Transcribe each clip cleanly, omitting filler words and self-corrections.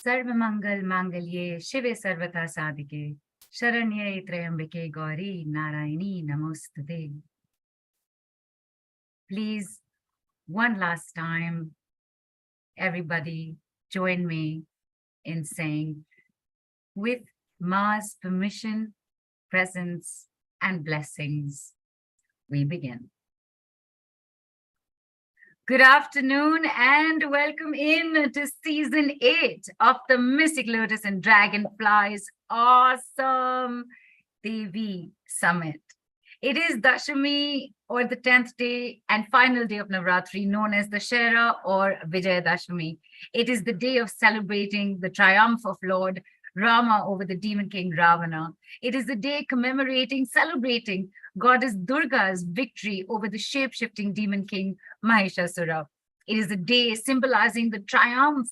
सर्वमंगल मांगल्ये शिवे सर्वथा साधिके शरण्ये त्र्यंबके गौरी नारायणी नमोस्तुते. Please, one last time, everybody join me in saying, with Ma's permission, presence, and blessings, we begin. Good afternoon and welcome in to season 8 of the Mystic Lotus and Dragonflies awesome Devi Summit. It is Dashami, or the 10th day and final day of Navratri, known as the Shera or Vijaya Dashami. It is the day of celebrating the triumph of Lord Rama over the demon king Ravana. It is the day commemorating, celebrating Goddess Durga's victory over the shape-shifting demon king Mahishasura. It is a day symbolizing the triumph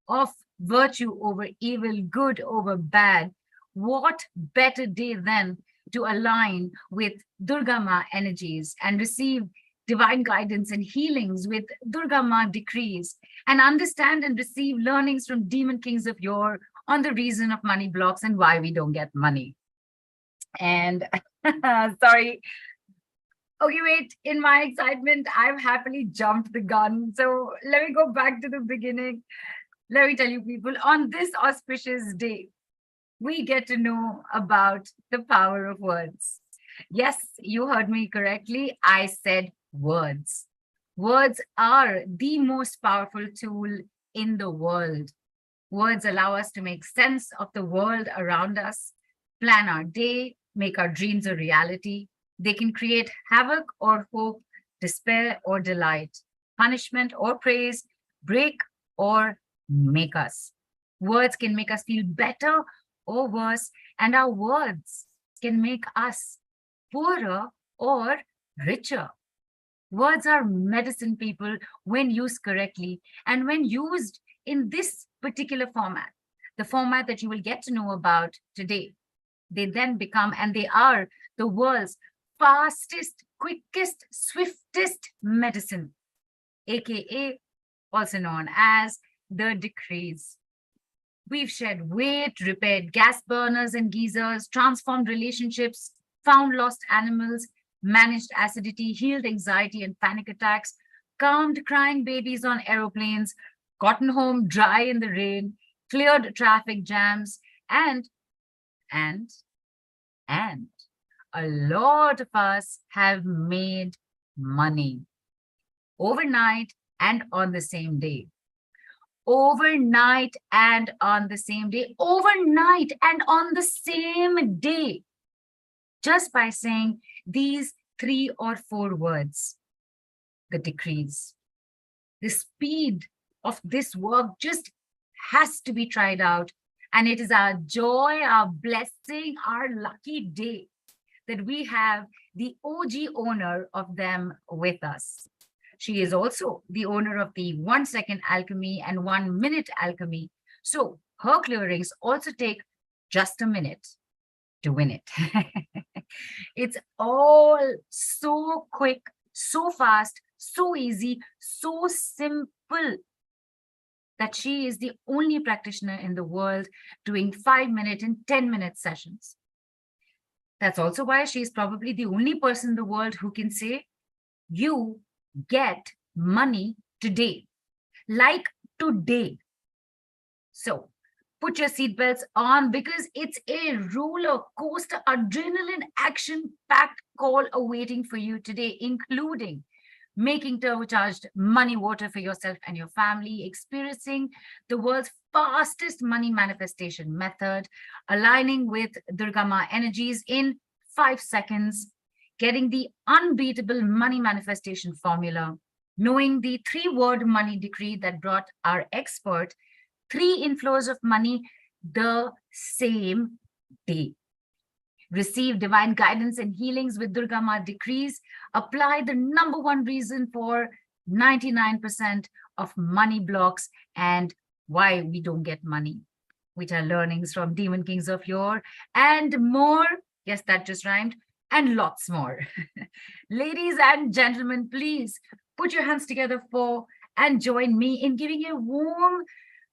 of virtue over evil, good over bad. What better day then to align with DurgaMa energies and receive divine guidance and healings with DurgaMa decrees, and understand and receive learnings from demon kings of yore on the reason of money blocks and why we don't get money. And sorry. Okay, wait, in my excitement, I've happily jumped the gun. So let me go back to the beginning. Let me tell you people, on this auspicious day, we get to know about the power of words. Yes, you heard me correctly. I said words. Words are the most powerful tool in the world. Words allow us to make sense of the world around us, plan our day, make our dreams a reality. They can create havoc or hope, despair or delight, punishment or praise, break or make us. Words can make us feel better or worse, and our words can make us poorer or richer. Words are medicine, people, when used correctly, and when used in this particular format, the format that you will get to know about today, they then become, and they are, the world's fastest, quickest, swiftest medicine, aka also known as the decrees. We've shed weight, repaired gas burners and geysers, transformed relationships, found lost animals, managed acidity, healed anxiety and panic attacks, calmed crying babies on aeroplanes, gotten home dry in the rain, cleared traffic jams, and a lot of us have made money overnight and on the same day. Overnight and on the same day, overnight and on the same day, just by saying these 3 or 4 words, the decrees. The speed of this work just has to be tried out. And it is our joy, our blessing, our lucky day that we have the OG owner of them with us. She is also the owner of the 1-second alchemy and 1-minute alchemy. So her clearings also take just a minute to win it. It's all so quick, so fast, so easy, so simple that she is the only practitioner in the world doing 5-minute and 10-minute sessions. That's also why she is probably the only person in the world who can say, you get money today, like today. So put your seatbelts on, because it's a roller coaster, adrenaline action-packed call awaiting for you today, including making turbocharged money water for yourself and your family, experiencing the world's fastest money manifestation method, aligning with DurgaMa energies in 5 seconds, getting the unbeatable money manifestation formula, knowing the 3-word money decree that brought our expert 3 inflows of money the same day. Receive divine guidance and healings with DurgaMa decrees. Apply the #1 reason for 99% of money blocks and why we don't get money. which are learnings from Demon Kings of Yore, and more. Yes, that just rhymed. And lots more. Ladies and gentlemen, please put your hands together for and join me in giving a warm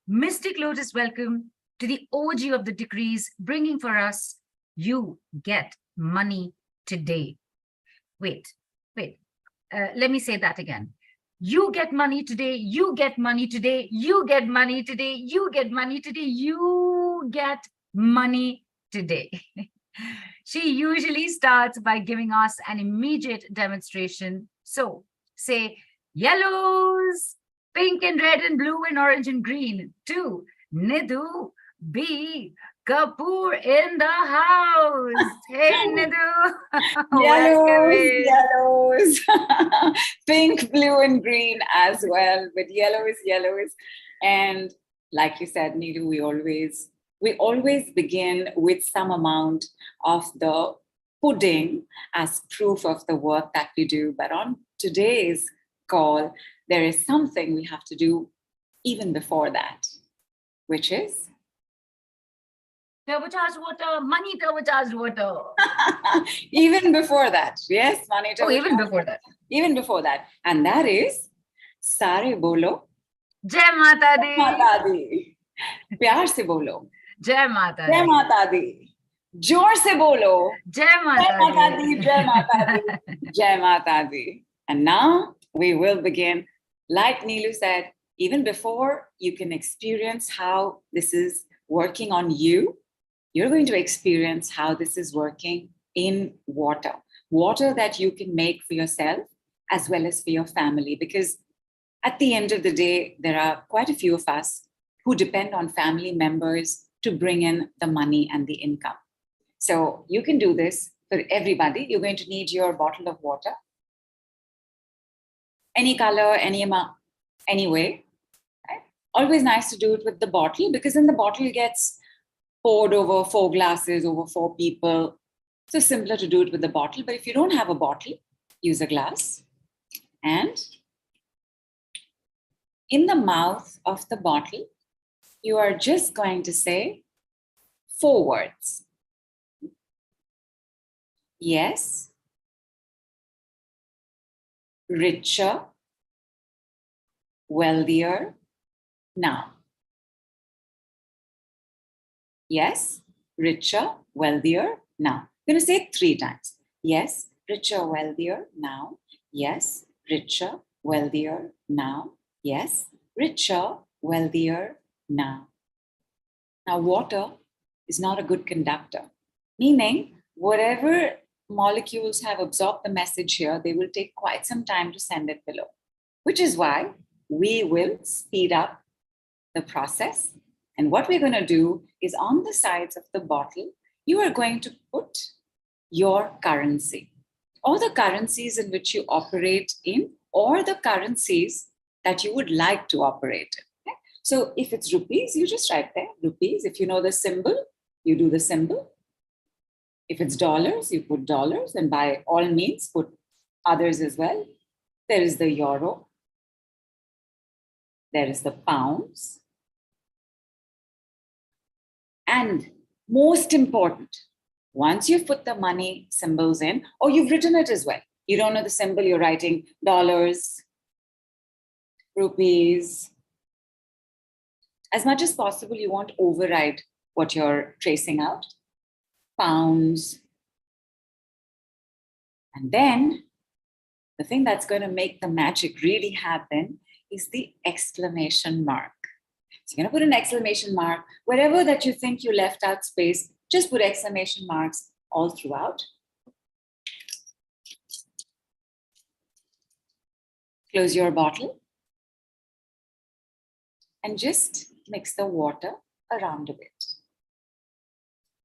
Mystic Lotus welcome to the OG of the decrees, bringing for us, you get money today. Wait. Let me say that again. You get money today, you get money today, you get money today, you get money today, you get money today. She usually starts by giving us an immediate demonstration. So say yellows, pink and red and blue and orange and green to Nidhu B Kapoor in the house. Hey Nidhu. Yellows. Pink, blue, and green as well, but yellow is yellows. And like you said, Nidhu, we always begin with some amount of the pudding as proof of the work that we do. But on today's call, there is something we have to do even before that, which is turbocharged water, money turbocharged water. Even before that, yes, money turbocharged. Oh, even before that. Even before that. And that is Sare Bolo. Jai Mata Di. Jai Mata Di. Pyar se bolo. Jai Mata Di. Jai Mata Di. Jor se bolo. Jai Mata Di. Jai Mata Di. Jai Mata Di. And now we will begin. Like Neelu said, even before you can experience how this is working on you, you're going to experience how this is working in water. Water that you can make for yourself as well as for your family. Because at the end of the day, there are quite a few of us who depend on family members to bring in the money and the income. So you can do this for everybody. You're going to need your bottle of water. Any color, any amount, any way. Right? Always nice to do it with the bottle, because then the bottle gets poured over 4 glasses, over 4 people. So simpler to do it with the bottle. But if you don't have a bottle, use a glass. And in the mouth of the bottle, you are just going to say 4 words. Yes. Richer. Wealthier. Now. Yes. Richer. Wealthier. Now. I'm going to say it 3 times. Yes. Richer. Wealthier. Now. Yes. Richer. Wealthier. Now. Yes. Richer. Wealthier. Now. Now, water is not a good conductor, meaning whatever molecules have absorbed the message here, they will take quite some time to send it below, which is why we will speed up the process. And what we're going to do is on the sides of the bottle, you are going to put your currency, or the currencies in which you operate in, or the currencies that you would like to operate in. Okay? So if it's rupees, you just write there, rupees. If you know the symbol, you do the symbol. If it's dollars, you put dollars, and by all means, put others as well. There is the euro. There is the pounds. And most important, once you've put the money symbols in, or you've written it as well, you don't know the symbol, you're writing dollars, rupees. As much as possible, you won't override what you're tracing out. Pounds. And then the thing that's going to make the magic really happen is the exclamation mark. So you're going to put an exclamation mark wherever that you think you left out space. Just put exclamation marks all throughout. Close your bottle and just mix the water around a bit.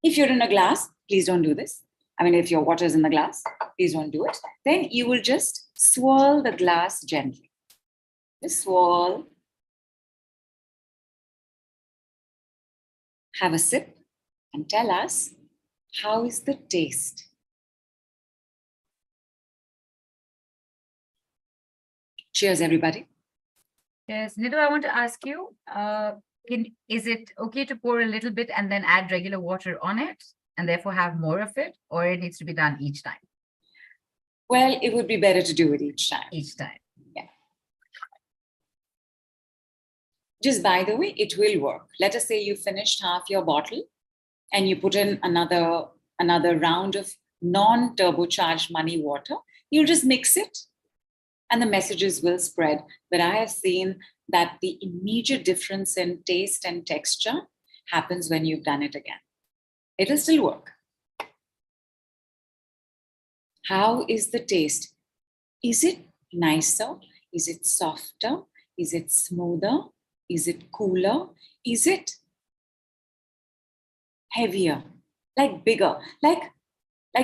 If you're in a glass, please don't do this. I mean, if your water is in the glass, please don't do it. Then you will just swirl the glass gently. Just swirl. Have a sip and tell us, how is the taste? Cheers, everybody. Yes, Nidhu, I want to ask you, Is it okay to pour a little bit and then add regular water on it and therefore have more of it, or it needs to be done each time? Well, it would be better to do it each time. Each time. Yeah. Just by the way, it will work. Let us say you finished half your bottle and you put in another round of non-turbocharged money water. You'll just mix it and the messages will spread. But I have seen that the immediate difference in taste and texture happens when you've done it again. It'll still work. How is the taste? Is it nicer? Is it softer? Is it smoother? Is it cooler? Is it heavier? Like bigger? Like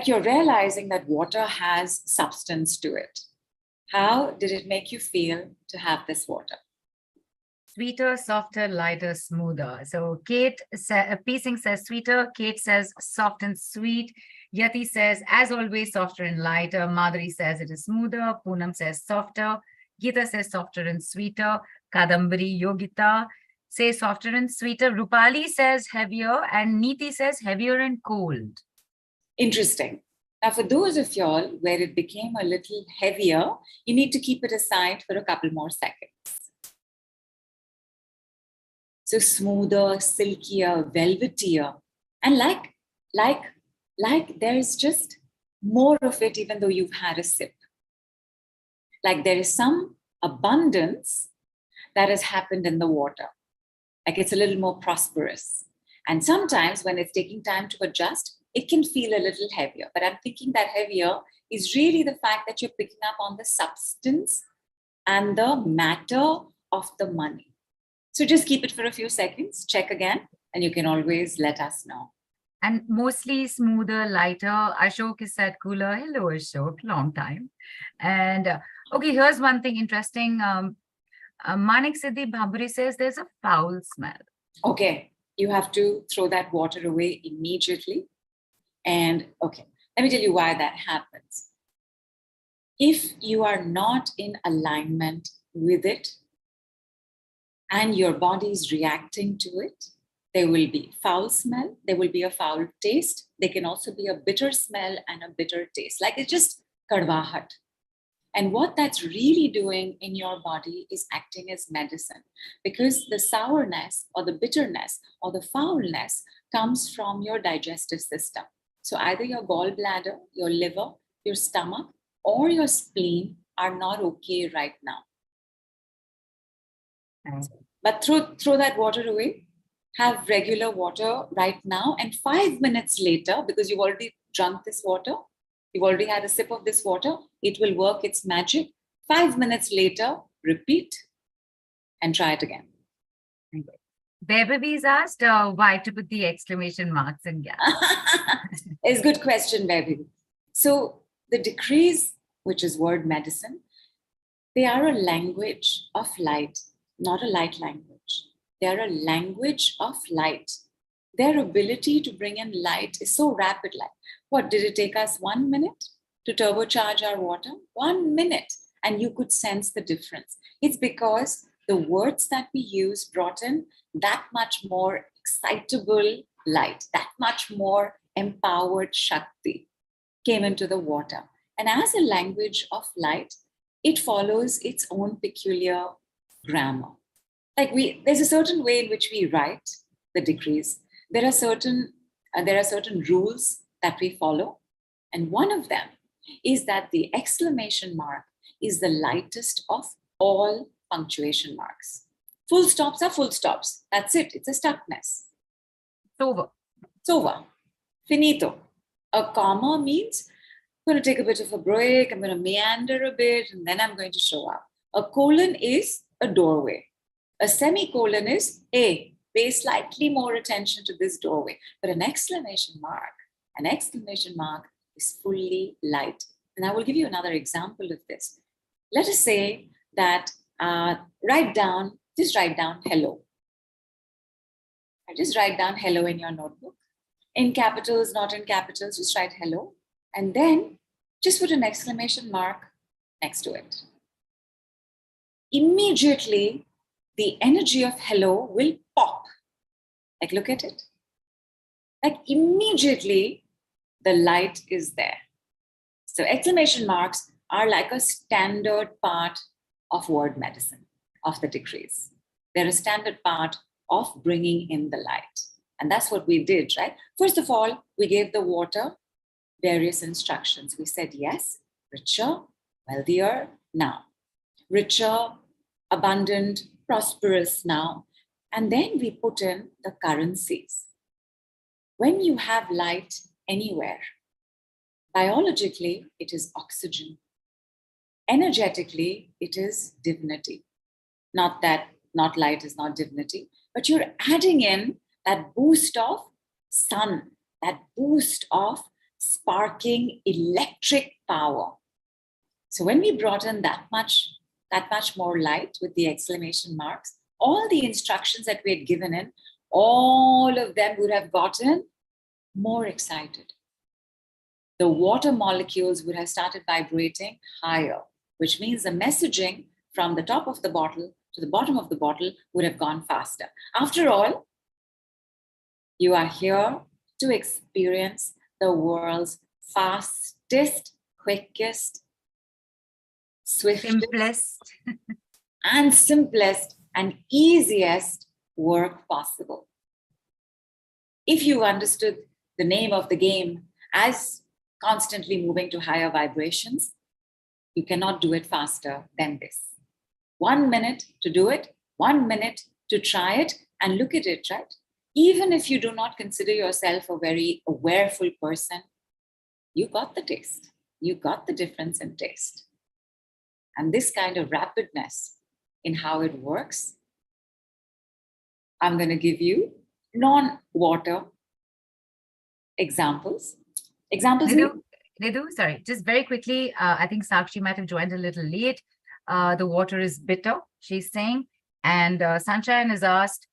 you're realizing that water has substance to it. How did it make you feel to have this water? Sweeter, softer, lighter, smoother. So Kate Piecing says sweeter. Kate says soft and sweet. Yati says, as always, softer and lighter. Madhuri says it is smoother. Poonam says softer. Geeta says softer and sweeter. Kadambari Yogita says softer and sweeter. Rupali says heavier. And Neeti says heavier and cold. Interesting. Now, for those of y'all where it became a little heavier, you need to keep it aside for a couple more seconds. So smoother, silkier, velvetier, and like there's just more of it even though you've had a sip. Like there is some abundance that has happened in the water. Like it's a little more prosperous. And sometimes when it's taking time to adjust, it can feel a little heavier. But I'm thinking that heavier is really the fact that you're picking up on the substance and the matter of the money. So just keep it for a few seconds, check again, and you can always let us know. And mostly smoother, lighter. Ashok is said cooler. Hello, Ashok, long time. And okay, here's one thing interesting. Manik Siddhi Bhaburi says there's a foul smell. Okay, you have to throw that water away immediately. And okay, let me tell you why that happens. If you are not in alignment with it, and your body is reacting to it, there will be foul smell, there will be a foul taste, there can also be a bitter smell and a bitter taste, like it's just kadwahat. And what that's really doing in your body is acting as medicine, because the sourness or the bitterness or the foulness comes from your digestive system. So either your gallbladder, your liver, your stomach, or your spleen are not okay right now. But throw that water away, have regular water right now, and 5 minutes later, because you've already drunk this water, you've already had a sip of this water, it will work its magic. 5 minutes later, repeat and try it again. Baby's asked why to put the exclamation marks in gas. It's a good question, Baby. So the decrees, which is word medicine, they are a language of light. Not a light language. They're a language of light. Their ability to bring in light is so rapid. Like, what did it take us 1 minute to turbocharge our water? 1 minute. And you could sense the difference. It's because the words that we use brought in that much more excitable light, that much more empowered Shakti came into the water. And as a language of light, it follows its own peculiar grammar. Like there's a certain way in which we write the decrees. There are certain rules that we follow. And one of them is that the exclamation mark is the lightest of all punctuation marks. Full stops are full stops. That's it. It's a stuckness. It's over. Finito. A comma means I'm going to take a bit of a break. I'm going to meander a bit, and then I'm going to show up. A colon is a doorway. A semicolon is, pay slightly more attention to this doorway. But an exclamation mark is fully light. And I will give you another example of this. Let us say that just write down hello. Just write down hello in your notebook. In capitals, not in capitals, just write hello. And then just put an exclamation mark next to it. Immediately, the energy of hello will pop. Like, look at it. Like, immediately the light is there. So exclamation marks are like a standard part of word medicine, of the decrees. They're a standard part of bringing in the light. And that's what we did, right? First of all, we gave the water various instructions. We said, yes, richer, wealthier, now. Richer, abundant, prosperous, now. And then we put in the currencies. When you have light anywhere, biologically, it is oxygen. Energetically, it is divinity. Not that not light is not divinity, but you're adding in that boost of sun, that boost of sparking electric power. So when we brought in that much more light with the exclamation marks, all the instructions that we had given in, all of them would have gotten more excited. The water molecules would have started vibrating higher, which means the messaging from the top of the bottle to the bottom of the bottle would have gone faster. After all, you are here to experience the world's fastest, quickest, swiftest, and simplest and easiest work possible. If you understood the name of the game as constantly moving to higher vibrations, you cannot do it faster than this. 1 minute to do it, 1 minute to try it, and look at it, right? Even if you do not consider yourself a very awareful person, you got the taste. You got the difference in taste. And this kind of rapidness in how it works, I'm going to give you non-water examples. Nidhu, sorry, just very quickly, I think Sakshi might have joined a little late. The water is bitter, she's saying. And Sunshine has asked,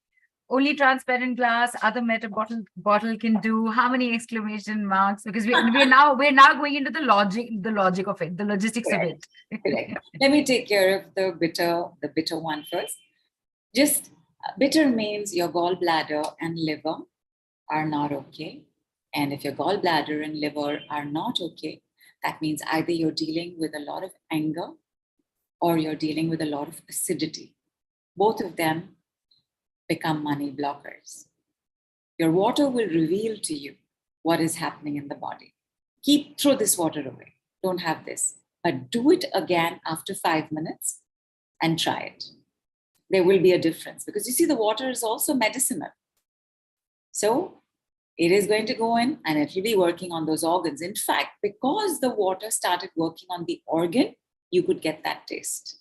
only transparent glass, other metal bottle can do. How many exclamation marks? Because we're now going into the logic of it, the logistics of it. Correct. Let me take care of the bitter one first. Just bitter means your gallbladder and liver are not okay. And if your gallbladder and liver are not okay, that means either you're dealing with a lot of anger or you're dealing with a lot of acidity. Both of them become money blockers. Your water will reveal to you what is happening in the body. Throw this water away. Don't have this. But do it again after 5 minutes and try it. There will be a difference because you see, the water is also medicinal. So it is going to go in and it will be working on those organs. In fact, because the water started working on the organ, you could get that taste.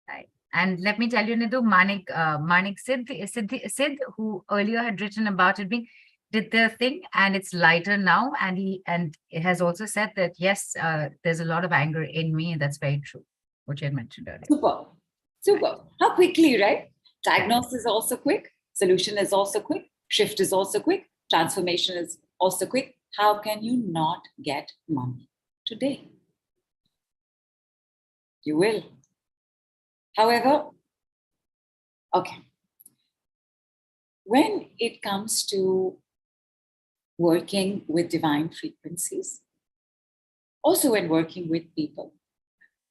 Right. And let me tell you, Nidhu, Manik Sid, who earlier had written about it did their thing, and it's lighter now. And it has also said that, yes, there's a lot of anger in me. And that's very true, what you had mentioned earlier. Super. Right. How quickly, right? Diagnosis is also quick. Solution is also quick. Shift is also quick. Transformation is also quick. How can you not get money today? You will. However, okay, when it comes to working with divine frequencies, also when working with people,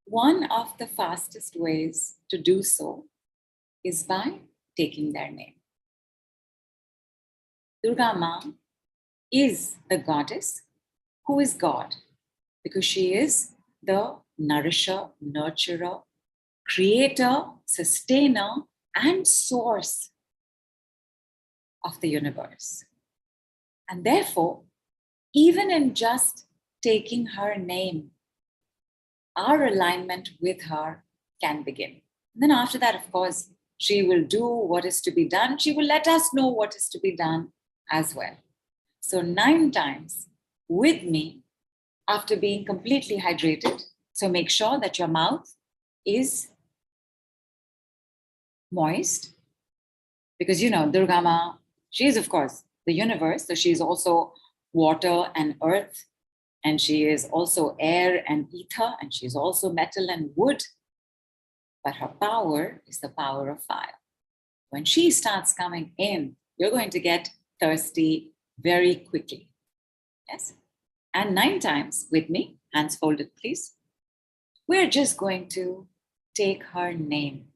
one of the fastest ways to do so is by taking their name. DurgaMa is the goddess who is God because she is the nourisher, nurturer, creator, sustainer, and source of the universe. And therefore, even in just taking her name, our alignment with her can begin. And then after that, of course, she will do what is to be done. She will let us know what is to be done as well. So 9 times with me after being completely hydrated. So make sure that your mouth is moist because, you know, DurgaMa, she is, of course, the universe. So she's also water and earth, and she is also air and ether, and she's also metal and wood. But her power is the power of fire. When she starts coming in you're going to get thirsty very quickly. Yes? And 9 times with me, hands folded, please. We're just going to take her name.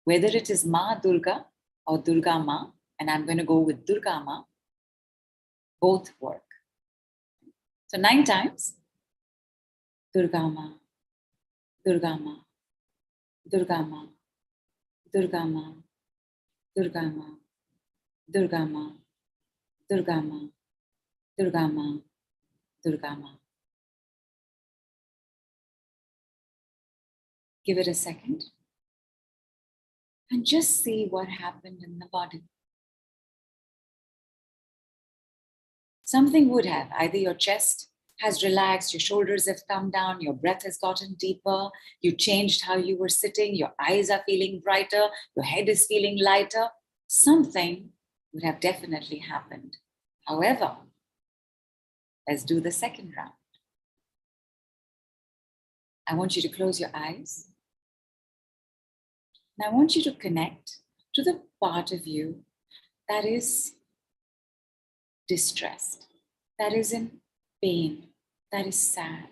Whether it is Ma Durga or DurgaMa, and I'm going to go with DurgaMa, both work. So 9 times. DurgaMa, DurgaMa, DurgaMa, DurgaMa, DurgaMa, DurgaMa, DurgaMa, DurgaMa, DurgaMa. Give it a second and just see what happened in the body. Something would have, either your chest has relaxed, your shoulders have come down, your breath has gotten deeper, you changed how you were sitting, your eyes are feeling brighter, your head is feeling lighter. Something would have definitely happened. However, let's do the second round. I want you to close your eyes. And I want you to connect to the part of you that is distressed, that is in pain, that is sad,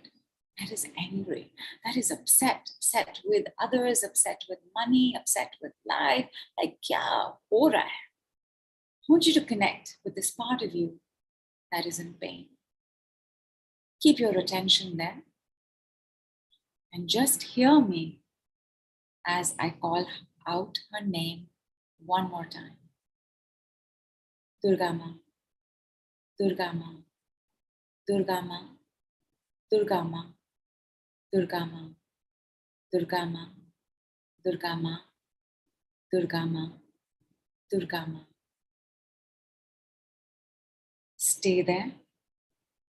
that is angry, that is upset with others, upset with money, upset with life, like kya ho raha hai? I want you to connect with this part of you that is in pain. Keep your attention there and just hear me as I call out her name one more time. DurgaMa, DurgaMa, DurgaMa, DurgaMa, DurgaMa, DurgaMa, DurgaMa, DurgaMa, DurgaMa. Stay there.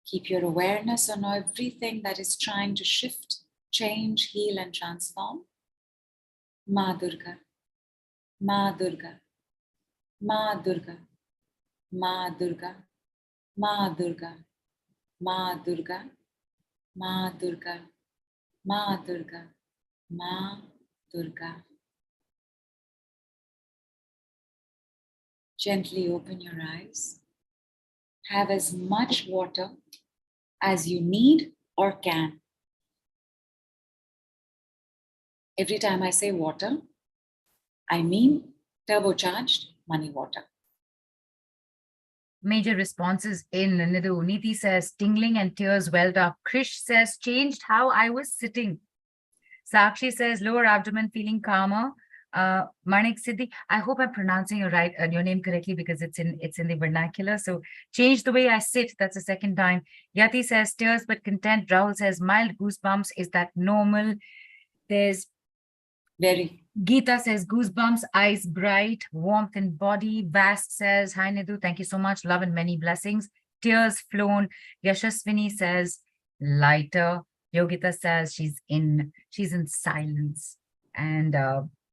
Keep your awareness on everything that is trying to shift, change, heal, and transform. Ma Durga, Ma Durga, Ma Durga, Ma Durga, Ma Durga, Ma Durga, Ma Durga, Ma Durga, Ma Durga. Gently open your eyes. Have as much water as you need or can. Every time I say water, I mean turbocharged money water. Major responses in Nidhu. Niti says, tingling and tears welled up. Krish says, changed how I was sitting. Sakshi says, lower abdomen feeling calmer. Manik Siddhi, I hope I'm pronouncing your name correctly because it's in the vernacular. So change the way I sit. That's the second time. Yati says, tears but content. Rahul says, mild goosebumps. Is that normal? There's Very. Geeta says, goosebumps, eyes bright, warmth in body. Vast says, hi Nidhu, thank you so much. Love and many blessings. Tears flown. Yashaswini says, lighter. Yogita says, she's in silence. And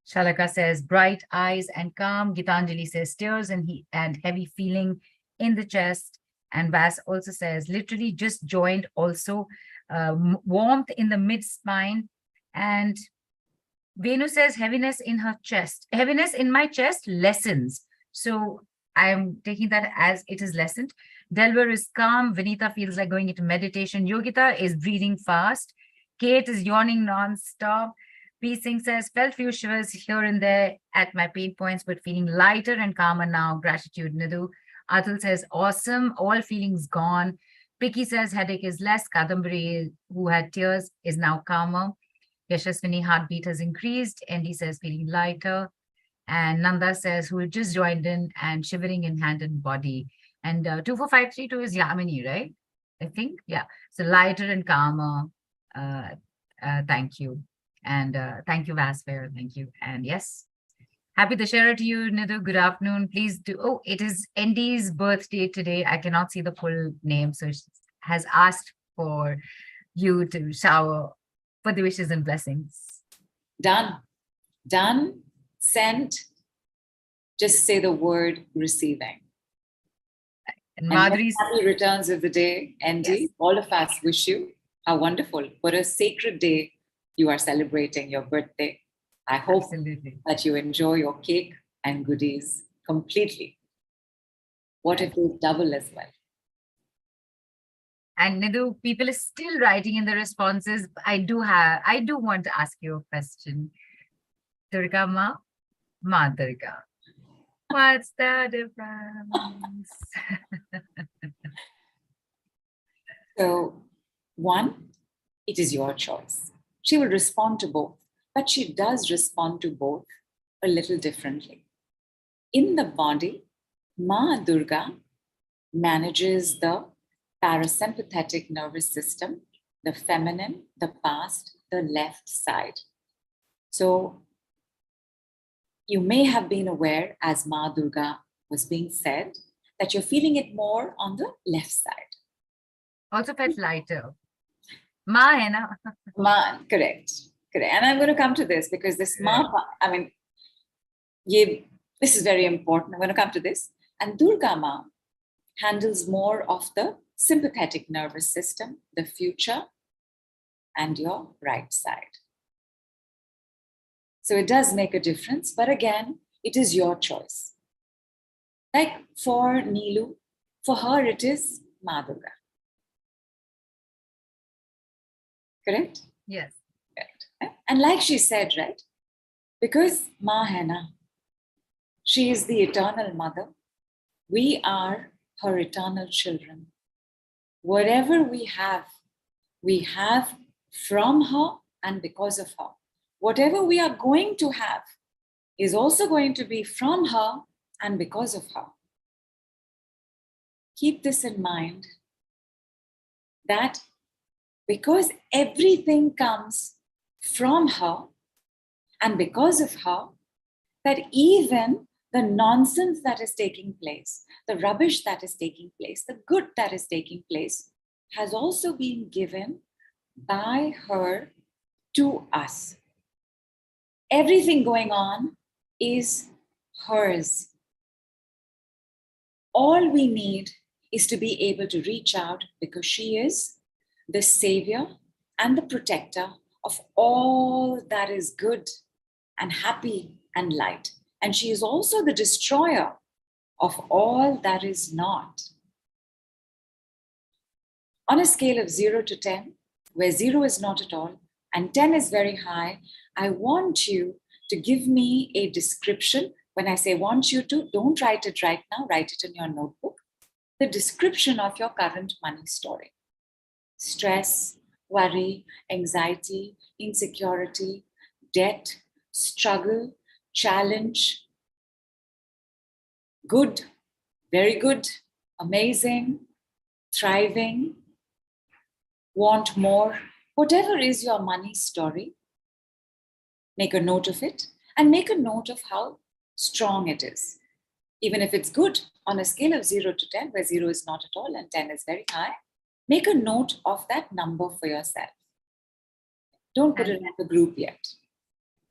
Shalaka says, bright eyes and calm. Gitanjali says, tears and heavy feeling in the chest. And Vas also says, literally just joined also. Warmth in the mid-spine. And Venu says heaviness in her chest. Heaviness in my chest lessens. So I am taking that as it is lessened. Delver is calm. Vinita feels like going into meditation. Yogita is breathing fast. Kate is yawning non-stop. P. Singh says, felt few shivers here and there at my pain points, but feeling lighter and calmer now. Gratitude, Nidhu. Atul says, awesome. All feelings gone. Picky says, headache is less. Kadambari, who had tears, is now calmer. Yashaswini heartbeat has increased. Andy says feeling lighter. And Nanda says who just joined in and shivering in hand and body. And 24532 is Yamini, right? I think. Yeah. So lighter and calmer. Thank you. And thank you, Vasfair. Thank you. And yes. Happy Dashera to you, Nidhu. Good afternoon. Please do. Oh, it is Andy's birthday today. I cannot see the full name. So she has asked for you to shower for the wishes and blessings. Done. Done. Sent. Just say the word receiving. And Madhuri's happy returns of the day, Andy. Yes. All of us wish you how wonderful. What a sacred day you are celebrating your birthday. I hope that you enjoy your cake and goodies completely. What if they double as well? And Nidhu, people are still writing in the responses. I do want to ask you a question. DurgaMa, Ma Durga. What's the difference? So, one, it is your choice. She will respond to both, but she does respond to both a little differently. In the body, Ma Durga manages the parasympathetic nervous system, the feminine, the past, the left side. So you may have been aware, as Ma Durga was being said, that you're feeling it more on the left side. Also felt lighter. Ma hai na? Ma, correct. And I'm going to come to this because this Ma, I mean, this is very important. I'm going to come to this. And DurgaMa handles more of the sympathetic nervous system, the future, and your right side. So it does make a difference, but again, it is your choice. Like for Neelu, for her it is Ma Durga. Correct? Yes. Correct. And like she said, right? Because Ma hai na, she is the eternal mother. We are her eternal children. Whatever we have from her and because of her. Whatever we are going to have is also going to be from her and because of her. Keep this in mind, that because everything comes from her and because of her, that even the nonsense that is taking place, the rubbish that is taking place, the good that is taking place, has also been given by her to us. Everything going on is hers. All we need is to be able to reach out, because she is the savior and the protector of all that is good and happy and light. And she is also the destroyer of all that is not. On a scale of 0 to 10, where 0 is not at all and 10 is very high, I want you to give me a description. When I say want you to, don't write it right now, write it in your notebook. The description of your current money story. Stress, worry, anxiety, insecurity, debt, struggle, challenge, good, very good, amazing, thriving, want more. Whatever is your money story, make a note of it and make a note of how strong it is. Even if it's good, on a scale of 0 to 10, where 0 is not at all and 10 is very high, make a note of that number for yourself. Don't put it in the group yet.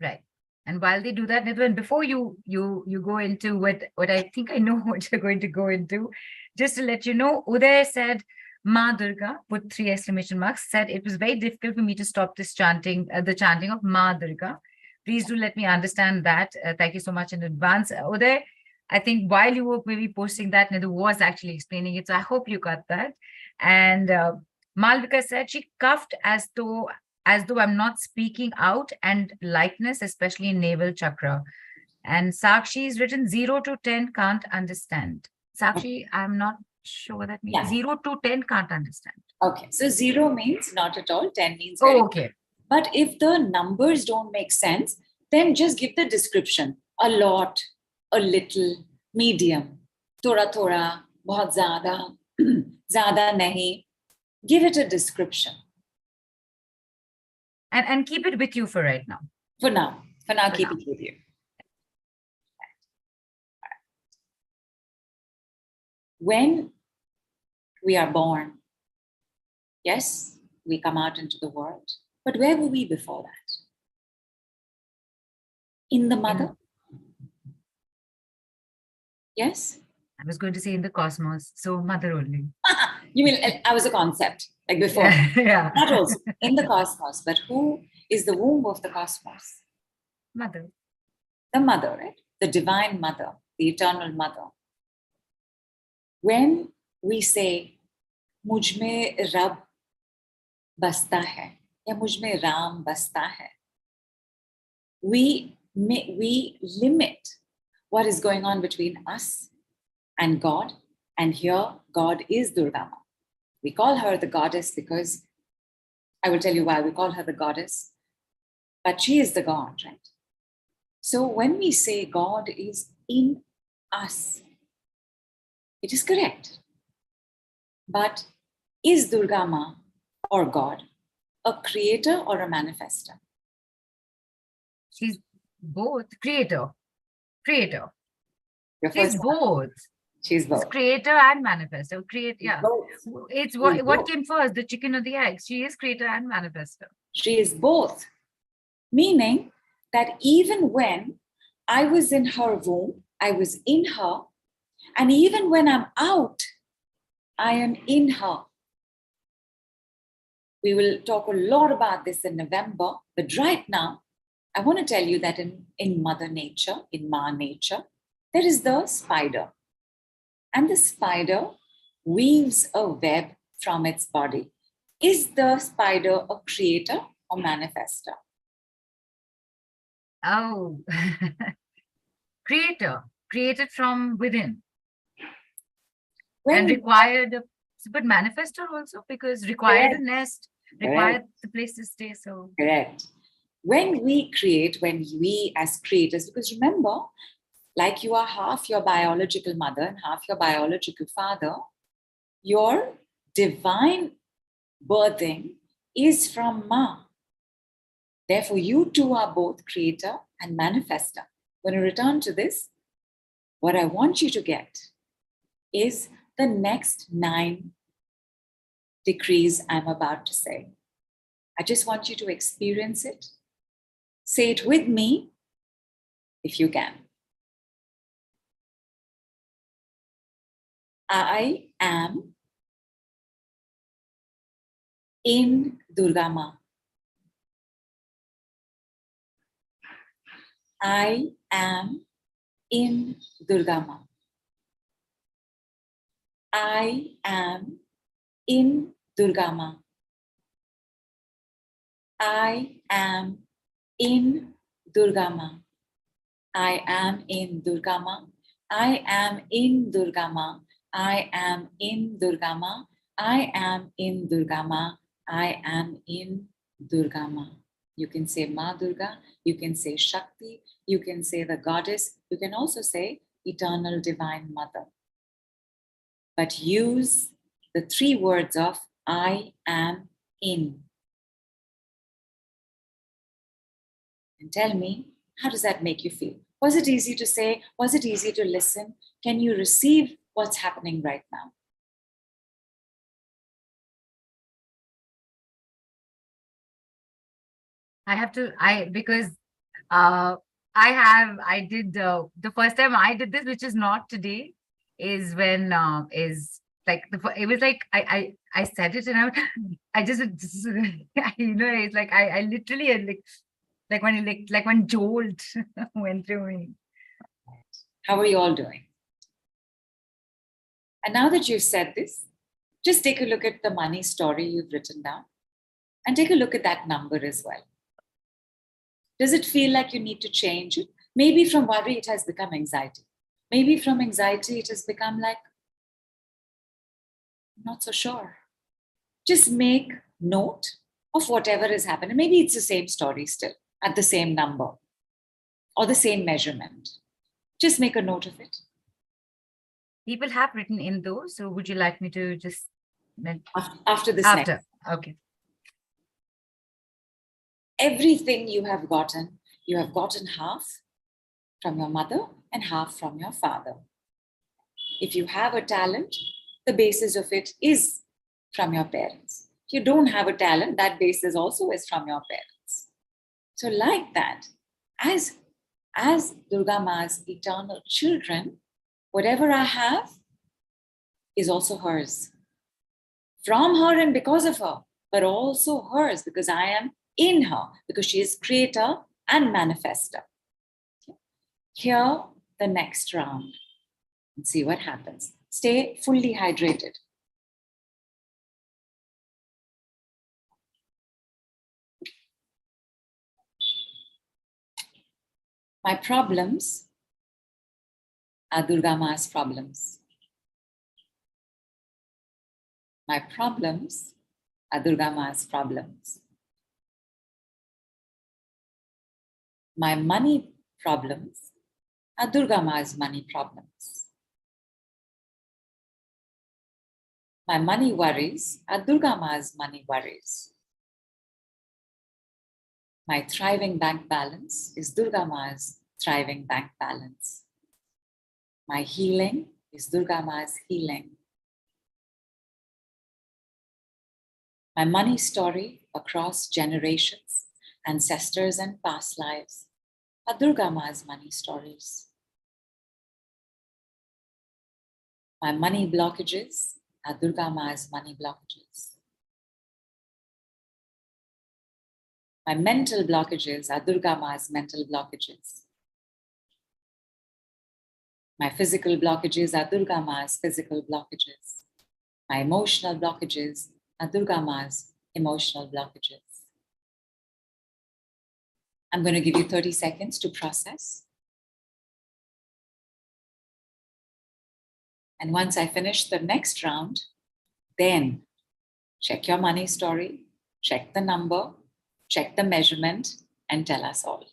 Right. And while they do that, Nidhu, and before you go into what I think I know what you're going to go into, just to let you know, Uday said, Ma Durga, put 3 exclamation marks, said it was very difficult for me to stop this chanting, the chanting of Ma Durga. Please do let me understand that. Thank you so much in advance. Uday, I think while you were maybe posting that, Nidhu was actually explaining it. So I hope you got that. And Malvika said she coughed as though I'm not speaking out, and lightness, especially in navel chakra. And Sakshi's written 0 to 10, can't understand. Sakshi, I'm not sure what that means. Yeah. 0 to 10, can't understand. Okay, so 0 means not at all, 10 means very okay. But if the numbers don't make sense, then just give the description. A lot, a little, medium, thoda thoda, bahut zyada, zyada nahi. Give it a description. And keep it with you for right now. For now, keep it with you. When we are born, yes, we come out into the world, but where were we before that? In the mother? Yes? I was going to say in the cosmos, so mother only. You mean I was a concept, like before? Yeah. That also, in the cosmos, but who is the womb of the cosmos? Mother. The mother, right? The divine mother. the eternal mother. When we say, "Mujh mein Rab basta hai," ya "Mujh mein Ram basta hai," we limit what is going on between us and God. And here, God is DurgaMa. We call her the goddess because, I will tell you why we call her the goddess, but she is the God, right? So when we say God is in us, it is correct. But is DurgaMa or God a creator or a manifester? She's both. Creator. Your She's first both. She's She's both. creator and manifester. Yeah. Both. It's She's what both. came first, the chicken or the egg? She is creator and manifester. She is both. Meaning that even when I was in her womb, I was in her, and even when I'm out, I am in her. We will talk a lot about this in November, but right now, I want to tell you that in Mother Nature, in Ma Nature, there is the spider. And the spider weaves a web from its body. Is the spider a creator or manifester? Oh, creator, created from within. And required, but manifester also, because required a nest, required the place to stay. So correct. When we create, when we as creators, because remember, like you are half your biological mother and half your biological father, your divine birthing is from Ma. Therefore, you two are both creator and manifester. When you return to this, what I want you to get is the next 9 decrees I'm about to say. I just want you to experience it. Say it with me if you can. I am in DurgaMa. I am in DurgaMa. I am in DurgaMa. I am in DurgaMa. I am in DurgaMa. I am in DurgaMa. I am in DurgaMa. I am in DurgaMa. I am in DurgaMa. You can say Ma Durga, you can say Shakti, you can say the goddess, you can also say eternal divine mother. But use the 3 words of I am in. And tell me, how does that make you feel? Was it easy to say? Was it easy to listen? Can you receive what's happening right now? Because I did the first time I did this, which is not today, is when it was like I said it and I just it's like I literally like when jolt went through me. How are you all doing? And now that you've said this, just take a look at the money story you've written down and take a look at that number as well. Does it feel like you need to change it? Maybe from worry, it has become anxiety. Maybe from anxiety, it has become like, I'm not so sure. Just make note of whatever is happening. Maybe it's the same story still at the same number or the same measurement. Just make a note of it. People have written in those. So would you like me to just... After this After, next. okay. Everything you have gotten half from your mother and half from your father. If you have a talent, the basis of it is from your parents. If you don't have a talent, that basis also is from your parents. So like that, as DurgaMa's eternal children, whatever I have is also hers. From her and because of her, but also hers because I am in her, because she is creator and manifester. Here, the next round and see what happens. Stay fully hydrated. My problems are DurgaMa's problems. My problems are DurgaMa's problems. My money problems are DurgaMa's money problems. My money worries are DurgaMa's money worries. My thriving bank balance is DurgaMa's thriving bank balance. My healing is DurgaMa's healing. My money story across generations, ancestors and past lives are DurgaMa's money stories. My money blockages are DurgaMa's money blockages. My mental blockages are DurgaMa's mental blockages. My physical blockages are DurgaMa's physical blockages. My emotional blockages are DurgaMa's emotional blockages. I'm going to give you 30 seconds to process. And once I finish the next round, then check your money story, check the number, check the measurement, and tell us all.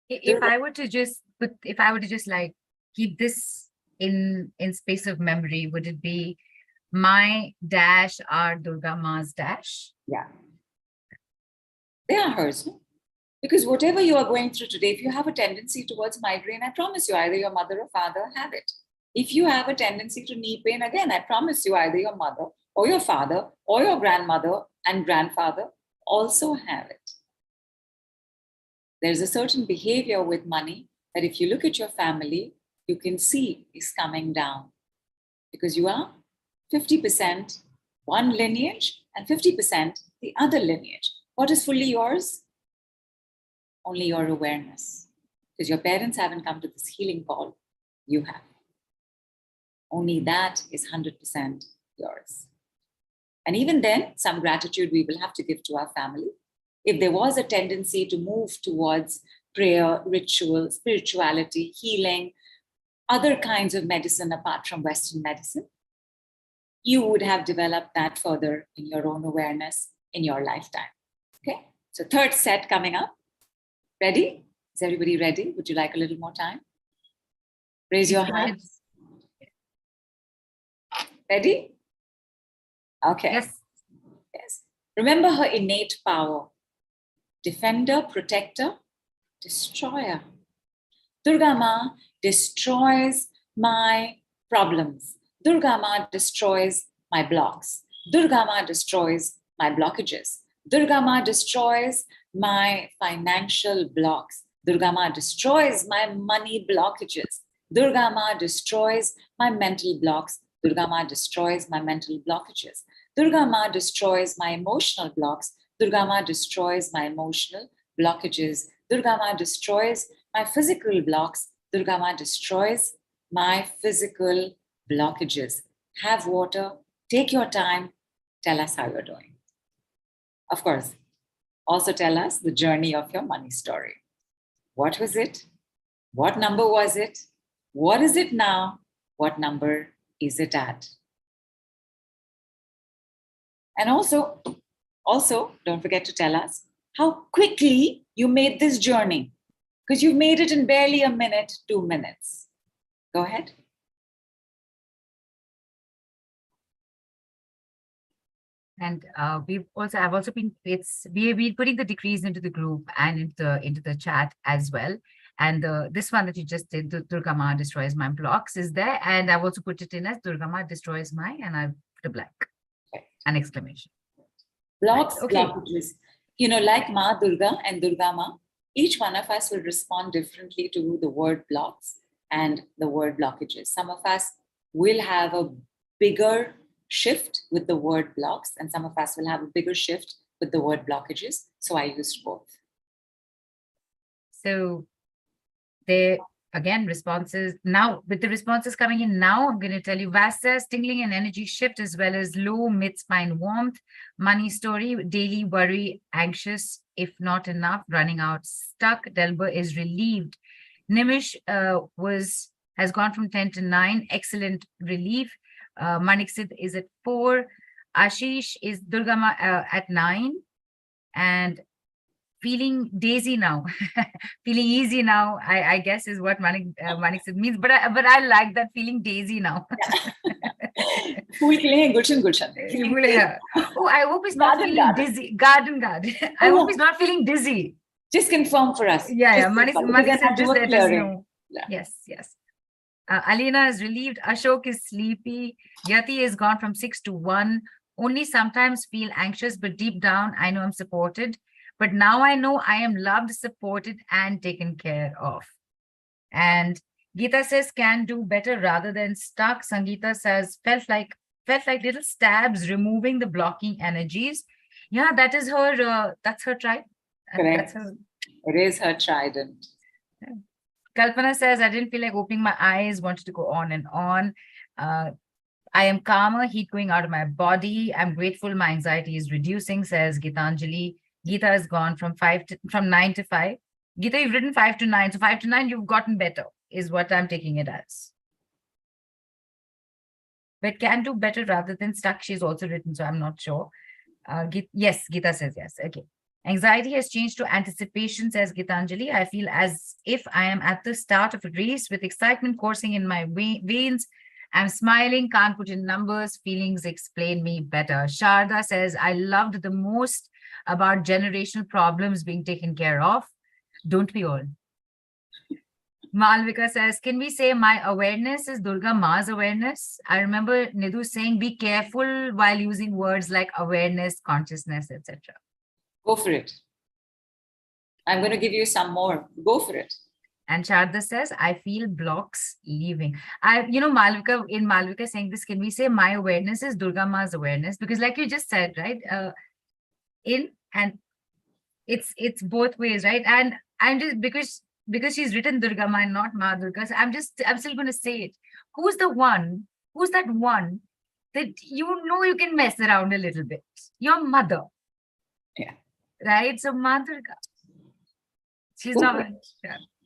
If I were to just like keep this in space of memory, would it be my dash are DurgaMa's dash? Yeah. They are hers, no? Because whatever you are going through today, if you have a tendency towards migraine, I promise you either your mother or father have it. If you have a tendency to knee pain, again, I promise you either your mother or your father or your grandmother and grandfather also have it. There's a certain behavior with money that if you look at your family, you can see is coming down because you are 50% one lineage and 50% the other lineage. What is fully yours? Only your awareness. Because your parents haven't come to this healing call, you have. Only that is 100% yours. And even then, some gratitude we will have to give to our family. If there was a tendency to move towards prayer, ritual, spirituality, healing, other kinds of medicine apart from Western medicine, you would have developed that further in your own awareness in your lifetime. Okay, so third set coming up. Ready? Is everybody ready? Would you like a little more time? Raise your hands. Ready? Okay. Yes. Yes. Remember her innate power. Defender, protector, destroyer. DurgaMa destroys my problems. DurgaMa destroys my blocks. DurgaMa destroys my blockages. DurgaMa destroys my financial blocks. DurgaMa destroys my money blockages. DurgaMa destroys my mental blocks. DurgaMa destroys my mental blockages. DurgaMa destroys my emotional blocks. DurgaMa destroys my emotional blockages. DurgaMa destroys my physical blocks. DurgaMa destroys my physical blockages. Have water, take your time, tell us how you're doing. Of course, also tell us the journey of your money story. What was it? What number was it? What is it now? What number is it at? And also, don't forget to tell us how quickly you made this journey, because you made it in barely a minute, 2 minutes. Go ahead. And I've also been putting the decrees into the group and into the chat as well. And this one that you just did, DurgaMa destroys my blocks, is there. And I've also put it in as DurgaMa destroys my, and I've put a blank, an exclamation. Blocks, right. Okay. blockages. You know, like Ma Durga and DurgaMa, each one of us will respond differently to the word blocks and the word blockages. Some of us will have a bigger shift with the word blocks, and some of us will have a bigger shift with the word blockages. So I used both. So there again, responses now, with the responses coming in now, I'm going to tell you Vasta's tingling and energy shift, as well as low mid spine warmth. Money story, daily worry, anxious, if not enough, running out, stuck. Delber is relieved. Nimish has gone from 10 to 9, excellent relief. Maniksid is at 4. Ashish is DurgaMa at 9, and feeling daisy now, feeling easy now, I guess is what Maniksid means. But I like that, feeling daisy now. Phool khile hain, gulshan gulshan. Oh, I hope he's not feeling dizzy. Garden. I hope he's not feeling dizzy. Just confirm for us. Yeah, Maniksid just let us know. Yeah. Yes. Alina is relieved. Ashok is sleepy. Yati is gone from 6 to 1. Only sometimes feel anxious, but deep down, I know I'm supported. But now I know I am loved, supported, and taken care of. And Geeta says, can do better rather than stuck. Sangeeta says, felt like little stabs, removing the blocking energies. Yeah, that is her, that's her trident. Correct. It is her trident. Yeah. Kalpana says, I didn't feel like opening my eyes, wanted to go on and on. I am calmer, heat going out of my body. I'm grateful my anxiety is reducing, says Gitanjali. Geeta has gone from 9 to 5. Geeta, you've written 5 to 9. So 5 to 9, you've gotten better, is what I'm taking it as. But can do better rather than stuck, she's also written, so I'm not sure. Yes, Geeta says yes. Okay. Anxiety has changed to anticipation, says Gitanjali. I feel as if I am at the start of a race with excitement coursing in my veins. I'm smiling, can't put in numbers, feelings explain me better. Sharda says, I loved the most about generational problems being taken care of. Don't we all? Malvika says, can we say my awareness is DurgaMa's awareness? I remember Nidhu saying, be careful while using words like awareness, consciousness, etc. Go for it. I'm going to give you some more. Go for it. And Sharda says, I feel blocks leaving. Malvika saying this, can we say my awareness is DurgaMa's awareness? Because like you just said, right? It's both ways, right? And I'm just, because she's written DurgaMa and not Ma Durga, so I'm still going to say it. Who's that one that you can mess around a little bit? Your mother. Yeah. Right? So Ma Durga. She's not.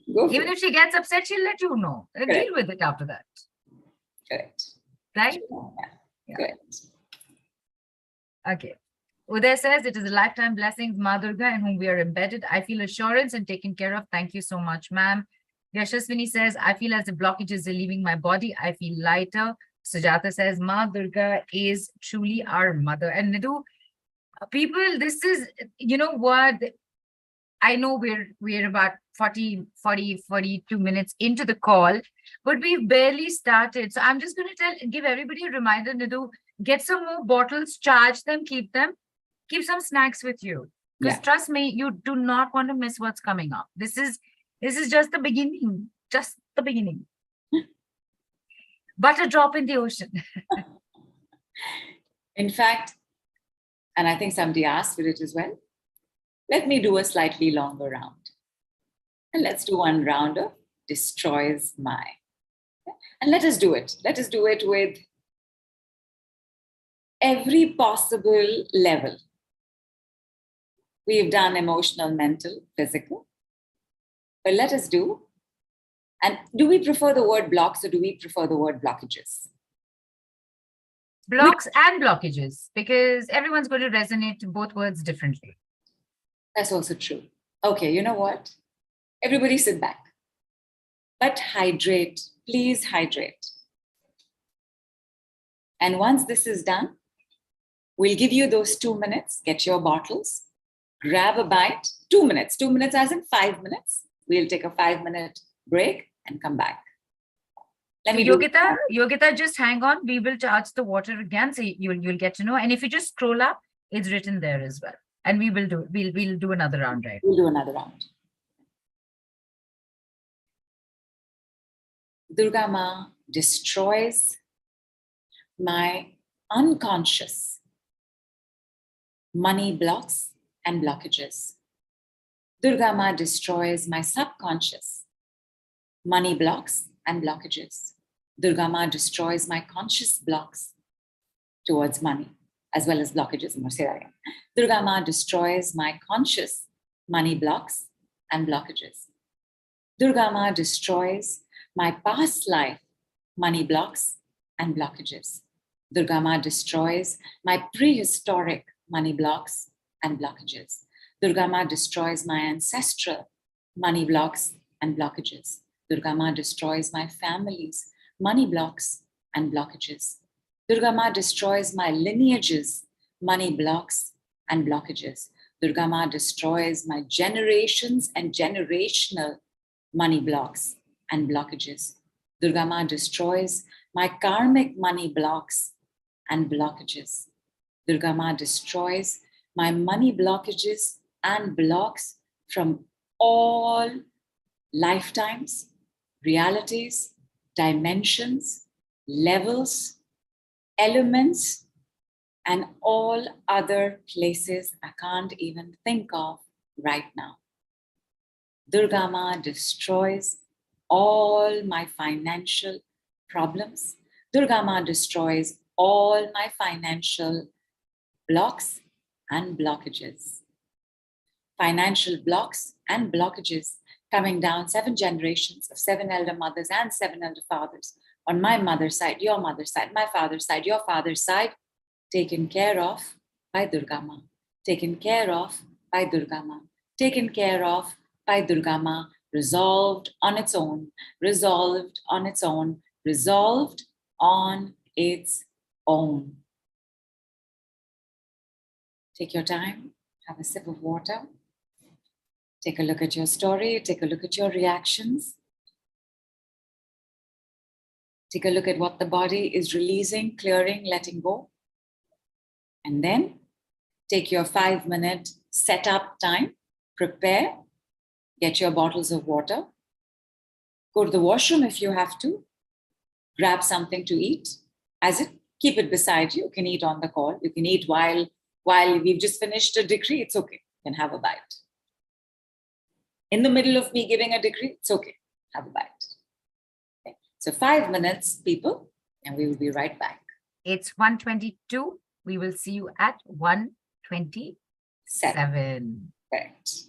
Even if she gets upset, she'll let you know. Deal with it after that. Correct. Right? Yeah. Correct. Okay. Uday says, it is a lifetime blessings, Ma Durga, in whom we are embedded. I feel assurance and taken care of. Thank you so much, ma'am. Yashaswini says, I feel as the blockages are leaving my body. I feel lighter. Sujata says, Ma Durga is truly our mother. And Nidhu, people, this is, you know what? I know we're about 42 minutes into the call, but we've barely started. So I'm just going to give everybody a reminder, Nidhu, get some more bottles, charge them, keep them. Keep some snacks with you, because trust me, you do not want to miss what's coming up. This is just the beginning, but a drop in the ocean. In fact, and I think somebody asked for it as well, let me do a slightly longer round. And let's do one round of destroys my. And let us do it. Let us do it with every possible level. We've done emotional, mental, physical. But let us do. And do we prefer the word blocks or do we prefer the word blockages? Blocks and blockages, because everyone's going to resonate to both words differently. That's also true. Okay, you know what? Everybody sit back. But hydrate. Please hydrate. And once this is done, we'll give you those 2 minutes. Get your bottles. Grab a bite, 2 minutes. 2 minutes as in 5 minutes. We'll take a 5-minute break and come back. Yogita, just hang on. We will charge the water again, so you'll get to know. And if you just scroll up, it's written there as well. And we'll do another round, right? We'll do another round. DurgaMa destroys my unconscious money blocks and blockages. DurgaMa destroys my subconscious money blocks and blockages. DurgaMa destroys my conscious blocks towards money, as well as blockages. I'm going to say that again. DurgaMa destroys my conscious money blocks and blockages. DurgaMa destroys my past life money blocks and blockages. DurgaMa destroys my prehistoric money blocks and blockages. DurgaMa destroys my ancestral money blocks and blockages. DurgaMa destroys my family's money blocks and blockages. DurgaMa destroys my lineages, money blocks and blockages. DurgaMa destroys my generations and generational money blocks and blockages. DurgaMa destroys my karmic money blocks and blockages. DurgaMa destroys my money blockages and blocks from all lifetimes, realities, dimensions, levels, elements, and all other places I can't even think of right now. DurgaMa destroys all my financial problems. DurgaMa destroys all my financial blocks and blockages. Financial blocks and blockages coming down 7 generations of 7 elder mothers and 7 elder fathers on my mother's side, your mother's side, my father's side, your father's side, taken care of by DurgaMa, taken care of by DurgaMa, taken care of by DurgaMa, resolved on its own, resolved on its own, resolved on its own. Take your time, have a sip of water, take a look at your story, take a look at your reactions. Take a look at what the body is releasing, clearing, letting go. And then take your 5-minute setup time, prepare, get your bottles of water, go to the washroom if you have to, grab something to eat. Keep it beside you. You can eat on the call. You can eat while we've just finished a decree. It's okay. You can have a bite. In the middle of me giving a decree, it's okay. Have a bite. Okay. So 5 minutes, people, and we will be right back. It's 1:22. We will see you at 1:27. Correct.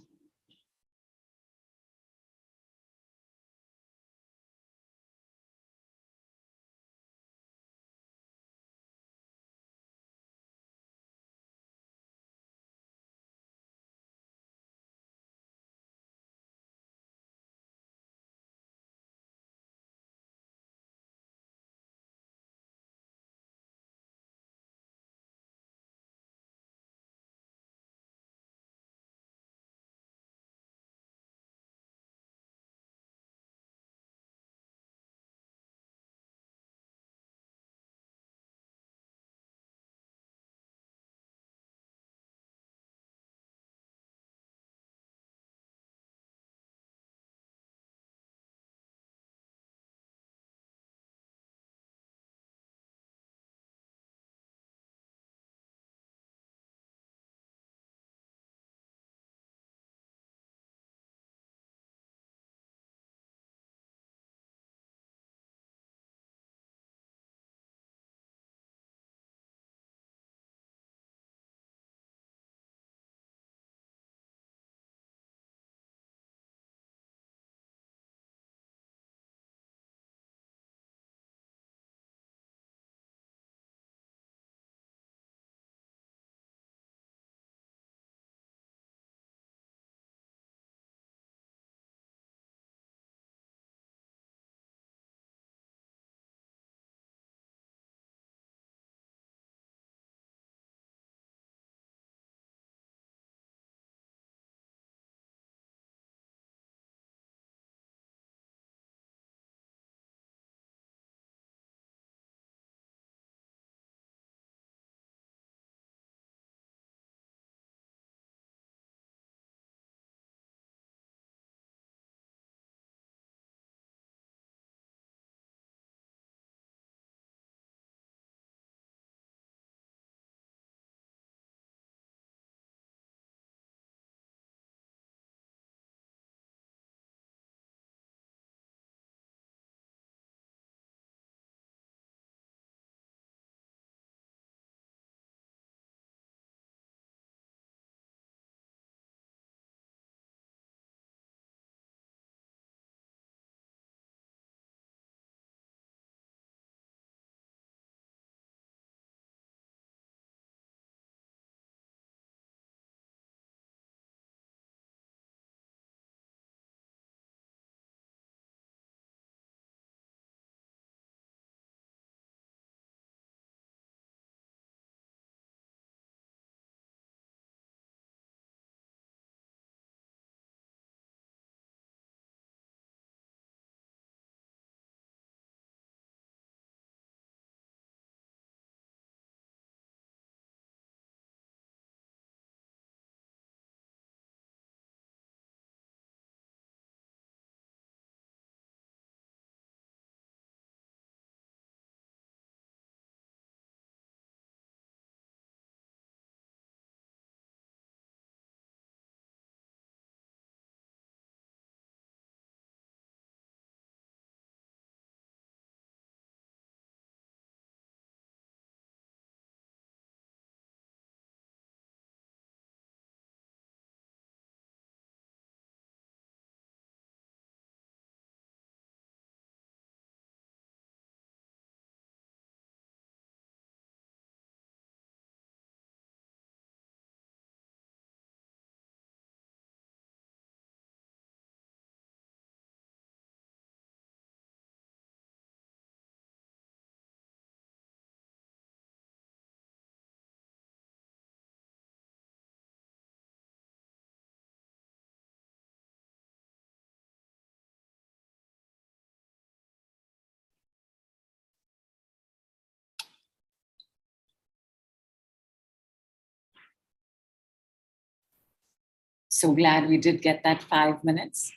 So glad we did get that 5 minutes.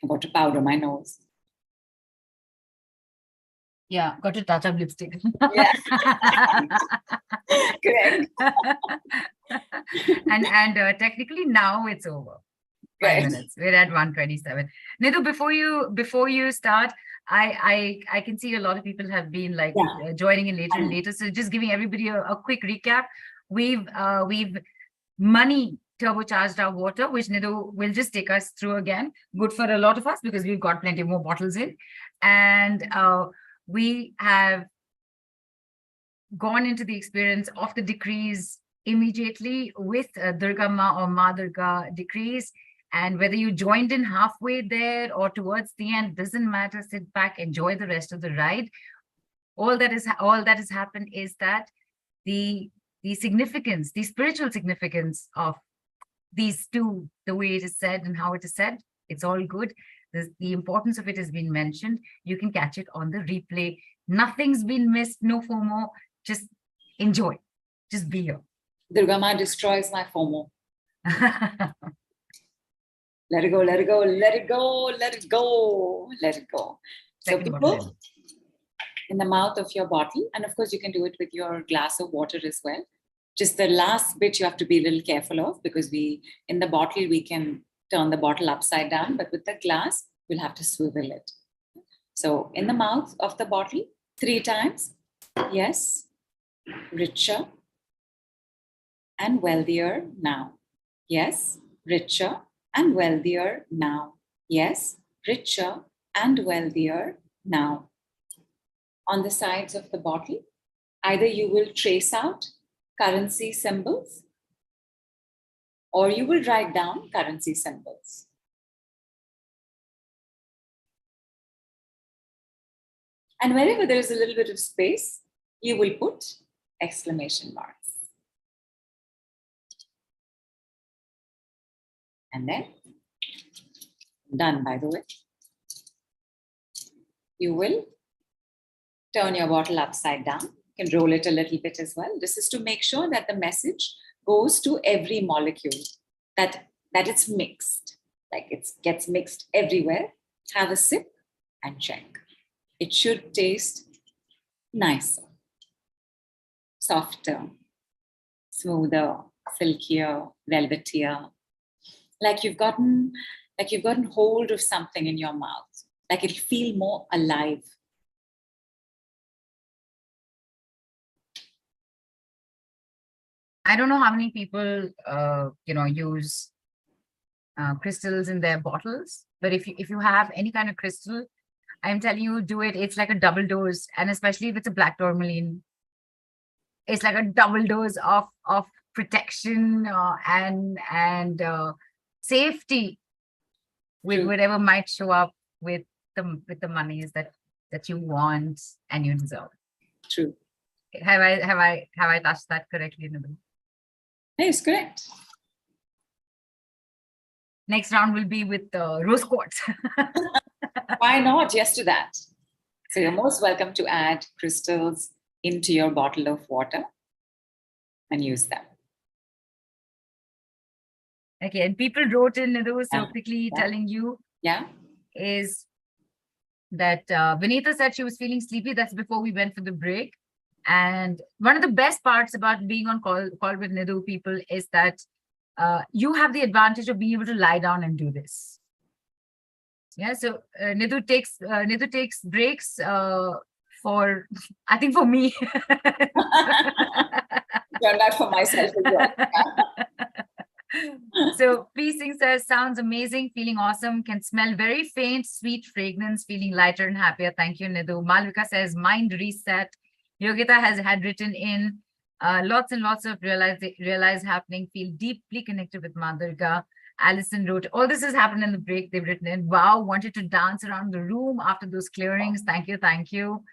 I got to powder my nose. Yeah, got to touch up lipstick. Yeah. Correct. and technically now it's over. 5 Correct. minutes. We're at 1:27. Nidhu, before you start, I can see a lot of people have been like joining in later and later. So just giving everybody a quick recap. We've money turbocharged our water, which Nidhu will just take us through again. Good for a lot of us because we've got plenty more bottles in. And we have gone into the experience of the decrees immediately with DurgaMa or Ma Durga decrees. And whether you joined in halfway there or towards the end, doesn't matter. Sit back, enjoy the rest of the ride. All that has happened is that the significance, the spiritual significance of these two, the way it is said and how it is said, it's all good. The importance of it has been mentioned. You can catch it on the replay. Nothing's been missed, no FOMO. Just enjoy. Just be here. DurgaMa destroys my FOMO. Let it go, let it go, let it go, let it go, let it go. So people, in the mouth of your bottle, and of course you can do it with your glass of water as well. Just the last bit you have to be a little careful of, because in the bottle, we can turn the bottle upside down, but with the glass, we'll have to swivel it. So in the mouth of the bottle, 3 times. Yes, richer and wealthier now. Yes, richer and wealthier now. Yes, richer and wealthier now. On the sides of the bottle, either you will trace out currency symbols or you will write down currency symbols. And wherever there is a little bit of space, you will put exclamation marks. And then, done by the way, you will turn your bottle upside down. You can roll it a little bit as well. This is to make sure that the message goes to every molecule, that it's mixed, like it gets mixed everywhere. Have a sip and check. It should taste nicer, softer, smoother, silkier, velvetier, like you've gotten hold of something in your mouth, like it'll feel more alive. I don't know how many people, use crystals in their bottles, but if you have any kind of crystal, I'm telling you, do it. It's like a double dose, and especially if it's a black tourmaline, it's like a double dose of protection and safety with whatever might show up with the monies that you want and you deserve. True. Have I touched that correctly, Nidhu? Yes, correct. Next round will be with rose quartz. Why not? Yes to that. So you're most welcome to add crystals into your bottle of water and use them. Okay, and people wrote in, Nidhu, so quickly telling you is that Vinita said she was feeling sleepy. That's before we went for the break. And one of the best parts about being on call with Nidhu people is that you have the advantage of being able to lie down and do this. Yeah, so Nidhu takes breaks for, I think, for me. Done that for myself as well. So P Singh says, sounds amazing, feeling awesome, can smell very faint, sweet fragrance, feeling lighter and happier. Thank you, Nidhu. Malvika says, mind reset. Yogita had written in, lots and lots of realize happening, feel deeply connected with Ma Durga. Alison wrote, all this has happened in the break. They've written in, wow, wanted to dance around the room after those clearings. Thank you, thank you.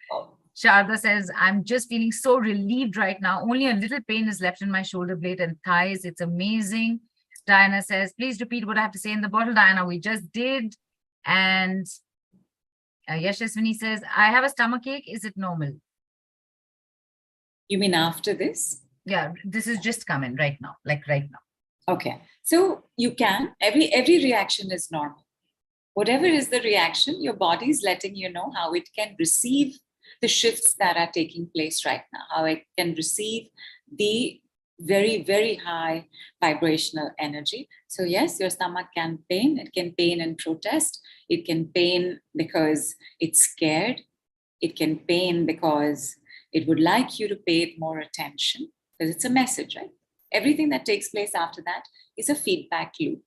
Sharda says, I'm just feeling so relieved right now. Only a little pain is left in my shoulder blade and thighs. It's amazing. Diana says, please repeat what I have to say in the bottle. Diana, we just did. And Yashaswini says, I have a stomachache. Is it normal? You mean after this? Yeah, this is just coming right now, like right now. Okay, so you can, every reaction is normal. Whatever is the reaction, your body is letting you know how it can receive the shifts that are taking place right now, how it can receive the very, very high vibrational energy. So yes, your stomach can pain. It can pain in protest. It can pain because it's scared. It can pain because it would like you to pay it more attention, because it's a message, right? Everything that takes place after that is a feedback loop.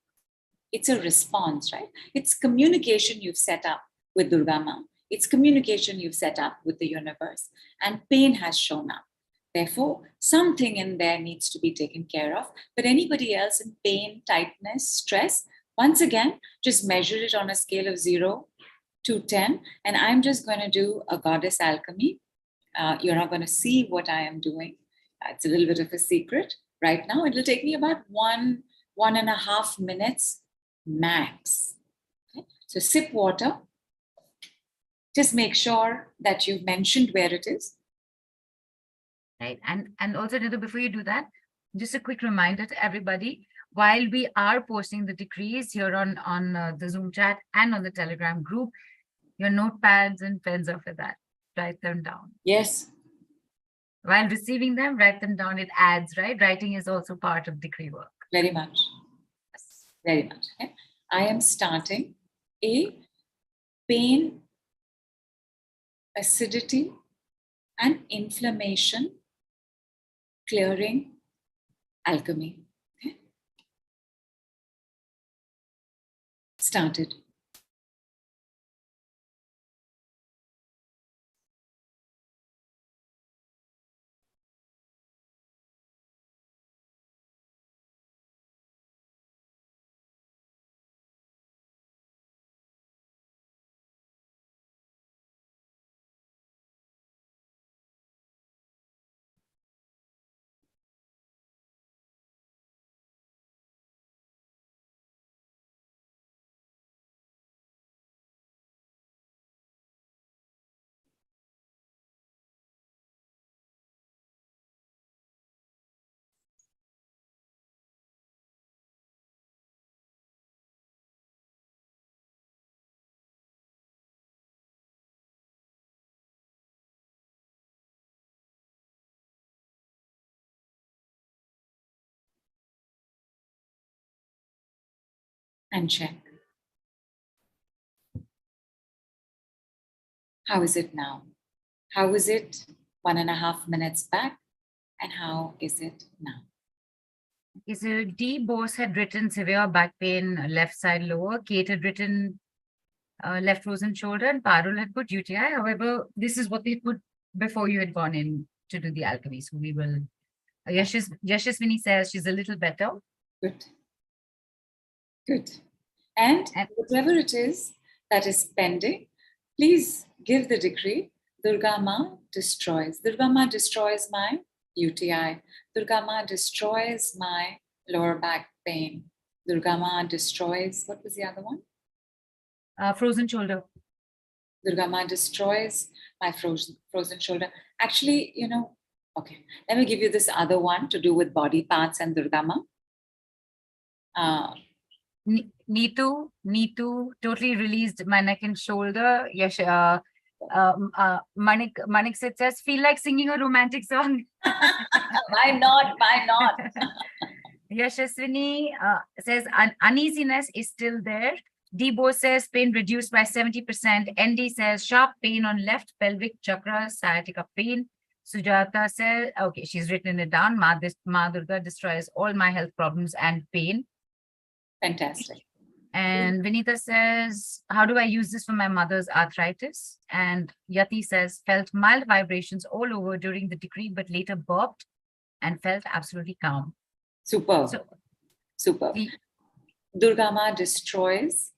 It's a response, right? It's communication you've set up with DurgaMa. It's communication you've set up with the universe, and pain has shown up. Therefore, something in there needs to be taken care of. But anybody else in pain, tightness, stress, once again, just measure it on a scale of 0 to 10. And I'm just going to do a goddess alchemy. You're not going to see what I am doing. It's a little bit of a secret right now. It'll take me about 1.5 minutes max. Okay? So sip water. Just make sure that you've mentioned where it is. Right. And also, Nidhu, before you do that, just a quick reminder to everybody, while we are posting the decrees here on the Zoom chat and on the Telegram group, your notepads and pens are for that. Write them down. Yes. While receiving them, write them down. It adds, right? Writing is also part of decree work. Very much. Yes. Very much. Okay? I am starting a pain, acidity, and inflammation clearing alchemy. Okay? Started. And check. How is it now? How was it 1.5 minutes back? And how is it now? Okay, so D. Bose had written severe back pain, left side lower. Kate had written left frozen shoulder, and Parul had put UTI. However, this is what they put before you had gone in to do the alchemy. So we will. Yashaswini says she's a little better. Good. Good. And And whatever it is that is pending, please give the decree. DurgaMa destroys. DurgaMa destroys my UTI. DurgaMa destroys my lower back pain. DurgaMa destroys, what was the other one? frozen shoulder. DurgaMa destroys my frozen shoulder. Actually, okay, let me give you this other one to do with body parts and DurgaMa. Neetu totally released my neck and shoulder. Yes, Manik says, feel like singing a romantic song. Why not? Why not? Yashaswini says, uneasiness is still there. Debo says, pain reduced by 70%. ND says, sharp pain on left pelvic chakra, sciatica pain. Sujata says, okay, she's written it down. Ma Durga destroys all my health problems and pain. Fantastic. And Vinita says, how do I use this for my mother's arthritis? And Yati says, felt mild vibrations all over during the decree, but later burped and felt absolutely calm. Super. Super. DurgaMa destroys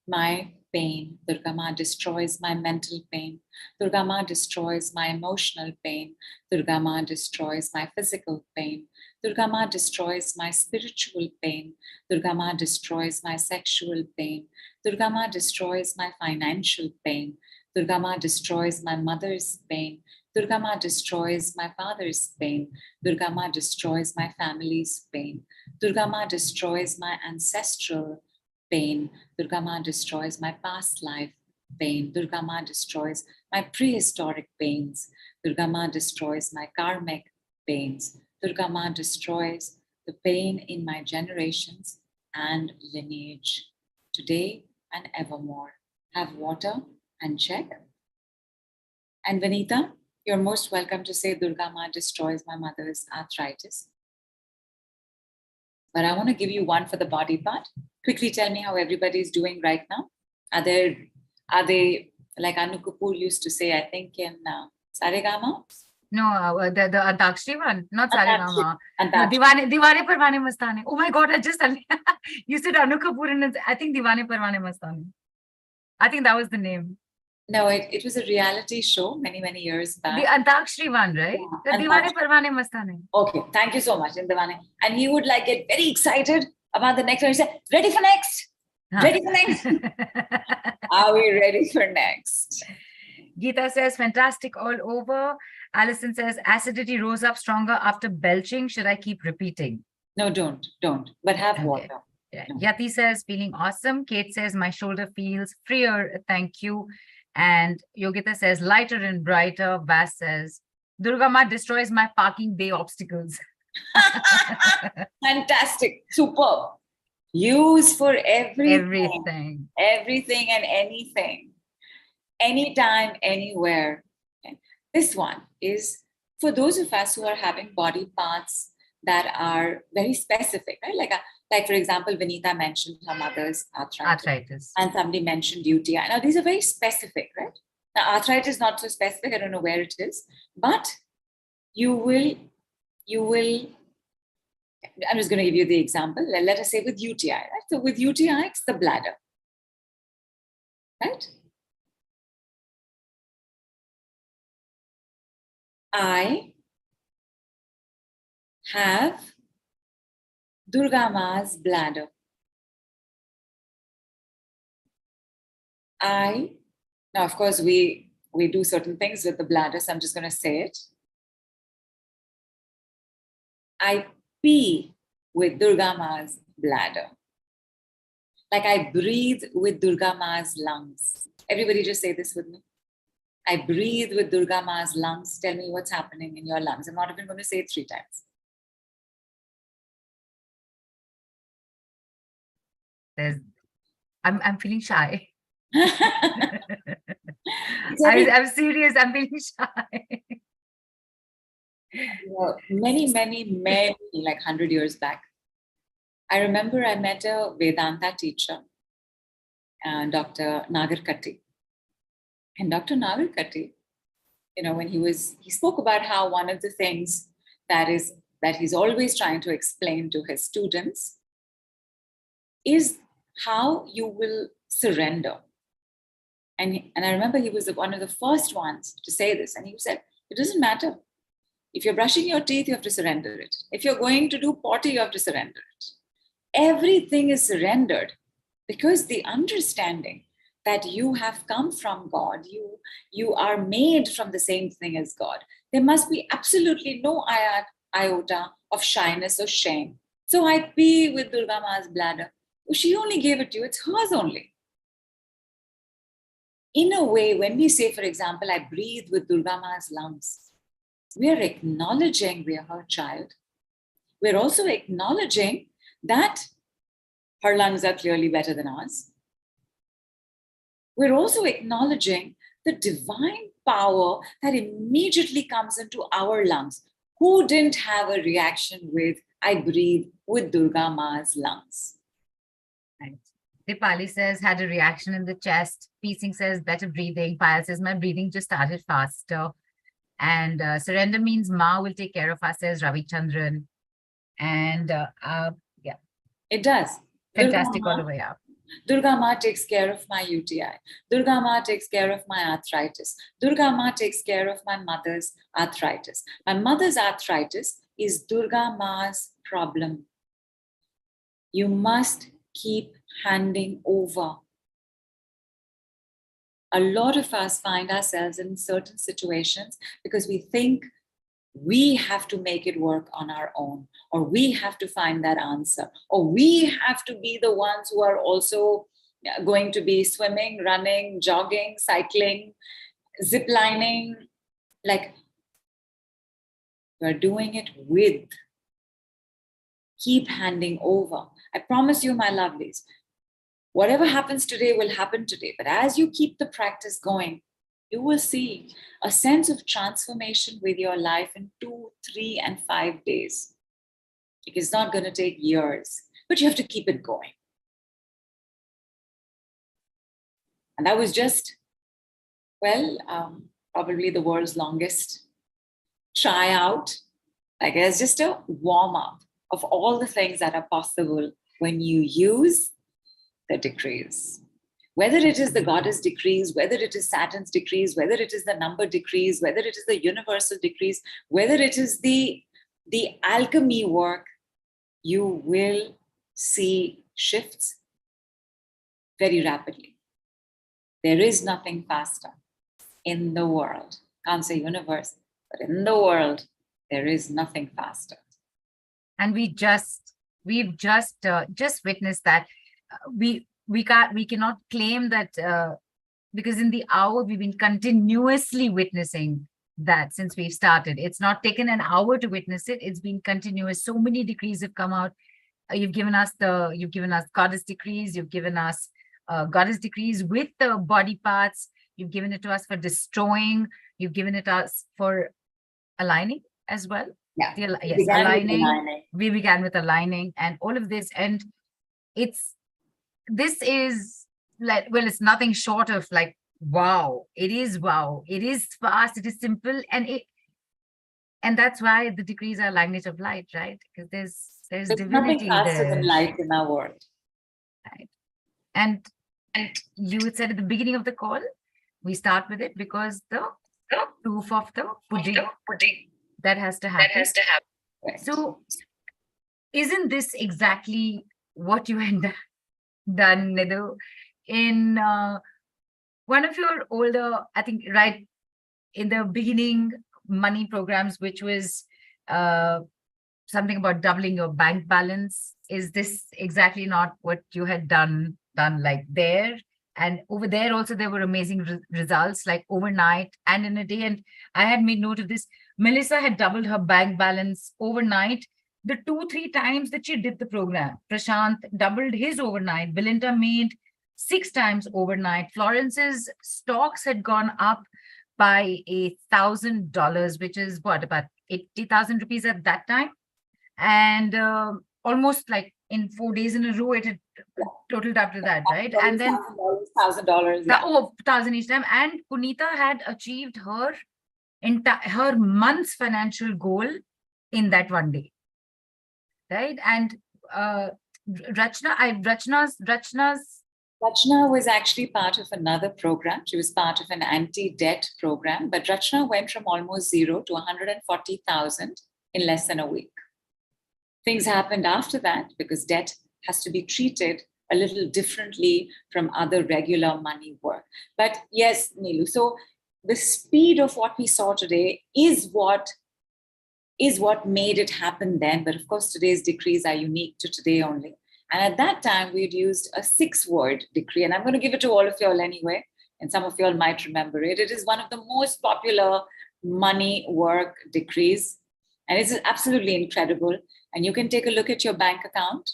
my pain. DurgaMa destroys my mental pain. DurgaMa destroys my emotional pain. DurgaMa destroys my physical pain. DurgaMa destroys my spiritual pain. DurgaMa destroys my sexual pain. DurgaMa destroys my financial pain. DurgaMa destroys my mother's pain. DurgaMa destroys my father's pain. DurgaMa destroys my family's pain. DurgaMa destroys my ancestral pain. DurgaMa destroys my past life pain. DurgaMa destroys my prehistoric pains. DurgaMa destroys my karmic pains. DurgaMa destroys the pain in my generations and lineage, today and evermore. Have water and check. And Vanita, you're most welcome to say DurgaMa destroys my mother's arthritis. But I want to give you one for the body part. Quickly tell me how everybody is doing right now. Are they like Anu Kapoor used to say, I think in Saregama? No, the Antakshari one, not Saregama. No, Antakshari. Diwani Parwane Mastane. Oh my God, I just you said Anu Kapoor and I think Diwani Parwane Mastane. I think that was the name. No, it was a reality show many years back. The Antakshari one, right? Yeah, The Diwani Parwane Mastane. Okay, thank you so much, Indavani. And he would like get very excited about the next one. He said, ready for next? Ready for next? Are we ready for next? Geeta says, fantastic all over. Alison says, acidity rose up stronger after belching. Should I keep repeating? No, don't. But have Okay. water. Yeah. No. Yati says, feeling awesome. Kate says, my shoulder feels freer. Thank you. And Yogita says, lighter and brighter. Vas says, DurgaMa destroys my parking bay obstacles. Fantastic. Superb. Use for Everything. Everything and anything. Anytime, anywhere. Okay. This one is for those of us who are having body parts that are very specific, right? Like for example, Vinita mentioned her mother's arthritis. And somebody mentioned UTI. Now, these are very specific, right? Now, arthritis is not so specific. I don't know where it is, but you will, I'm just going to give you the example. Let us say with UTI, right? So with UTI, it's the bladder, right? I have DurgaMa's bladder. Now of course we do certain things with the bladder, so I'm just going to say it. I pee with DurgaMa's bladder. Like I breathe with DurgaMa's lungs. Everybody just say this with me. I breathe with DurgaMa's lungs. Tell me what's happening in your lungs. I'm not even going to say it 3 times. I'm feeling shy. I'm serious. I'm feeling shy. Many, like 100 years back, I remember I met a Vedanta teacher, Dr. Nagarkatti. And Dr. Nagarkatti, when he spoke about how one of the things that he's always trying to explain to his students is how you will surrender. And I remember he was one of the first ones to say this. And he said, it doesn't matter. If you're brushing your teeth, you have to surrender it. If you're going to do potty, you have to surrender it. Everything is surrendered because the understanding that you have come from God, you are made from the same thing as God. There must be absolutely no iota of shyness or shame. So I pee with DurgaMa's bladder. She only gave it to you, it's hers only. In a way, when we say, for example, I breathe with DurgaMa's lungs, we are acknowledging we are her child. We're also acknowledging that her lungs are clearly better than ours. We're also acknowledging the divine power that immediately comes into our lungs. Who didn't have a reaction with, I breathe with DurgaMa's lungs? Right. Dipali says, had a reaction in the chest. Piecing says, better breathing. Payal says, my breathing just started faster. And surrender means Ma will take care of us, says Ravi Chandran. And yeah. It does. Fantastic all the way up. DurgaMa takes care of my UTI. DurgaMa takes care of my arthritis. DurgaMa takes care of my mother's arthritis. My mother's arthritis is DurgaMa's problem. You must keep handing over. A lot of us find ourselves in certain situations because we think we have to make it work on our own, or we have to find that answer, or we have to be the ones who are also going to be swimming, running, jogging, cycling, ziplining. Like, we're doing it with. Keep handing over. I promise you, my lovelies, whatever happens today will happen today. But as you keep the practice going, you will see a sense of transformation with your life in 2, 3, and 5 days. It's not going to take years, but you have to keep it going. And that was just, well, probably the world's longest tryout. Like, it's just a warm up of all the things that are possible when you use the decrees. Whether it is the goddess decrees, whether it is Saturn's decrees, whether it is the number decrees, whether it is the universal decrees, whether it is the alchemy work, you will see shifts very rapidly. There is nothing faster in the world. Can't say universe, but in the world, there is nothing faster. And we've just witnessed that. We cannot claim that because in the hour we've been continuously witnessing that since we've started. It's not taken an hour to witness it. It's been continuous. So many decrees have come out. You've given us goddess decrees. You've given us goddess decrees with the body parts. You've given it to us for destroying. You've given it us for aligning as well. Yeah. Yes, aligning. We began with aligning and all of this. And this is like, well, it's nothing short of like, wow. It is wow. It is fast. It is simple. And that's why the decrees are language of light, right? Because there's divinity nothing faster there. Than light in our world. Right. And you had said at the beginning of the call, we start with it because the proof of the pudding that has to happen. Right. So isn't this exactly what you had done, Nidhu, in one of your older, I think, right in the beginning money programs, which was something about doubling your bank balance? Is this exactly not what you had done like there? And over there also, there were amazing results, like overnight and in a day. And I had made note of this. Melissa had doubled her bank balance overnight, the 2-3 times that she did the program. Prashant doubled his overnight. Belinda made 6 times overnight. Florence's stocks had gone up by $1,000, which is what, about 80,000 rupees at that time. And almost like in 4 days in a row, it had totaled up to that, right? And then $1,000. Yeah. 1,000 each time. And Punita had achieved her month's financial goal in that one day, right? And Rachna was actually part of another program. She was part of an anti-debt program, but Rachna went from almost 0 to 140,000 in less than a week. Things happened after that because debt has to be treated a little differently from other regular money work. But yes, Neelu, so the speed of what we saw today is what made it happen then. But of course, today's decrees are unique to today only. And at that time, we'd used a 6-word decree. And I'm going to give it to all of y'all anyway. And some of y'all might remember it. It is one of the most popular money work decrees. And it's absolutely incredible. And you can take a look at your bank account.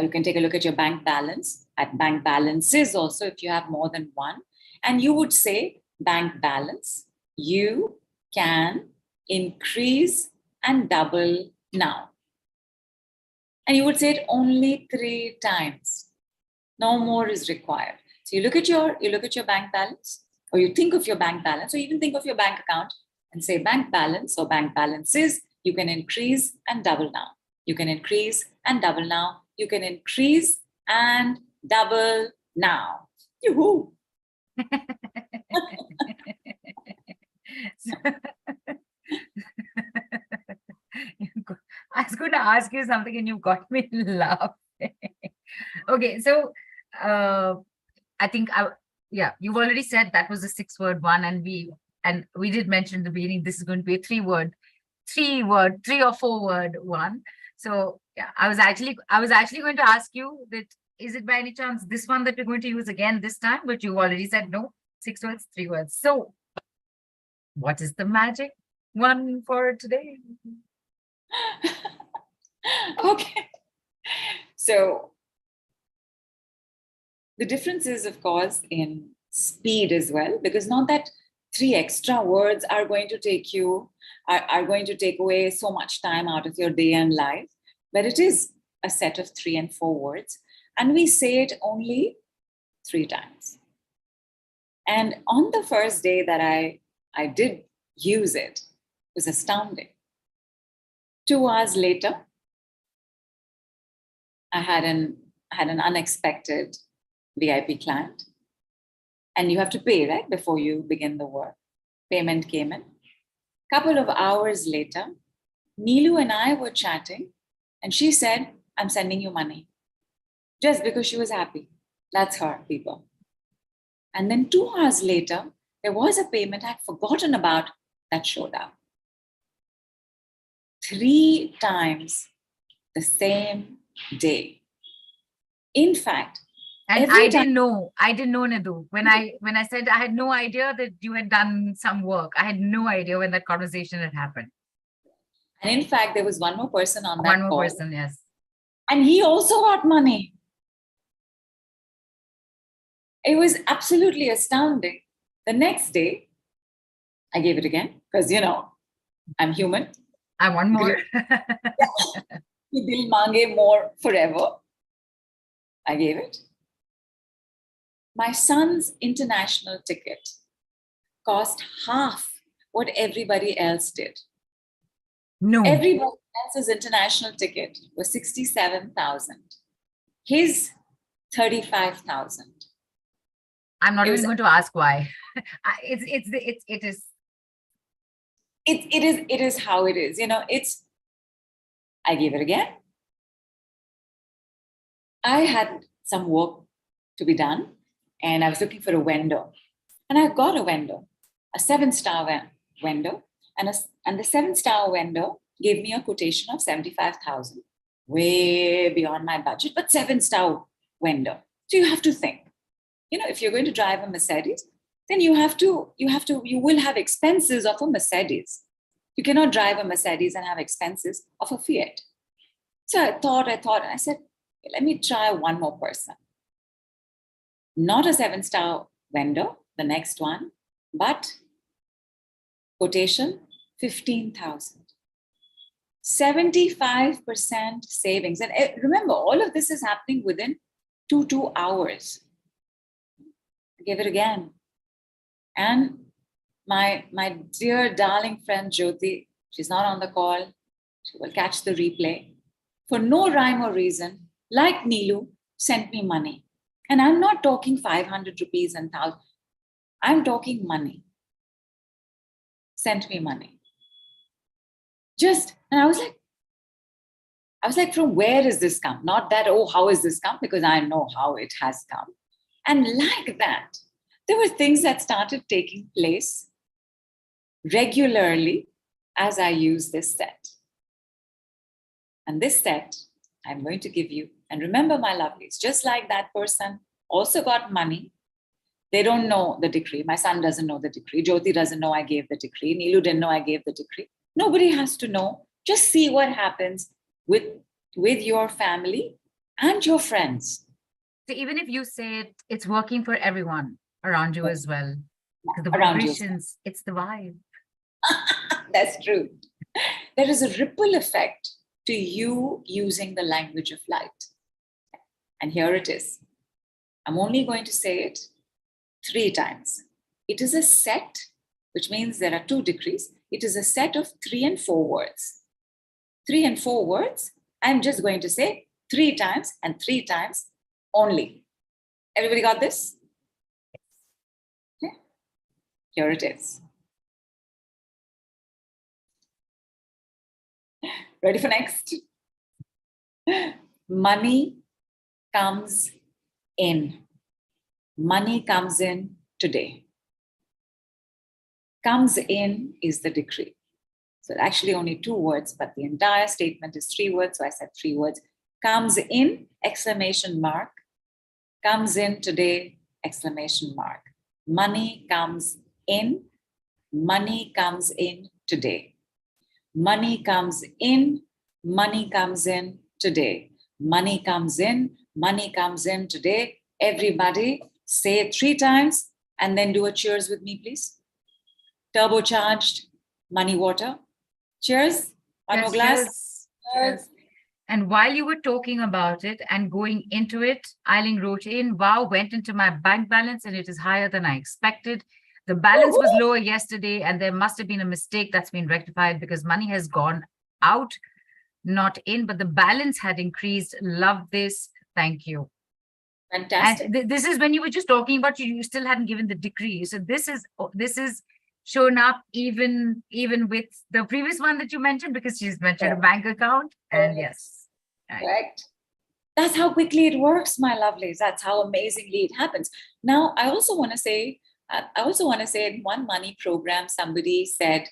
You can take a look at your bank balance, at bank balances also, if you have more than one. And you would say, bank balance, you can increase and double now. And you would say it only 3 times. No more is required. So you look at your bank balance, or you think of your bank balance, or even think of your bank account and say bank balance or bank balances, you can increase and double now. You can increase and double now. You can increase and double now. Yoo-hoo! I was going to ask you something and you got me laughing. Okay, so I think you've already said that was a 6-word one, and we did mention in the beginning this is going to be a 3-word 3 or 4 word one. So yeah, I was actually going to ask you that, is it by any chance this one that we're going to use again this time? But you already said no. 6 words, 3 words. So what is the magic one for today? Okay. So the difference is, of course, in speed as well, because not that 3 extra words are going to take away so much time out of your day and life, but it is a set of 3 and 4 words, and we say it only 3 times. And on the first day that I did use it, it was astounding. 2 hours later, I had an unexpected VIP client, and you have to pay, right, before you begin the work. Payment came in. Couple of hours later, Neelu and I were chatting, and she said, "I'm sending you money," just because she was happy. That's her, people. And then 2 hours later, there was a payment I'd forgotten about that showed up. 3 times the same day. In fact, and I didn't know, Nidhu. When I said I had no idea that you had done some work, I had no idea when that conversation had happened. And in fact, there was one more person on that call. One more person, yes. And he also got money. It was absolutely astounding. The next day, I gave it again, because, I'm human. I want more. Dil mange more forever. I gave it. My son's international ticket cost half what everybody else did. No. Everybody else's international ticket was 67,000. His 35,000. I'm not even going to ask why. It is how it is. I gave it again. I had some work to be done, and I was looking for a vendor. And I got a vendor, a 7-star vendor, and the 7-star vendor gave me a quotation of 75,000, way beyond my budget, but 7-star vendor. So you have to think, if you're going to drive a Mercedes, then you will have expenses of a Mercedes. You cannot drive a Mercedes and have expenses of a Fiat. So I thought, and I said, let me try one more person. Not a 7-star vendor, the next one, but quotation 15,000. 75% savings. And remember, all of this is happening within 2 hours. I gave it again. And my dear darling friend Jyoti, she's not on the call. She will catch the replay. For no rhyme or reason, like Neelu, sent me money. And I'm not talking 500 rupees and 1,000. I'm talking money. Sent me money. And I was like, from where is this come? Not that, how is this come? Because I know how it has come. And like that, there were things that started taking place regularly as I use this set. And this set, I'm going to give you. And remember, my lovelies, just like that person also got money, they don't know the decree. My son doesn't know the decree. Jyoti doesn't know I gave the decree. Neelu didn't know I gave the decree. Nobody has to know. Just see what happens with your family and your friends. So even if you say it's working for everyone around you as well. The Around vibrations, it's the vibe. That's true. There is a ripple effect to you using the language of light. And here it is. I'm only going to say it 3 times. It is a set, which means there are 2 decrees. It is a set of 3 and 4 words. 3 and 4 words, I'm just going to say 3 times and 3 times only. Everybody got this? Okay. Here it is. Ready for next? Money comes in. Money comes in today. Comes in is the decree. So actually only 2 words, but the entire statement is 3 words. So I said 3 words. Comes in, exclamation mark. Comes in today, exclamation mark. Money comes in. Money comes in today. Money comes in. Money comes in today. Money comes in. Money comes in today. Everybody say it 3 times and then do a cheers with me, please. Turbocharged money water. Cheers. One more glass. Cheers. Cheers. And while you were talking about it and going into it, Eileen wrote in, wow, went into my bank balance and it is higher than I expected. The balance was lower yesterday and there must have been a mistake that's been rectified because money has gone out, not in, but the balance had increased. Love this. Thank you. Fantastic. And this is when you were just talking about you still hadn't given the decree. So this is shown up even with the previous one that you mentioned, because she's mentioned a bank account. And yes. Correct. That's how quickly it works, my lovelies. That's how amazingly it happens. Now, I also want to say in one money program, somebody said,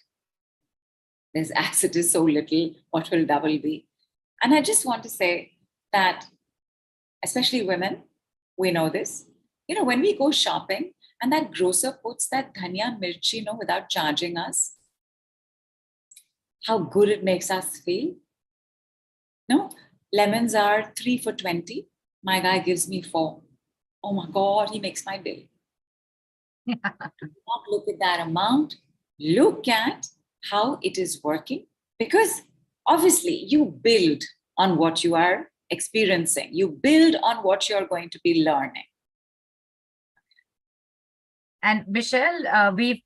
this asset is so little, what will double be? And I just want to say that, especially women, we know this. You know, when we go shopping and that grocer puts that dhania mirchi, without charging us, how good it makes us feel. No, lemons are 3 for 20. My guy gives me 4. Oh my God, he makes my day. Do not look at that amount. Look at how it is working, because obviously you build on what you are experiencing. You build on what you're going to be learning. And Michelle, we've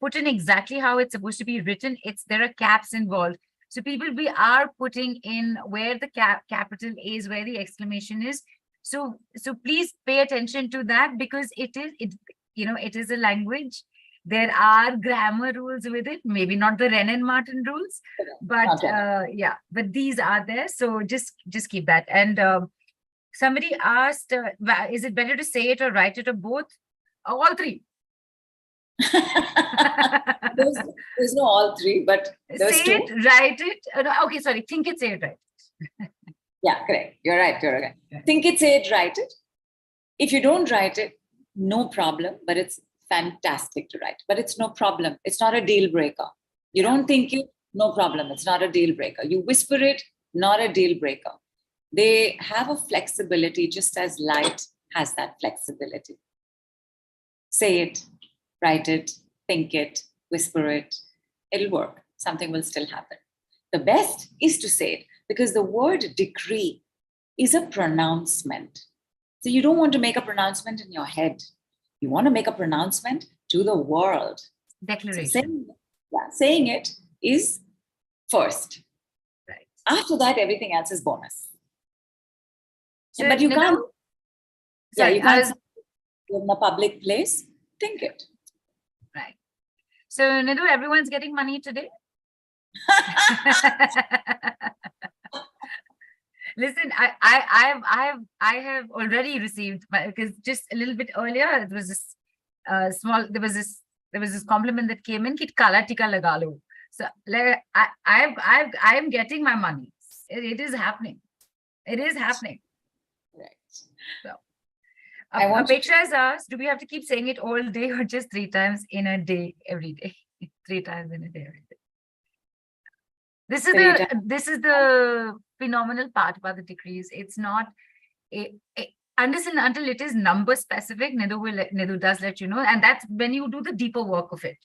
put in exactly how it's supposed to be written. There are caps involved. So people, we are putting in where the capital is, where the exclamation is. So please pay attention to that, because it is a language. There are grammar rules with it, maybe not the Wren and Martin rules, but but these are there. So just keep that. And somebody asked, is it better to say it or write it or both? All 3. there's no all 3, but there's 2. Say it, write it. Okay, sorry. Think it, say it, right. Yeah, correct. You're right. Think it, say it, write it. If you don't write it, no problem, but it's fantastic to write. But it's no problem. It's not a deal breaker. You don't think it, no problem. It's not a deal breaker. You whisper it, not a deal breaker. They have a flexibility just as light has that flexibility. Say it, write it, think it, whisper it. It'll work. Something will still happen. The best is to say it, because the word decree is a pronouncement. So you don't want to make a pronouncement in your head. You want to make a pronouncement to the world. Declaration. So saying it is first. Right. After that, everything else is bonus. So, but you Nidhu, can't. Sorry, you can't in a public place. Think it. Right. So, Nidhu, everyone's getting money today. Listen, I have already received, because just a little bit earlier it was this there was this compliment that came in, kit kala tika laga lo. So I am getting my money. It is happening. It is happening. Right. So Apeksha has asked, do we have to keep saying it all day or just 3 times in a day, every day? 3 times in a day, every day. This is the phenomenal part about the decrees. It's not until it is number specific. Nidhu does let you know, and that's when you do the deeper work of it.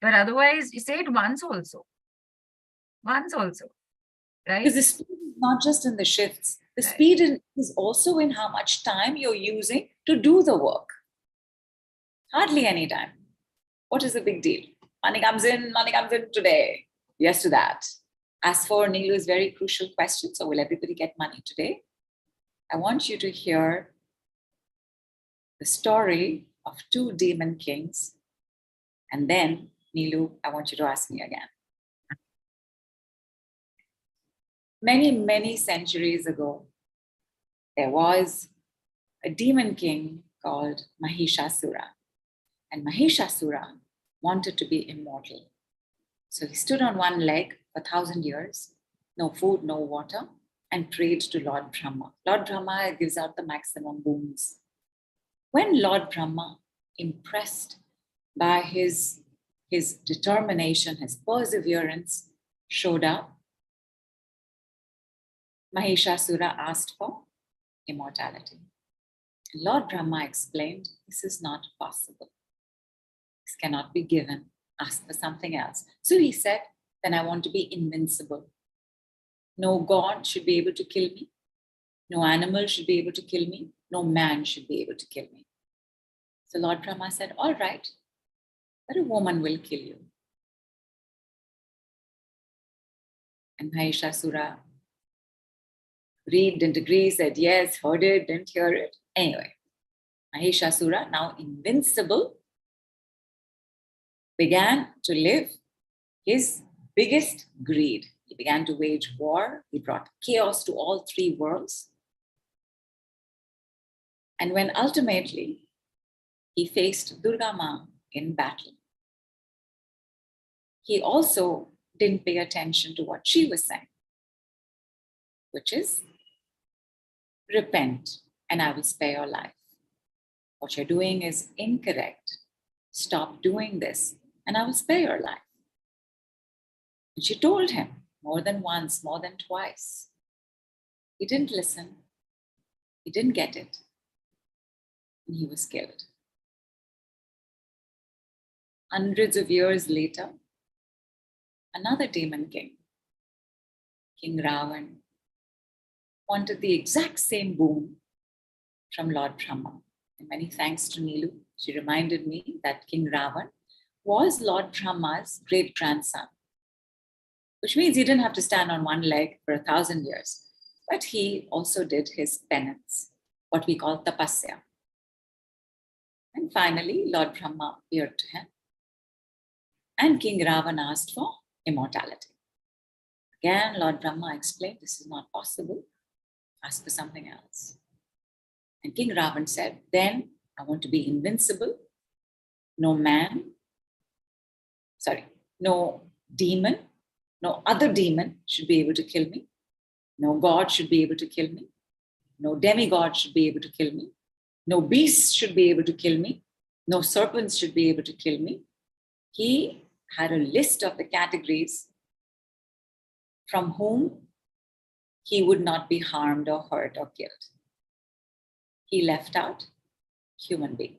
But otherwise, you say it once also, right? Because the speed is not just in the shifts. The speed is also in how much time you're using to do the work. Hardly any time. What is the big deal? Money comes in today. Yes to that. As for Neelu's very crucial question, so will everybody get money today? I want you to hear the story of 2 demon kings. And then, Neelu, I want you to ask me again. Many, many centuries ago, there was a demon king called Mahishasura. And Mahishasura wanted to be immortal. So he stood on one leg for 1,000 years, no food, no water, and prayed to Lord Brahma. Lord Brahma gives out the maximum boons. When Lord Brahma, impressed by his determination, his perseverance, showed up, Mahishasura asked for immortality. Lord Brahma explained, this is not possible. This cannot be given. Ask for something else. So he said, then I want to be invincible. No God should be able to kill me. No animal should be able to kill me. No man should be able to kill me. So Lord Brahma said, all right, but a woman will kill you. And Mahishasura agreed, didn't agree, said yes, heard it, didn't hear it. Anyway, Mahishasura, now invincible, began to live his biggest greed. He began to wage war. He brought chaos to all three worlds. And when ultimately he faced DurgaMa in battle, he also didn't pay attention to what she was saying, which is, repent and I will spare your life. What you're doing is incorrect. Stop doing this and I will spare your life. And she told him more than once, more than twice. He didn't listen. He didn't get it. And he was killed. Hundreds of years later, another demon king, King Raavan, wanted the exact same boon from Lord Brahma. And many thanks to Neelu, she reminded me that King Raavan was Lord Brahma's great-grandson, which means he didn't have to stand on one leg for 1,000 years, but he also did his penance, what we call tapasya. And finally, Lord Brahma appeared to him, and King Raavan asked for immortality. Again, Lord Brahma explained, this is not possible. Ask for something else. And King Raavan said, then I want to be invincible. No demon, no other demon should be able to kill me. No God should be able to kill me. No demigod should be able to kill me. No beasts should be able to kill me. No serpents should be able to kill me. He had a list of the categories from whom he would not be harmed or hurt or killed. He left out human being.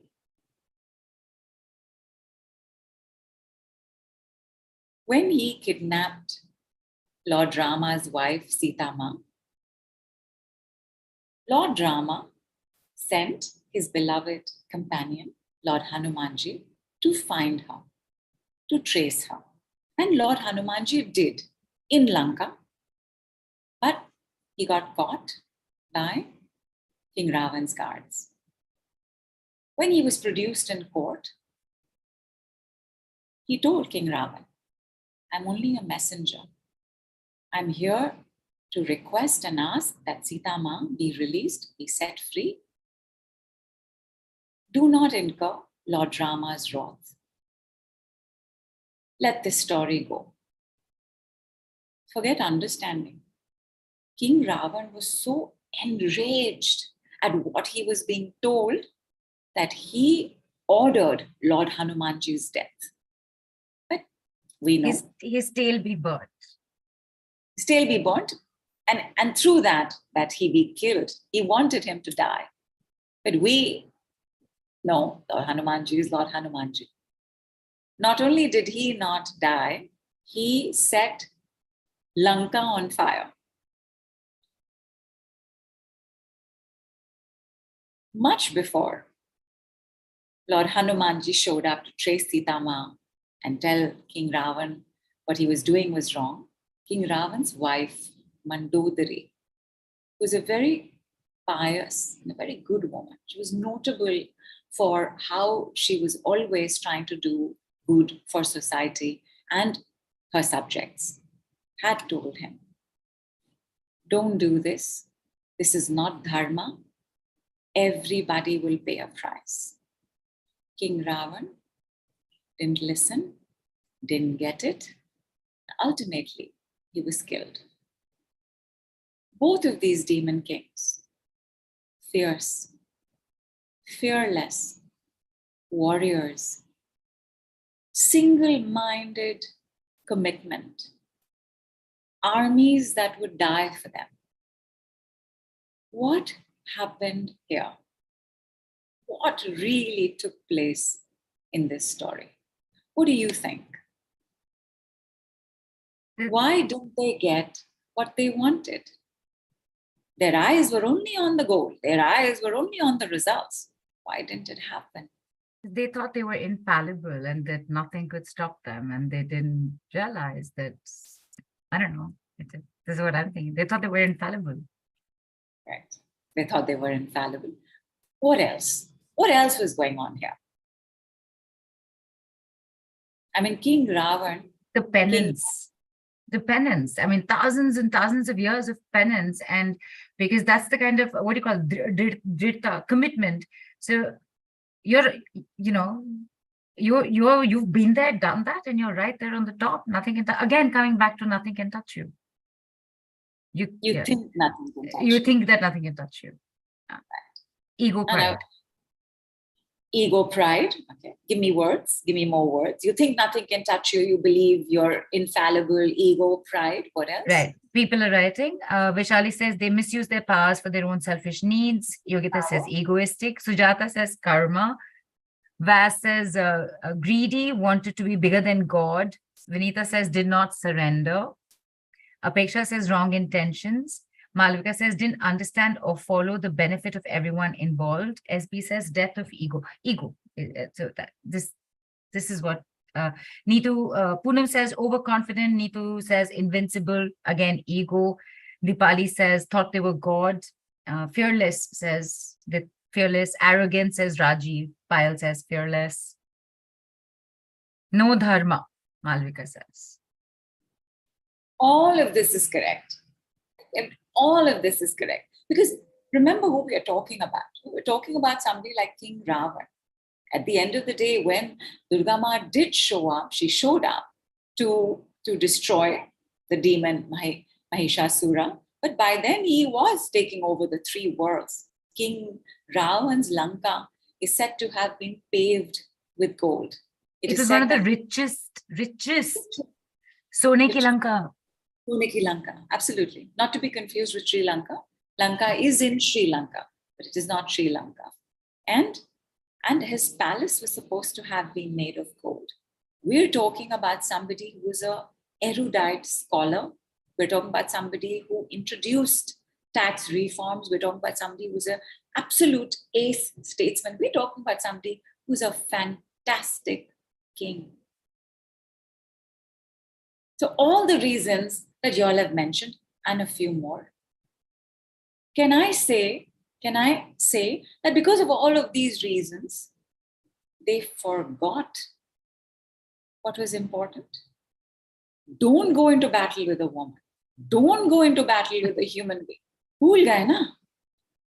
When he kidnapped Lord Rama's wife, Sita Ma, Lord Rama sent his beloved companion, Lord Hanumanji, to find her, to trace her. And Lord Hanumanji did in Lanka, but he got caught by King Raavan's guards. When he was produced in court, he told King Raavan, I'm only a messenger. I'm here to request and ask that Sita Ma be released, be set free. Do not incur Lord Rama's wrath. Let this story go. Forget understanding. King Raavan was so enraged at what he was being told that he ordered Lord Hanumanji's death. But we know his tail be burnt. His tail be burnt, and through that he be killed. He wanted him to die. But we know Lord Hanumanji is Lord Hanumanji. Not only did he not die, he set Lanka on fire. Much before Lord Hanumanji showed up to trace Sita Ma and tell King Raavan what he was doing was wrong, King Raavan's wife, Mandodari, was a very pious and a very good woman. She was notable for how she was always trying to do good for society, and her subjects had told him, don't do this. This is not dharma. Everybody will pay a price. King Raavan didn't listen, didn't get it, Ultimately, he was killed. Both of these demon kings, fierce, fearless, warriors, single-minded commitment, armies that would die for them. What happened here? What really took place in this story? What do you think? Why didn't they get what they wanted? Their eyes were only on the goal. Their eyes were only on the results. Why didn't it happen? They thought they were infallible and that nothing could stop them. And they didn't realize that, I don't know, this is what I'm thinking. They thought they were infallible. Right. They thought they were infallible. What else? What else was going on here? I mean, King Raavan. The penance. The penance. I mean, thousands and thousands of years of penance. And because that's the kind of, what do you call it, commitment. So you've been there, done that, and you're right there on the top. Nothing can again, coming back to nothing can touch you. You think nothing can touch you. Think that nothing can touch you. Right. Ego pride. Ego pride. Okay. Give me words. Give me more words. You think nothing can touch you. You believe you're infallible. Ego pride. What else? Right. People are writing. Vishali says they misuse their powers for their own selfish needs. Yogita says egoistic. Sujata says karma. Vas says greedy, wanted to be bigger than God. Vinita says did not surrender. Apeksha says wrong intentions. Malvika says didn't understand or follow the benefit of everyone involved. SB says death of ego. So that this is what Nidhu Poonam says overconfident. Nidhu says invincible. Again, ego. Dipali says thought they were God. Fearless says that fearless. Arrogant says Rajiv. Payal says fearless. No dharma, Malvika says. All of this is correct. All of this is correct. Because remember who we are talking about. We're talking about somebody like King Raavan. At the end of the day, when DurgaMa did show up, she showed up to destroy the demon Mahishasura. But by then he was taking over the 3 worlds. King Raavan's Lanka is said to have been paved with gold. It was one of the richest. Sone ki Lanka. Sone ki Lanka, absolutely. Not to be confused with Sri Lanka. Lanka is in Sri Lanka, but it is not Sri Lanka. And his palace was supposed to have been made of gold. We're talking about somebody who was an erudite scholar. We're talking about somebody who introduced tax reforms. We're talking about somebody who's an absolute ace statesman. We're talking about somebody who's a fantastic king. So all the reasons that you all have mentioned and a few more. Can I say that because of all of these reasons, they forgot what was important? Don't go into battle with a woman. Don't go into battle with a human being. Bhool gaye na?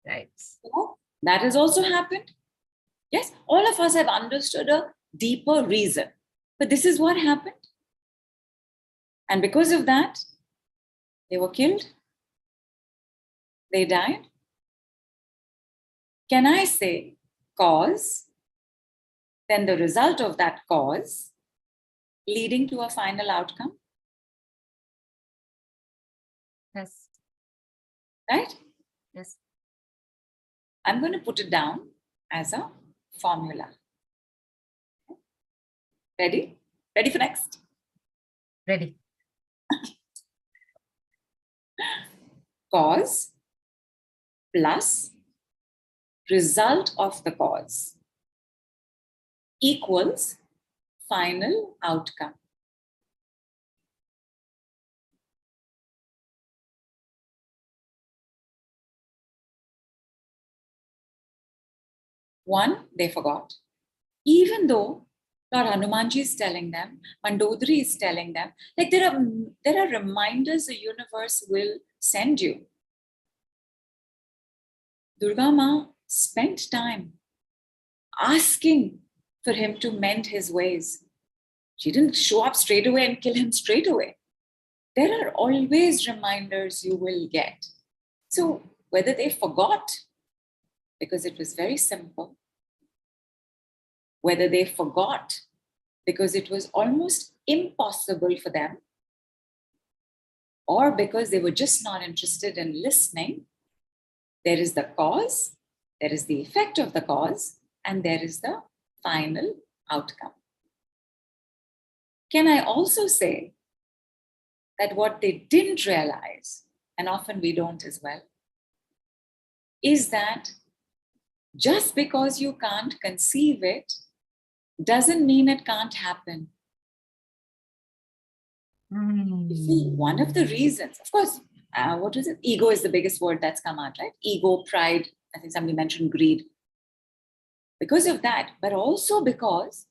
Right. So that has also happened. Yes, all of us have understood a deeper reason. But this is what happened. And because of that, they were killed. They died. Can I say cause, then the result of that cause leading to a final outcome? Yes. Right? Yes. I'm going to put it down as a formula. Ready? Ready for next? Ready. Cause plus result of the cause equals final outcome. One, they forgot. Even though Lord Hanumanji is telling them, Mandodari is telling them, like there are reminders the universe will send you. DurgaMa spent time asking for him to mend his ways. She didn't show up straight away and kill him straight away. there are always reminders you will get. So whether they forgot because it was very simple, whether they forgot because it was almost impossible for them, or because they were just not interested in listening, there is the cause, there is the effect of the cause, and there is the final outcome. Can I also say that what they didn't realize, and often we don't as well, is that just because you can't conceive it doesn't mean it can't happen. You see, one of the reasons, of course, what is it? Ego is the biggest word that's come out, right? Ego, pride, I think somebody mentioned greed. Because of that, but also because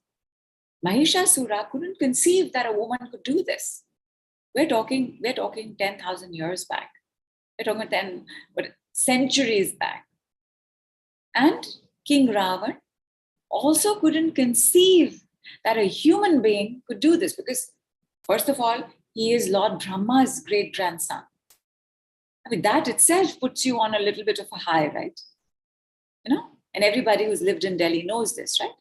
Mahishasura couldn't conceive that a woman could do this. We're talking 10,000 years back. We're talking centuries back. And King Raavan also couldn't conceive that a human being could do this because, first of all, he is Lord Brahma's great-grandson. I mean, that itself puts you on a little bit of a high, right? You know, and everybody who's lived in Delhi knows this, right?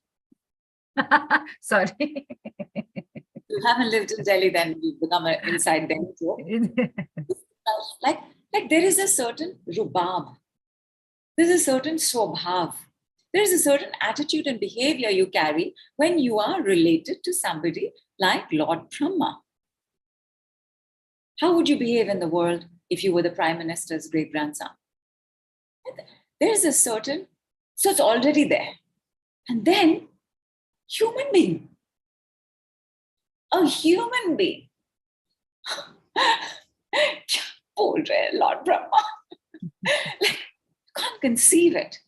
Sorry. If you haven't lived in Delhi, then you've become an inside Delhi joke. Like there is a certain rubab. There's a certain swabhav. There's a certain attitude and behavior you carry when you are related to somebody like Lord Brahma. How would you behave in the world if you were the Prime Minister's great-grandson? There's a certain, so it's already there. And then, human being. A human being. Poor Lord Brahma. Like, can't conceive it.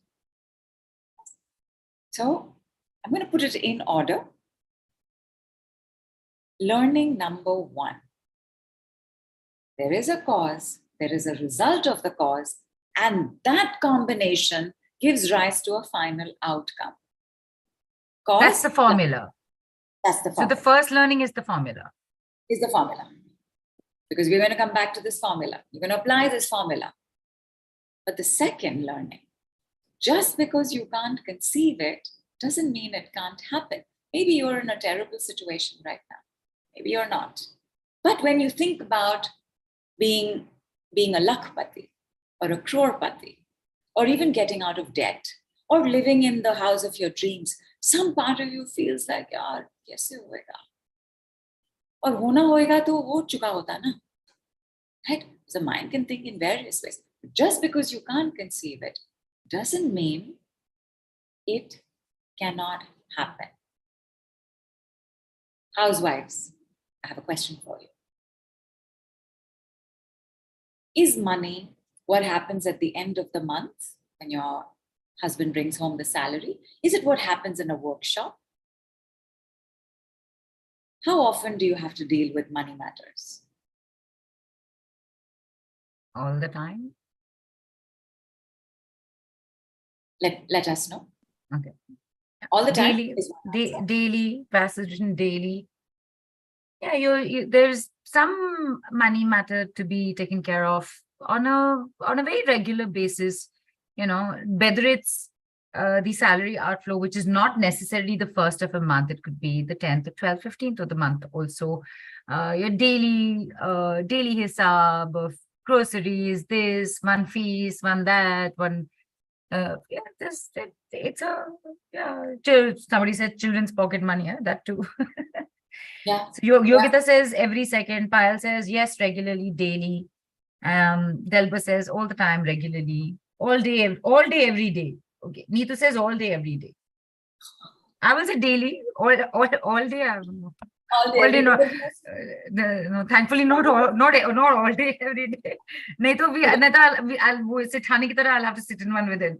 So, I'm going to put it in order. Learning number 1. There is a cause, there is a result of the cause, and that combination gives rise to a final outcome. Cause, that's the formula. That's the formula. So the first learning is the formula. Is the formula. Because we're going to come back to this formula. You're going to apply this formula. But the second learning, just because you can't conceive it, doesn't mean it can't happen. Maybe you're in a terrible situation right now. Maybe you're not. But when you think about being a lakpati or a crorepati, or even getting out of debt, or living in the house of your dreams, some part of you feels like, yaar, kaise hoega? Aur hona hoega to ho chuka hota na. Right? The mind can think in various ways. Just because you can't conceive it doesn't mean it cannot happen. Housewives, I have a question for you. Is money what happens at the end of the month when your husband brings home the salary? Is it what happens in a workshop? How often do you have to deal with money matters? All the time. Let us know. Okay. All the time? Daily, passage daily. Yeah, there's some money matter to be taken care of on a very regular basis, you know, whether it's the salary outflow, which is not necessarily the first of a month. It could be the 10th, the 12th, 15th of the month also. Your daily hisab of groceries, this, one fees, one that, one. Somebody said children's pocket money, that too. Yeah. So Yogita says every second, Payal says yes, regularly, daily. Delba says all the time, regularly, all day, every day. Okay. Neetu says all day, every day. I will say daily, all day. All day, no, thankfully not all day, every day. I'll have to sit in one with it,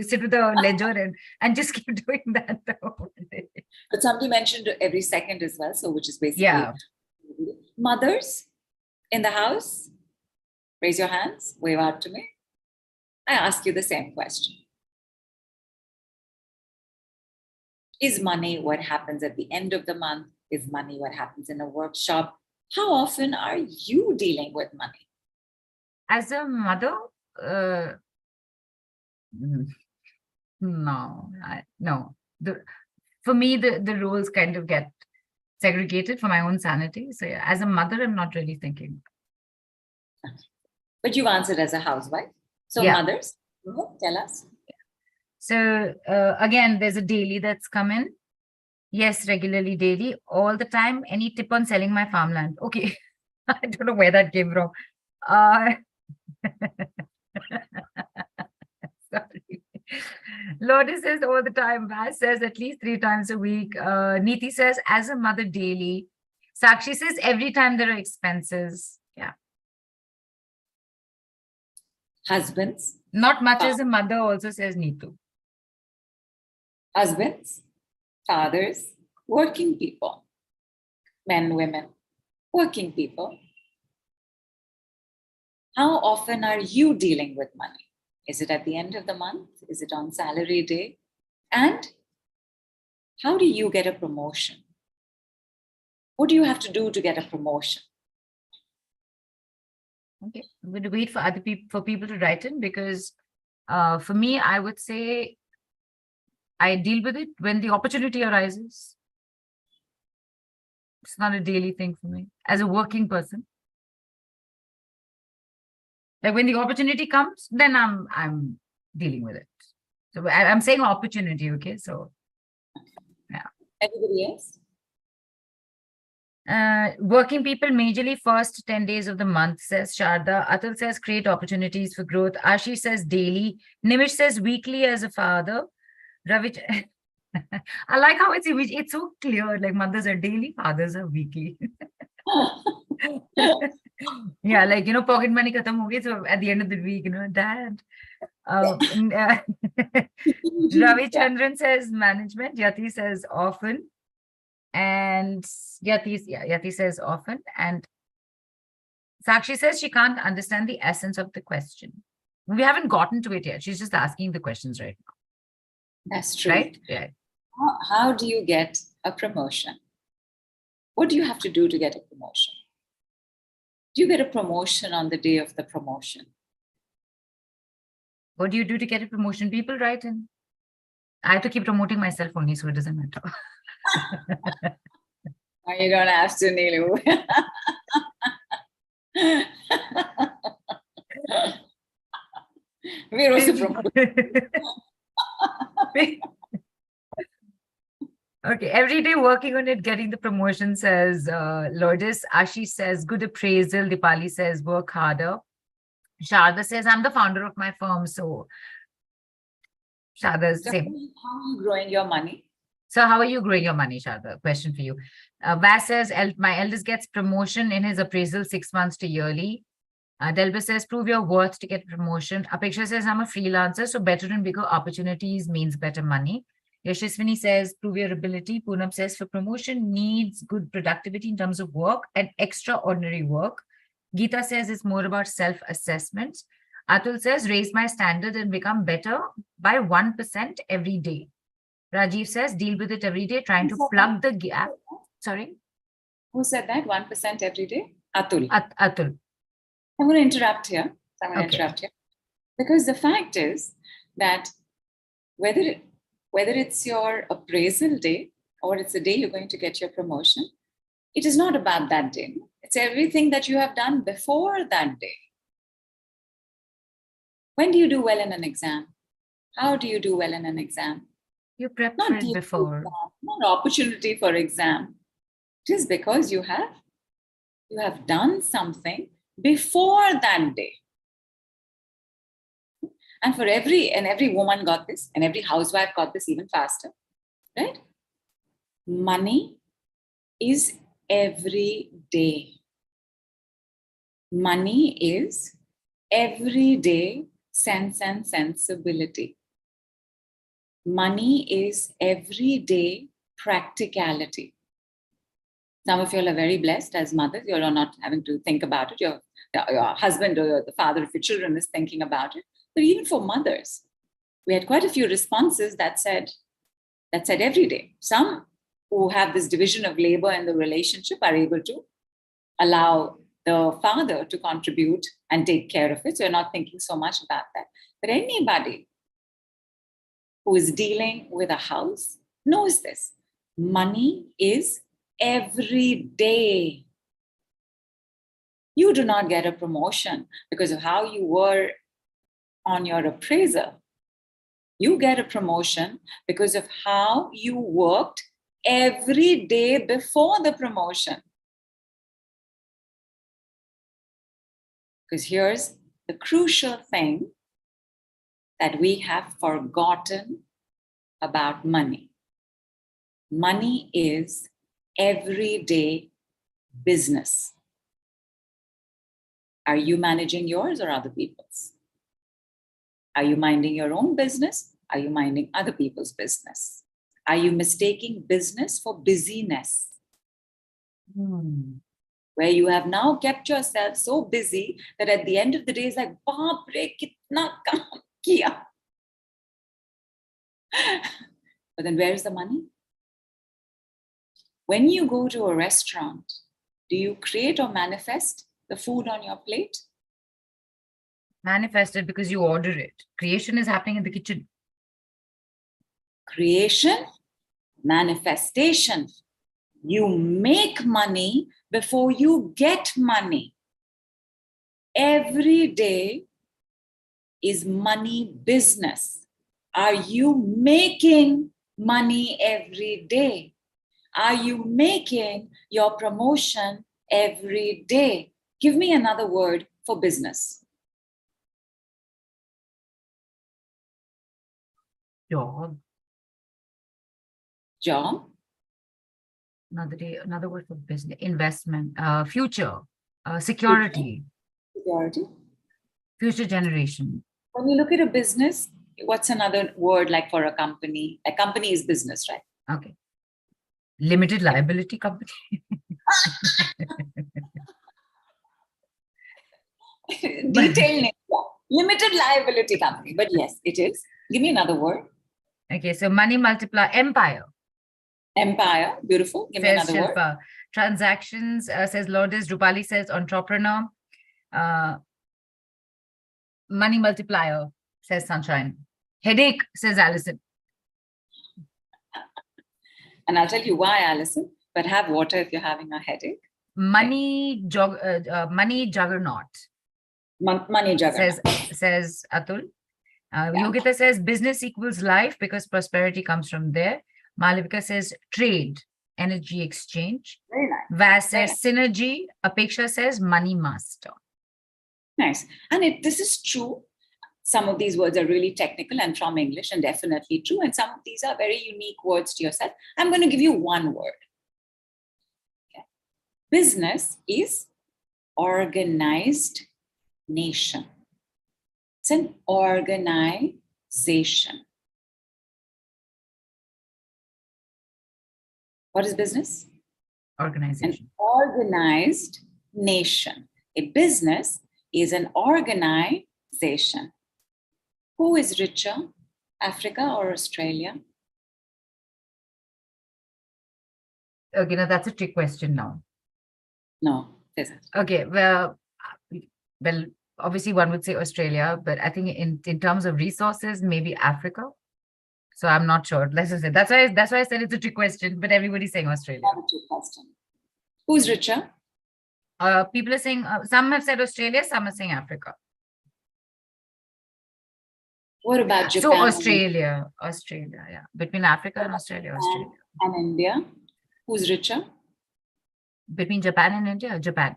sit with the ledger and just keep doing that. But somebody mentioned every second as well, so which is basically mothers in the house. Raise your hands, wave out to me. I ask you the same question. Is money what happens at the end of the month? Is money what happens in a workshop? How often are you dealing with money? As a mother, no, no. For me, the roles kind of get segregated for my own sanity. So yeah, as a mother, I'm not really thinking. But you've answered as a housewife. So Yeah. mothers, tell us. So again, there's a daily that's come in. Yes, regularly, daily, all the time. Any tip on selling my farmland? Okay. I don't know where that came from. Sorry. Lotus says all the time. Vas says at least 3 times a week. Neeti says as a mother daily. Sakshi says every time there are expenses. Yeah. Husbands. Not much as a mother also says Neetu. Husbands, fathers, working people, men, women, working people. How often are you dealing with money? Is it at the end of the month? Is it on salary day? And how do you get a promotion? What do you have to do to get a promotion? Okay, I'm going to wait for other people, for people to write in, because for me, I would say I deal with it when the opportunity arises. It's not a daily thing for me as a working person. Like when the opportunity comes, then I'm dealing with it. So I'm saying opportunity, okay? So yeah. Everybody else? Working people majorly first 10 days of the month, says Sharda. Atul says create opportunities for growth. Ashish says daily. Nimish says weekly as a father. Ravi, I like how it's so clear. Like mothers are daily, fathers are weekly. Yeah, like pocket money khatam ho gaya, so at the end of the week, dad. Ravi Chandran says management. Yati says often. And Yati says often. And Sakshi says she can't understand the essence of the question. We haven't gotten to it yet. She's just asking the questions right now. That's true. Right? Yeah. How do you get a promotion? What do you have to do to get a promotion? Do you get a promotion on the day of the promotion? What do you do to get a promotion? People write in. I have to keep promoting myself only, so it doesn't matter. You don't have to, Neelu. We're also promoting. Okay, every day working on it, getting the promotion, says Lotus. Ashish says good appraisal. Dipali says work harder. Sharda says I'm the founder of my firm, so Sharda's same. How are you growing your money? So how are you growing your money, Sharda? Question for you. Vas says my eldest gets promotion in his appraisal 6 months to yearly. Delba says prove your worth to get promotion. Apeksha says I'm a freelancer, so better and bigger opportunities means better money. Yashaswini says prove your ability. Poonam says for promotion needs good productivity in terms of work and extraordinary work. Geeta says it's more about self-assessment. Atul says raise my standard and become better by 1% every day. Rajiv says deal with it every day, trying to plug the gap. Sorry? Who said that? 1% every day? Atul. Atul. I'm going to interrupt here. Because the fact is that whether it's your appraisal day or it's the day you're going to get your promotion, it is not about that day. It's everything that you have done before that day. When do you do well in an exam? How do you do well in an exam? You prep for it before. Not opportunity for exam. It is because you have done something before that day. And every woman got this, and every housewife got this even faster, right? Money is every day. Money is everyday sense and sensibility. Money is everyday practicality. Some of you all are very blessed as mothers. You're not having to think about it. Your husband or the father of your children is thinking about it. But even for mothers, we had quite a few responses that said every day. Some who have this division of labor in the relationship are able to allow the father to contribute and take care of it. So you're not thinking so much about that. But anybody who is dealing with a house knows this. Money is every day. You do not get a promotion because of how you were on your appraisal. You get a promotion because of how you worked every day before the promotion. Because here's the crucial thing that we have forgotten about money. Money is everyday business. Are you managing yours or other people's? Are you minding your own business? Are you minding other people's business? Are you mistaking business for busyness? Where you have now kept yourself so busy that at the end of the day, it's like, baap re, kitna kaam kiya. But then where's the money? When you go to a restaurant, do you create or manifest the food on your plate? Manifested because you order it. Creation is happening in the kitchen. Creation, manifestation. You make money before you get money. Every day is money business. Are you making money every day? Are you making your promotion every day? Give me another word for business. Job. Job. Another word for business. Investment. Future. Security. Security. Future generation. When you look at a business, what's another word like for a company? A company is business, right? Okay. Limited liability company. Detailed name. Limited liability company. But yes, it is. Give me another word. Okay, so money multiplier. Empire. Empire. Beautiful. Give me Says another Shilpa. word. Transactions, says Lotus. Rupali says entrepreneur. Money multiplier, says Sunshine. Headache, says Allison. And I'll tell you why, Allison, but have water if you're having a headache. Money, money juggernaut. Money juggernaut. Says Atul. Yeah. Yogita says business equals life because prosperity comes from there. Malavika says trade, energy exchange. Very nice. Vas says synergy. Apeksha says money master. Nice. And this is true. Some of these words are really technical and from English and definitely true. And some of these are very unique words to yourself. I'm going to give you one word. Okay. Business is organized nation. It's an organization. What is business? Organization. An organized nation. A business is an organization. Who is richer, Africa or Australia? Okay, now that's a trick question now. No, isn't. Okay, well, obviously one would say Australia, but I think in terms of resources, maybe Africa. So I'm not sure. Let's just say that's why I said it's a trick question, but everybody's saying Australia. Not a trick question. Who's richer? People are saying, some have said Australia, some are saying Africa. What about Japan? So Australia, yeah. Between Africa and Australia, Australia. And India, who's richer? Between Japan and India, Japan.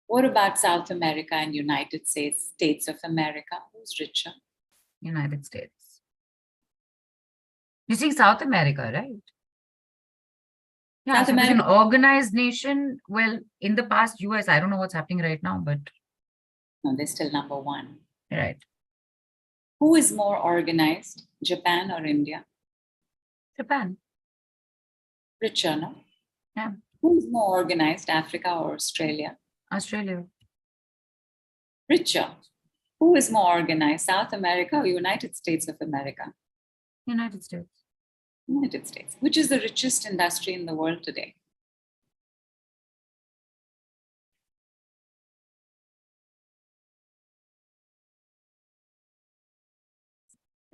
What about South America and United States of America? Who's richer? United States. You're saying South America, right? Yeah, South so it's America. an organized nation. Well, in the past, US, I don't know what's happening right now, but. No, they're still number one. Right. Who is more organized, Japan or India? Japan. Richer, no? Yeah. Who is more organized, Africa or Australia? Australia. Richer. Who is more organized, South America or United States of America? United States. United States. Which is the richest industry in the world today?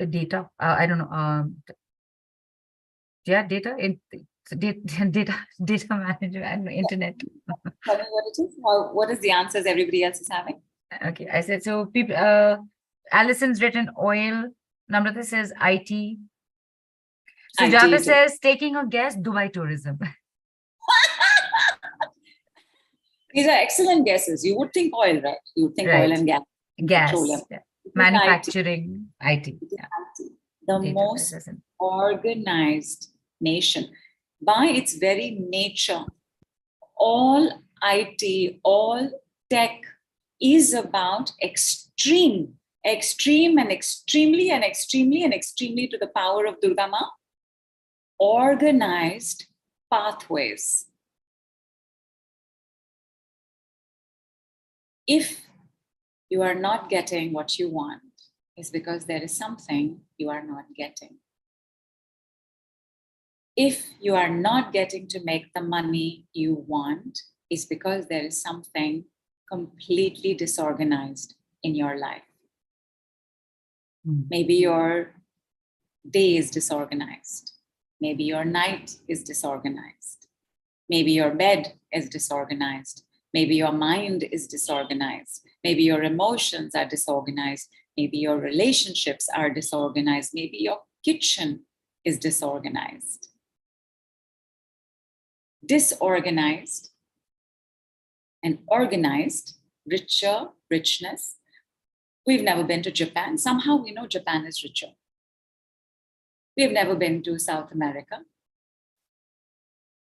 data. I don't know. Yeah, data. Data manager and internet. Tell me what it is. What is the answers everybody else is having? Okay, I said so. People. Allison's written oil. Namrata says IT. Sujata IT. says taking a guess, Dubai tourism. These are excellent guesses. You would think oil, right? You would think oil Right. and gas. Petroleum. Gas. Yeah. It is Manufacturing. IT. IT. Yeah. The Data most processing. organized nation. By its very nature, all IT, all tech is about extreme and extremely to the power of DurgaMa, organized pathways. If you are not getting what you want, it's because there is something you are not getting. If you are not getting to make the money you want, it's because there is something completely disorganized in your life. Maybe your day is disorganized. Maybe your night is disorganized. Maybe your bed is disorganized. Maybe your mind is disorganized. Maybe your emotions are disorganized. Maybe your relationships are disorganized. Maybe your kitchen is disorganized. Disorganized and organized, richness. We've never been to Japan. Somehow we know Japan is richer. We've never been to South America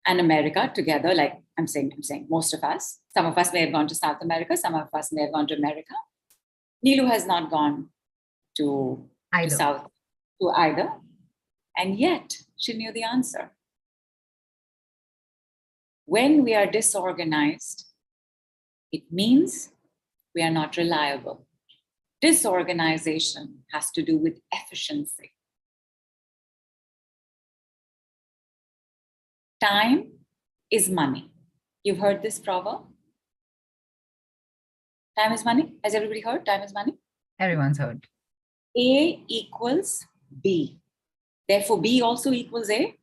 and America together. Like I'm saying, most of us. Some of us may have gone to South America. Some of us may have gone to America. Neelu has not gone to either. And yet she knew the answer. When we are disorganized, it means we are not reliable. Disorganization has to do with efficiency. Time is money. You've heard this proverb? Time is money. Has everybody heard? Time is money. Everyone's heard. A equals B. Therefore, B also equals A.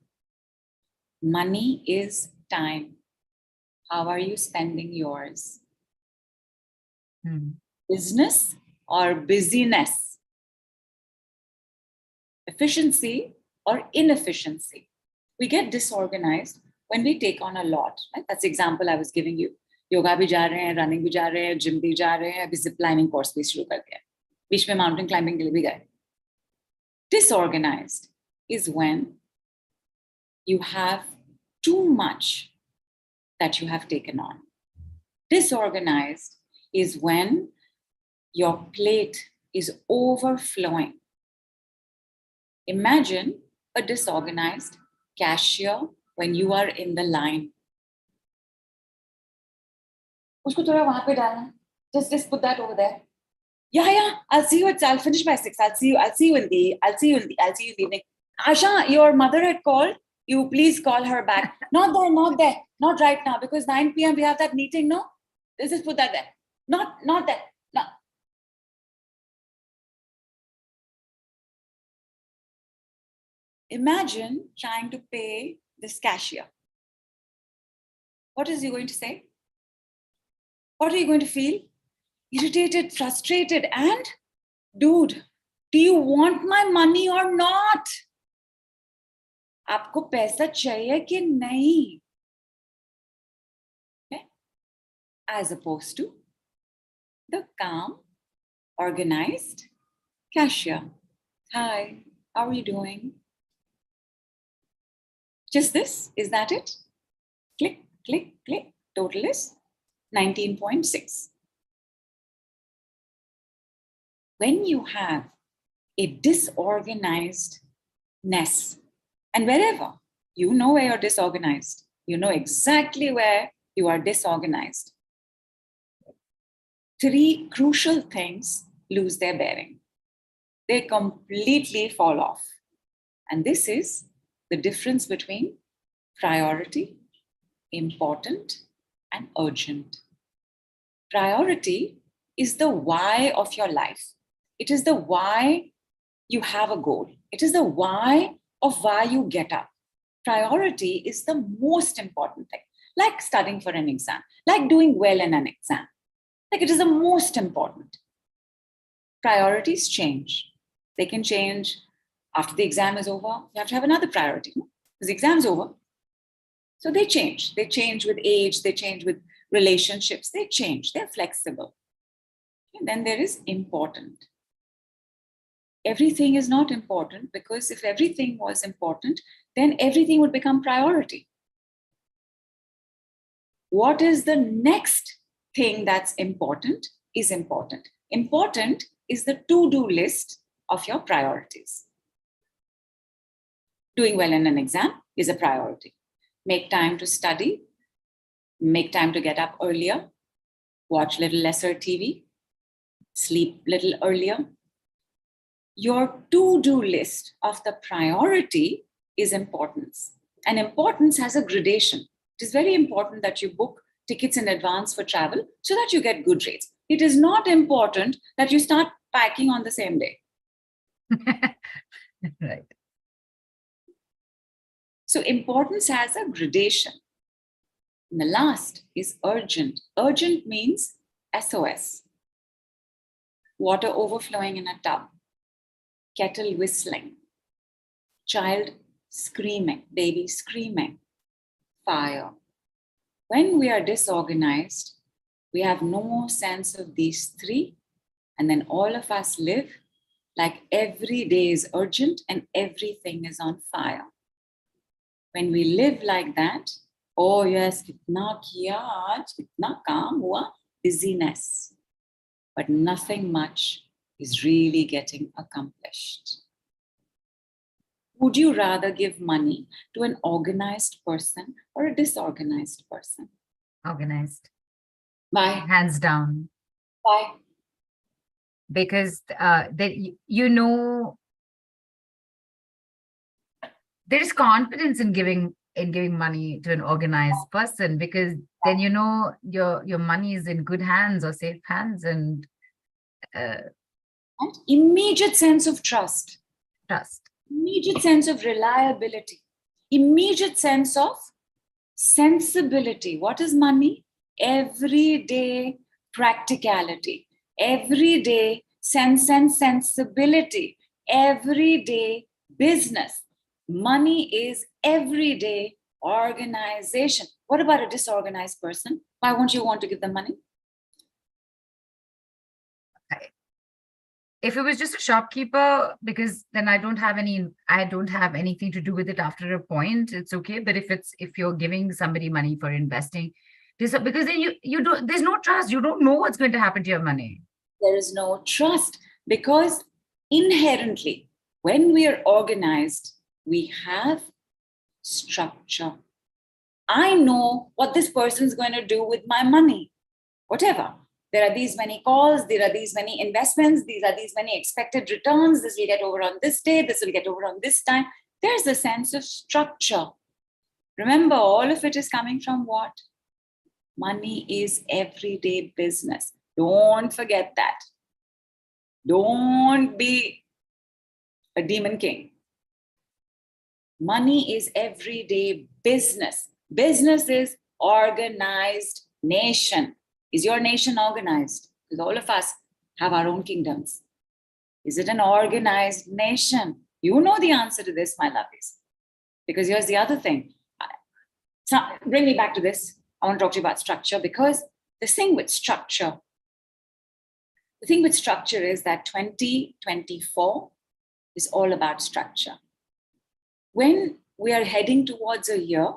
Money is time. How are you spending yours? Business or busyness? Efficiency or inefficiency? We get disorganized when we take on a lot. Right? That's the example I was giving you. Yoga bhi ja rahe hain, running bhi ja rahe hain, gym bhi ja rahe hain, abhi zip lining course bhi shuru kar diya. Beech mein mountain climbing ke liye bhi gaye. Disorganized is when you have too much that you have taken on. Disorganized is when your plate is overflowing. Imagine a disorganized cashier when you are in the line. Usko thoda wahan pe dalna. Just put that over there. Yeah, I'll see you I'll finish by 6. I'll see you in the evening. Asha, your mother had called. You please call her back. Not there. Not right now, because 9 p.m. we have that meeting, no? Just put that there. Not there. No. Imagine trying to pay this cashier. What is he going to say? What are you going to feel? Irritated, frustrated, and dude, do you want my money or not? आपको पैसा चाहिए कि नहीं? Okay? As opposed to the calm, organized cashier. Hi, how are you doing? Just this, is that it? Click, click, click. Total is 19.6. When you have a disorganizedness, and wherever, you know where you're disorganized, you know exactly where you are disorganized. 3 crucial things lose their bearing. They completely fall off. And this is the difference between priority, important, and urgent. Priority is the why of your life. It is the why you have a goal. It is the why of why you get up. Priority is the most important thing, like studying for an exam, like doing well in an exam. Like it is the most important. Priorities change. They can change after the exam is over. You have to have another priority because the exam's over. So they change. They change with age. They change with relationships. They change. They're flexible. And then there is important. Everything is not important, because if everything was important, then everything would become priority. What is the next thing that's important is important. Important is the to-do list of your priorities. Doing well in an exam is a priority. Make time to study, make time to get up earlier, watch little lesser TV, sleep little earlier. Your to-do list of the priority is importance. And importance has a gradation. It is very important that you book tickets in advance for travel so that you get good rates. It is not important that you start packing on the same day. Right. So importance has a gradation. And the last is urgent. Urgent means SOS. Water overflowing in a tub. Kettle whistling. Child screaming. Baby screaming. Fire. When we are disorganized, we have no sense of these three, and then all of us live like every day is urgent and everything is on fire. When we live like that, oh yes, kitna kiya aaj, kitna kaam hua, busyness. But nothing much is really getting accomplished. Would you rather give money to an organized person or a disorganized person? Organized. Why? Hands down. Why? Because there is confidence in giving money to an organized person, because then your money is in good hands or safe hands, and immediate sense of trust. Immediate sense of reliability, immediate sense of sensibility. What is money? Everyday practicality, everyday sense and sensibility, everyday business. Money is everyday organization. What about a disorganized person? Why won't you want to give them money? If it was just a shopkeeper, because then I don't have anything to do with it after a point, it's okay. But if you're giving somebody money for investing, because then there's no trust. You don't know what's going to happen to your money. There is no trust, because inherently, when we are organized, we have structure. I know what this person is going to do with my money, whatever. There are these many calls, there are these many investments, these are these many expected returns. This will get over on this day, this will get over on this time. There's a sense of structure. Remember, all of it is coming from what? Money is everyday business. Don't forget that. Don't be a demon king. Money is everyday business. Business is organized nation. Is your nation organized? Because all of us have our own kingdoms. Is it an organized nation? You know the answer to this, my lovies. Because here's the other thing. So bring me back to this. I want to talk to you about structure, because the thing with structure is that 2024 is all about structure. When we are heading towards a year,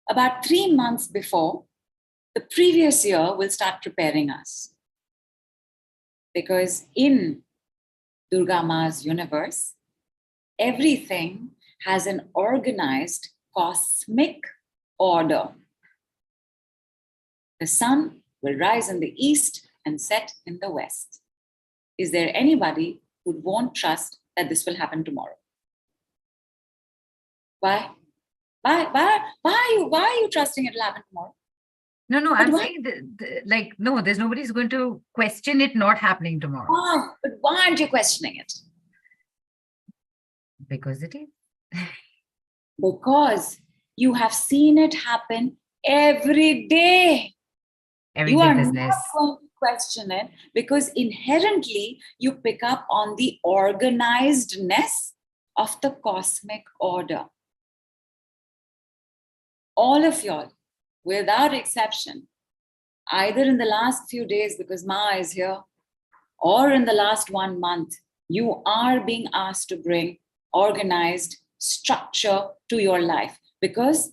about 3 months before, the previous year will start preparing us. Because in DurgaMa's universe, everything has an organized cosmic order. The sun will rise in the east and set in the west. Is there anybody who won't trust that this will happen tomorrow? Why? Why are you trusting it will happen tomorrow? No, I'm saying no, there's nobody who's going to question it not happening tomorrow. But why aren't you questioning it? Because it is. Because you have seen it happen every day. You Everyday are business. not going to question it because inherently you pick up on the organizedness of the cosmic order. All of y'all, without exception, either in the last few days because Ma is here, or in the last 1 month, you are being asked to bring organized structure to your life because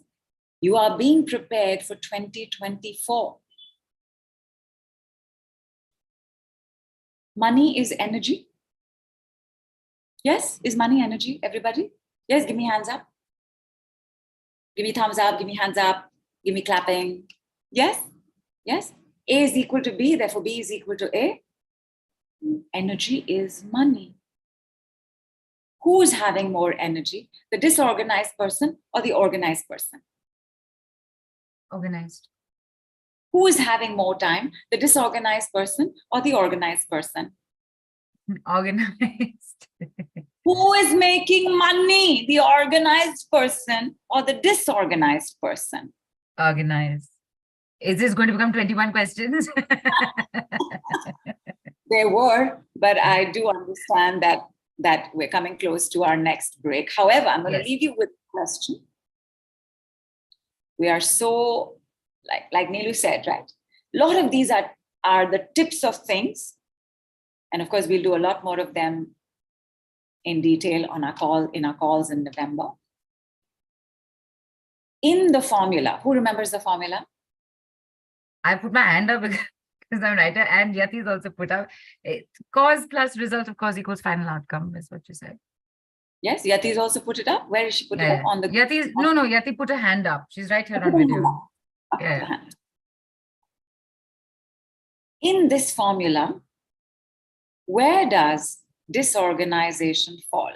you are being prepared for 2024. Money is energy. Yes, is money energy, everybody? Yes, give me hands up. Give me thumbs up, give me hands up, give me clapping. Yes, yes. A is equal to B, therefore B is equal to A. Energy is money. Who's having more energy? The disorganized person or the organized person? Organized. Who is having more time? The disorganized person or the organized person? Organized. Who is making money? The organized person or the disorganized person? Organized. Is this going to become 21 questions? There were, but I do understand that we're coming close to our next break. However, I'm going to leave you with a question. We are so, like Neelu said, right? A lot of these are the tips of things. And of course, we'll do a lot more of them in detail on our calls in November. In the formula, who remembers the formula? I put my hand up because I'm a writer, and Yati's also put up. Cause plus result of cause equals final outcome is what you said. Yes, Yati's also put it up. Where did she put it up? On the Yati put a hand up. She's right here on video. Yeah. In this formula, where does disorganization fall?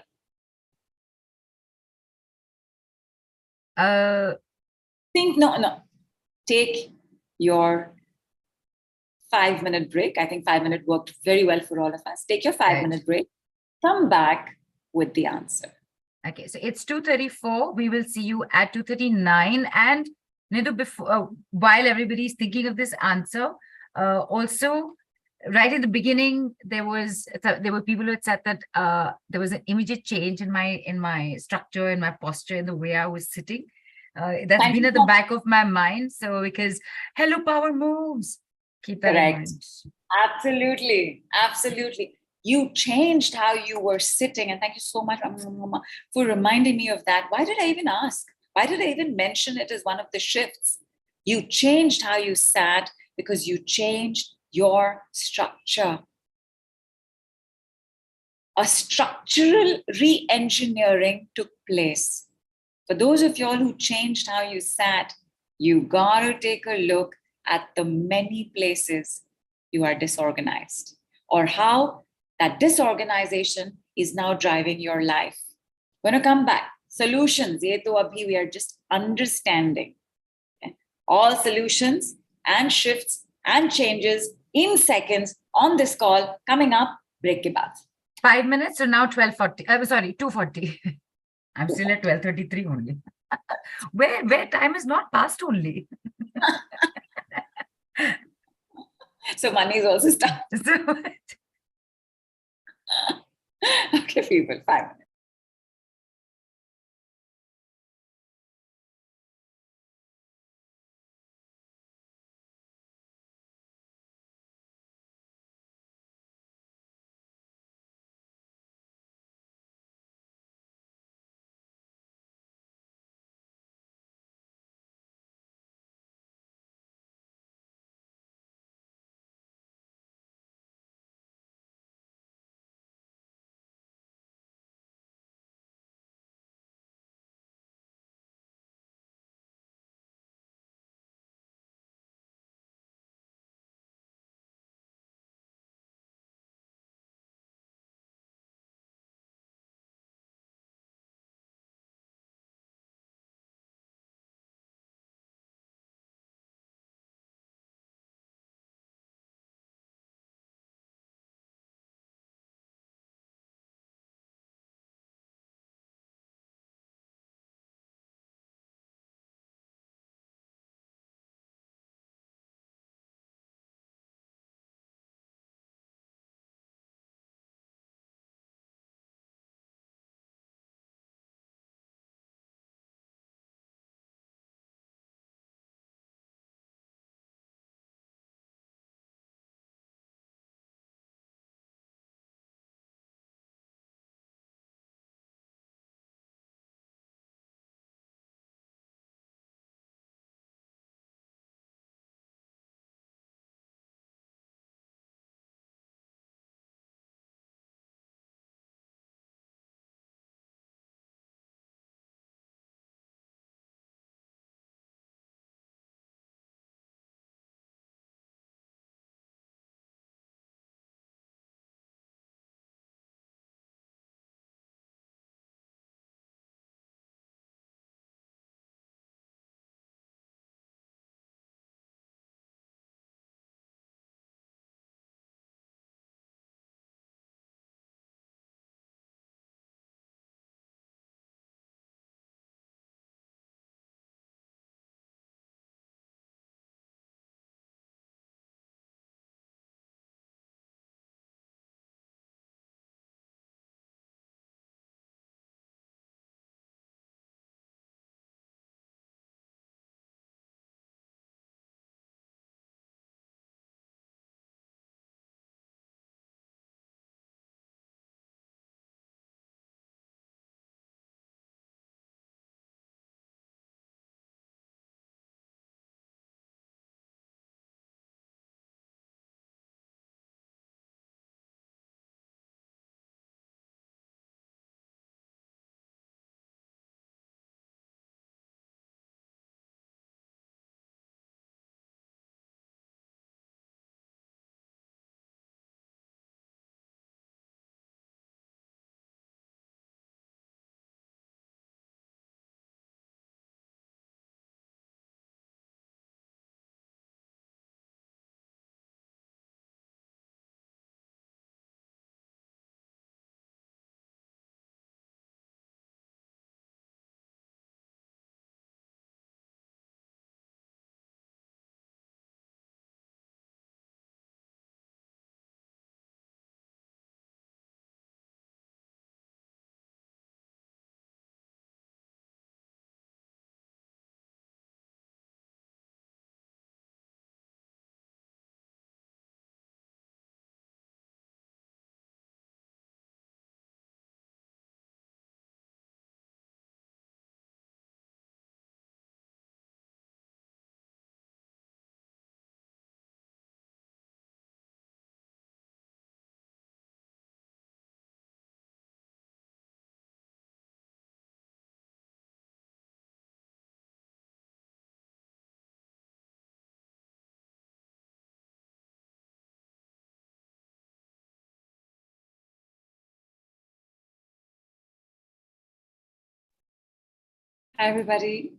Take your 5-minute break. I think 5 minute worked very well for all of us. Take your 5-minute break. Come back with the answer. Okay, so it's 2:34. We will see you at 2:39. And Nidhu, before while everybody's thinking of this answer, also right in the beginning, there were people who had said that there was an immediate change in my structure, in my posture, in the way I was sitting. That's been at the back of my mind. So because hello, power moves. Keep that in mind. Absolutely. Absolutely. You changed how you were sitting. And thank you so much for reminding me of that. Why did I even ask? Why did I even mention it as one of the shifts? You changed how you sat because you changed your structure. A structural re-engineering took place. For those of y'all who changed how you sat, you got to take a look at the many places you are disorganized, or how that disorganization is now driving your life. When I come back, solutions, we are just understanding. Okay? All solutions and shifts and changes in seconds on this call coming up. Break ke baad. 5 minutes, so now 12:40. I'm sorry, 2:40. I'm still at 12:33 only. Where time is not passed only. So money is also started. Okay, people, 5 minutes. Hi, everybody.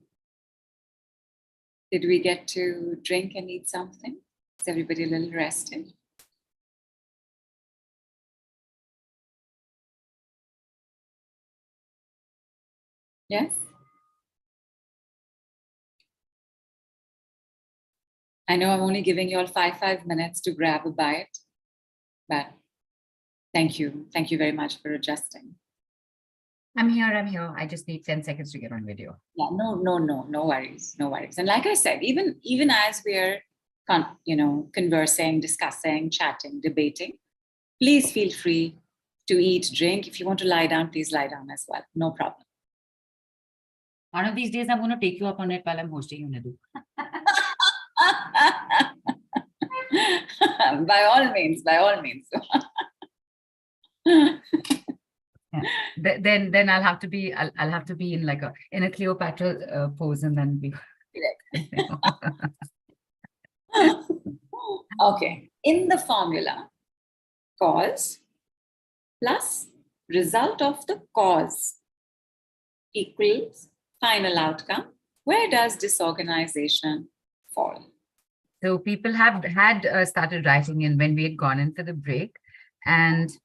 Did we get to drink and eat something? Is everybody a little rested? Yes? I know I'm only giving you all five minutes to grab a bite, but thank you. Thank you very much for adjusting. I'm here. I just need 10 seconds to get on video. Yeah, no worries. And like I said, even as we're conversing, discussing, chatting, debating, please feel free to eat, drink. If you want to lie down, please lie down as well. No problem. One of these days, I'm going to take you up on it while I'm hosting you, Nidhu. By all means. Yeah. Then I'll have to be in like in a Cleopatra pose, and then be. Okay. In the formula, cause plus result of the cause equals final outcome. Where does disorganization fall? So people had started writing in when we had gone in for the break, and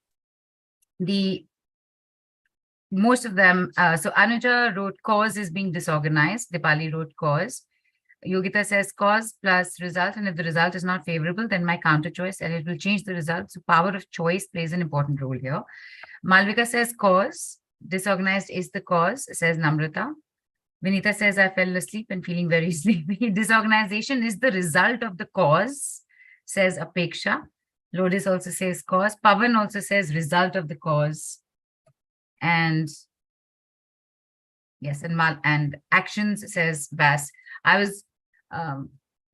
most of them. So Anuja wrote cause is being disorganized. Dipali wrote cause. Yogita says cause plus result, and if the result is not favorable, then my counter choice, and it will change the result. So power of choice plays an important role here. Malvika says cause. Disorganized is the cause, says Namrata. Vinita says, I fell asleep and feeling very sleepy. Disorganization is the result of the cause, says Apeksha. Lotus also says cause. Pavan also says result of the cause. And yes, and actions, says Bass. I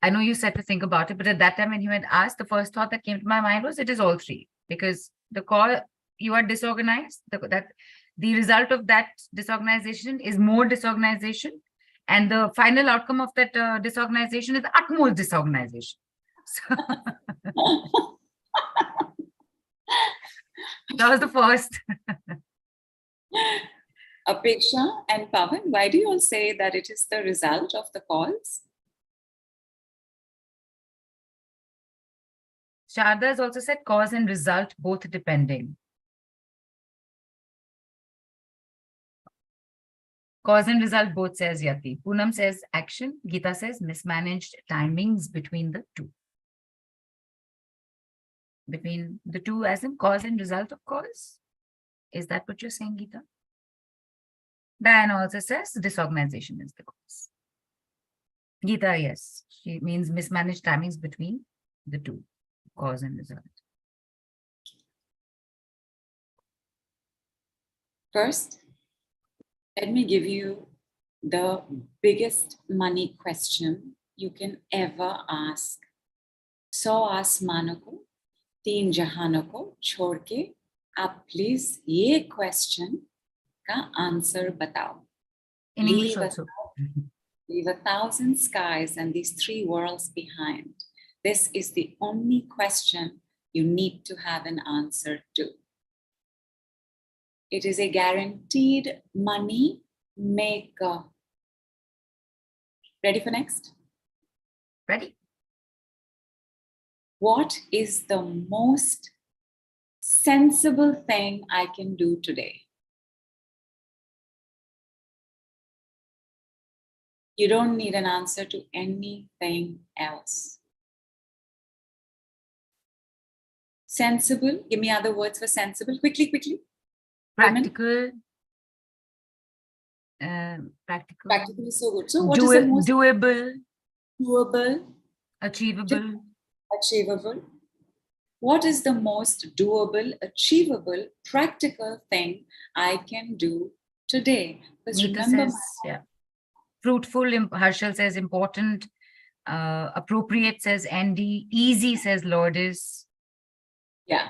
know you said to think about it, but at that time when you had asked, the first thought that came to my mind was it is all three, because the cause, you are disorganized, the result of that disorganization is more disorganization, and the final outcome of that disorganization is the utmost disorganization. So that was the first. Apeksha and Pavan, why do you all say that it is the result of the cause? Sharda has also said cause and result both depending. Cause and result both, says Yati. Poonam says action. Geeta says mismanaged timings between the two. Between the two as in cause and result of cause? Is that what you're saying, Geeta? Diana also says disorganization is the cause. Geeta, yes. She means mismanaged timings between the two, cause and result. First, let me give you the biggest money question you can ever ask. 100 आसमानों को 3 जहानों को छोड़ के आप please ये question का answer बताओ. In English also. Leave 1,000 skies and these 3 worlds behind. This is the only question you need to have an answer to. It is a guaranteed money maker. Ready for next? Ready? What is the most sensible thing I can do today? You don't need an answer to anything else. Sensible. Give me other words for sensible. Quickly. Practical. Practical. Practical is so good. So what is the most doable? Doable. Achievable. Achievable. What is the most doable, achievable, practical thing I can do today? Because remember, says, fruitful, Harshal says important. Appropriate, says Andy. Easy, says Lourdes. Yeah,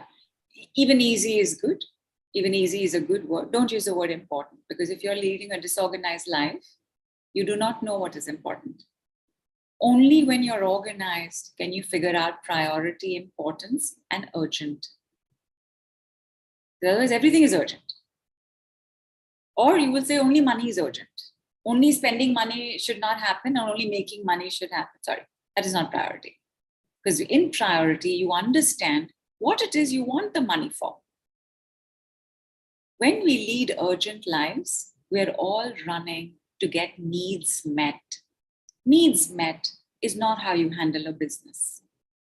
even easy is good. Even easy is a good word. Don't use the word important, because if you're leading a disorganized life, you do not know what is important. Only when you're organized can you figure out priority, importance, and urgent. Otherwise, everything is urgent. Or you will say only money is urgent. only spending money should not happen, or only making money should happen. Sorry, that is not priority. Because in priority, you understand what it is you want the money for. When we lead urgent lives, we're all running to get needs met. Needs met is not how you handle a business.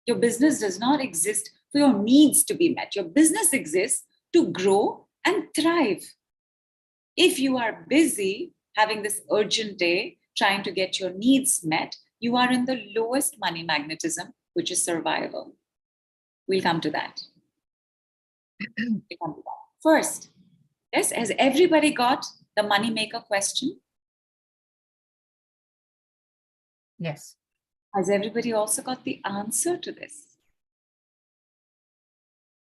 Your business does not exist for your needs to be met. Your business exists to grow and thrive. If you are busy having this urgent day, trying to get your needs met, you are in the lowest money magnetism, which is survival. We'll come to that. First, yes, has everybody got the money maker question? Yes. Has everybody also got the answer to this?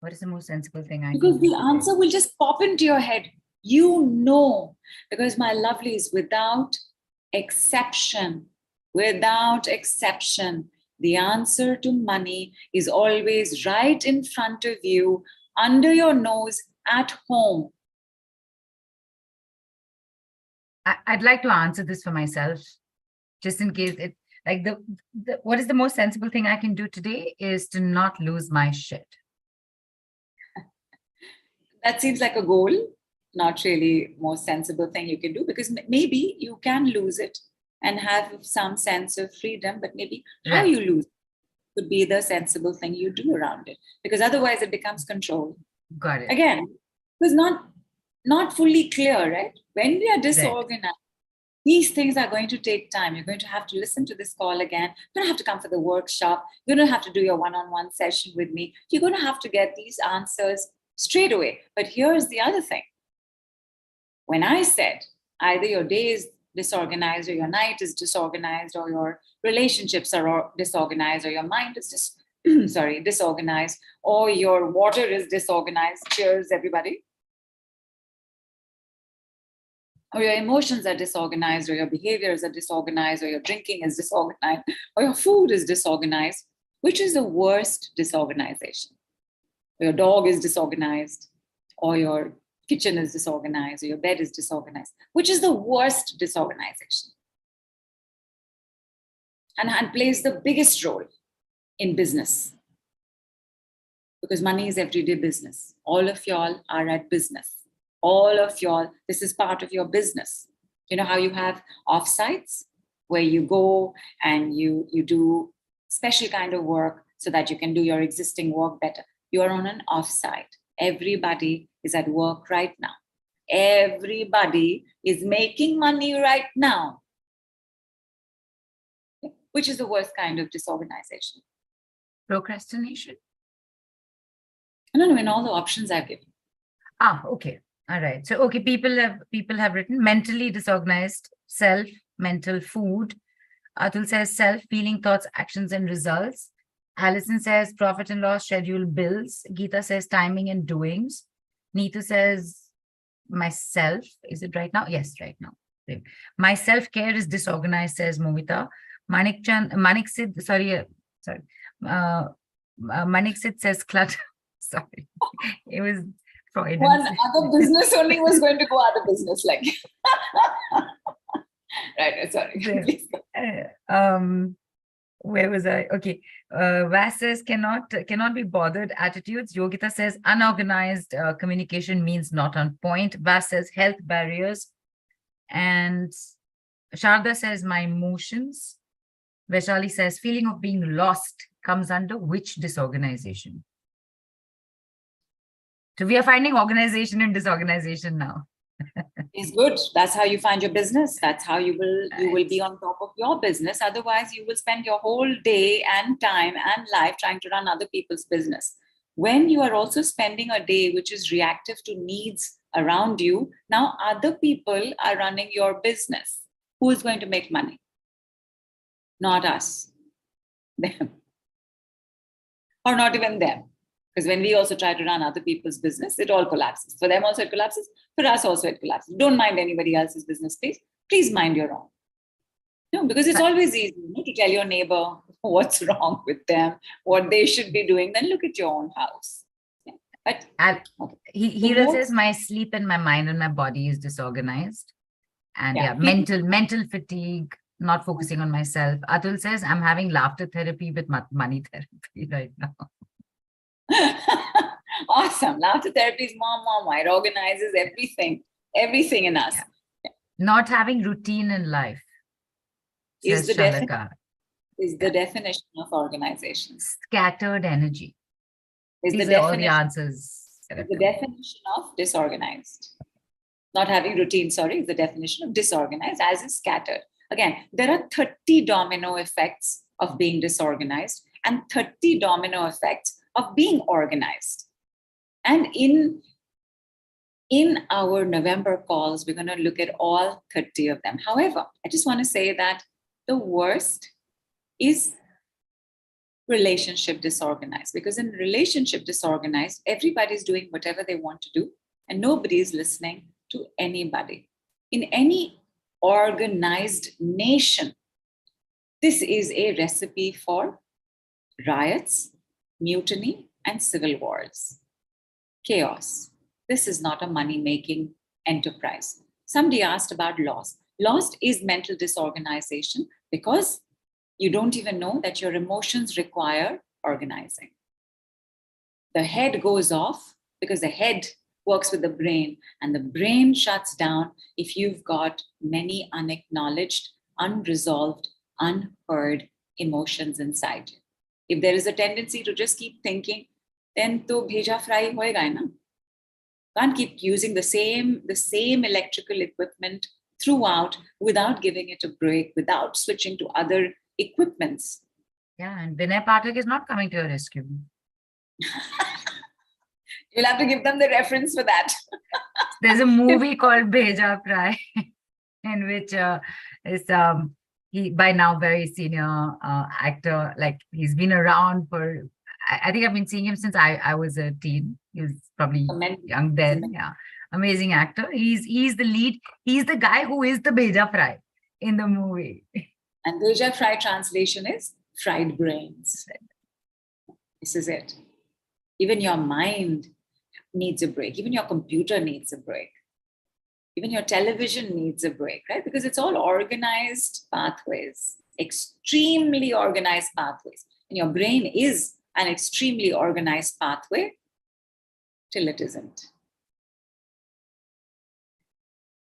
What is the most sensible thing I Because can do the answer will just pop into your head. You know, because my lovelies, without exception, the answer to money is always right in front of you, under your nose, at home. I'd like to answer this for myself, just in case it, like what is the most sensible thing I can do today is to not lose my shit. That seems like a goal, not really most sensible thing you can do, because maybe you can lose it and have some sense of freedom, but maybe how Right. you lose it could be the sensible thing you do around it, because otherwise it becomes control. Got it. Again, it was not fully clear, right? When we are disorganized, these things are going to take time. You're going to have to listen to this call again. You're going to have to come for the workshop. You're going to have to do your one-on-one session with me. You're going to have to get these answers straight away. But here's the other thing. When I said either your day is disorganized, or your night is disorganized, or your relationships are disorganized, or your mind is disorganized, or your water is disorganized. Cheers, everybody. Or your emotions are disorganized, or your behaviors are disorganized, or your drinking is disorganized, or your food is disorganized. Which is the worst disorganization? Or your dog is disorganized, or your kitchen is disorganized, or your bed is disorganized. Which is the worst disorganization? And plays the biggest role in business. Because money is everyday business. All of y'all are at business. All of y'all, this is part of your business. You know how you have offsites where you go and you do special kind of work so that you can do your existing work better. You are on an offsite. Everybody is at work right now. Everybody is making money right now. Which is the worst kind of disorganization? Procrastination? No, in all the options I've given. Okay. All right. So, okay, people have written mentally disorganized, self, mental, food. Atul says self, feeling, thoughts, actions, and results. Alison says profit and loss, schedule, bills. Geeta says timing and doings. Neetu says myself. Is it right now? Yes, right now. My self-care is disorganized, says Movita. Manik Sid says clutter. Sorry. It was Freud. One other business only was going to go out of business, like. Right, sorry. Please go. Where was I? Okay. Vas says cannot be bothered attitudes. Yogita says unorganized communication means not on point. Vas says health barriers. And Sharda says my emotions. Vaishali says feeling of being lost comes under which disorganization? So we are finding organization and disorganization now. It's good. That's how you find your business. That's how you will be on top of your business. Otherwise, you will spend your whole day and time and life trying to run other people's business. When you are also spending a day which is reactive to needs around you, now other people are running your business. Who is going to make money? Not us. Them. Or not even them. Because when we also try to run other people's business, it all collapses. For them also it collapses. For us also it collapses. Don't mind anybody else's business, please. Please mind your own. No, because it's always easy to tell your neighbor what's wrong with them, what they should be doing. Then look at your own house. Yeah. But Hira says my sleep and my mind and my body is disorganized. And Yeah. mental fatigue, not focusing on myself. Atul says, I'm having laughter therapy with money therapy right now. Awesome. Laughter therapy is mom. It organizes everything in us. Yeah. Not having routine in life, Is says Shalaka. the definition of organization. Scattered energy. These are all the answers. The definition of disorganized. Not having routine, is the definition of disorganized, as is scattered. Again, there are 30 domino effects of being disorganized and 30 domino effects of being organized. And in our November calls, we're going to look at all 30 of them. However, I just want to say that the worst is relationship disorganized, because in relationship disorganized, everybody's doing whatever they want to do and nobody is listening to anybody. In any organized nation, this is a recipe for riots, mutiny, and civil wars. Chaos. This is not a money-making enterprise. Somebody asked about loss. Lost is mental disorganization because you don't even know that your emotions require organizing. The head goes off because the head works with the brain, and the brain shuts down if you've got many unacknowledged, unresolved, unheard emotions inside you. If there is a tendency to just keep thinking, then to bheja fry hoega hai na. Can't keep using the same electrical equipment throughout without giving it a break, without switching to other equipments. Yeah, and Vinay Pathak is not coming to your rescue. You'll have to give them the reference for that. There's a movie called Bheja Fry, in which he by now very senior actor, like he's been around for, I think I've been seeing him since I was a teen. He was probably young then. Yeah, amazing actor. He's the lead. He's the guy who is the Bheja Fry in the movie. And Bheja Fry translation is fried brains. This is it. Even your mind needs a break. Even your computer needs a break. Even your television needs a break, right? Because it's all organized pathways, extremely organized pathways. And your brain is an extremely organized pathway till it isn't.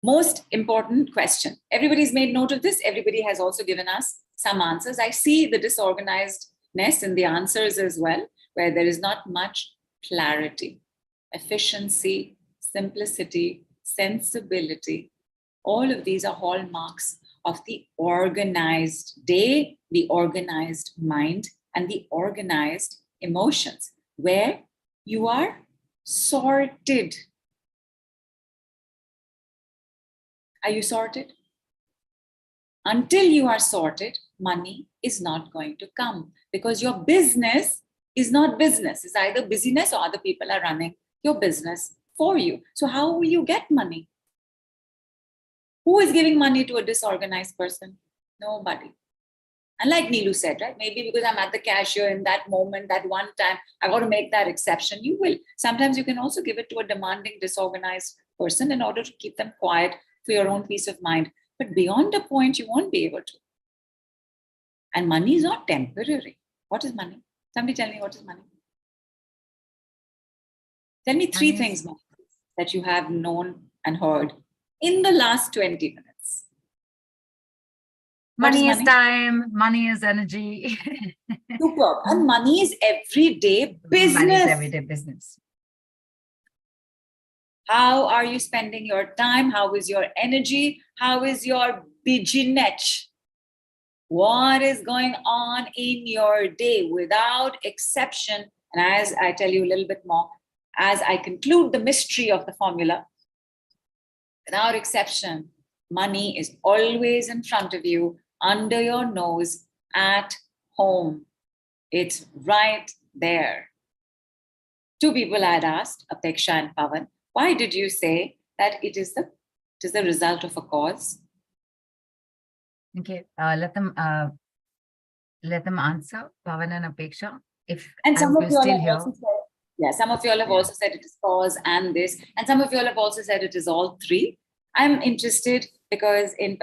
Most important question. Everybody's made note of this. Everybody has also given us some answers. I see the disorganizedness in the answers as well, where there is not much clarity, efficiency, simplicity, sensibility. All of these are hallmarks of the organized day, the organized mind, and the organized emotions, where you are sorted. Are you sorted? Until you are sorted, money is not going to come, because your business is not business. It's either busyness or other people are running your business for you. So how will you get money? Who is giving money to a disorganized person? Nobody. And like Neelu said, right? Maybe because I'm at the cashier in that moment, that one time, I got to make that exception. You will. Sometimes you can also give it to a demanding, disorganized person in order to keep them quiet for your own peace of mind. But beyond a point, you won't be able to. And money is not temporary. What is money? Somebody tell me, what is money? Tell me three things that you have known and heard in the last 20 minutes. Money is time, money is energy. Superb. And money is everyday business. Money is everyday business. How are you spending your time? How is your energy? How is your busy-ness? What is going on in your day without exception? And as I tell you a little bit more, as I conclude the mystery of the formula, without exception, money is always in front of you, under your nose, at home. It's right there. Two people I had asked, Apeksha and Pavan, why did you say that it is the result of a cause? Okay, let them answer, Pavan and Apeksha. And some of you all have also said, yeah, some of you all have also said it is cause and this, and some of you all have also said it is all three. I'm interested because in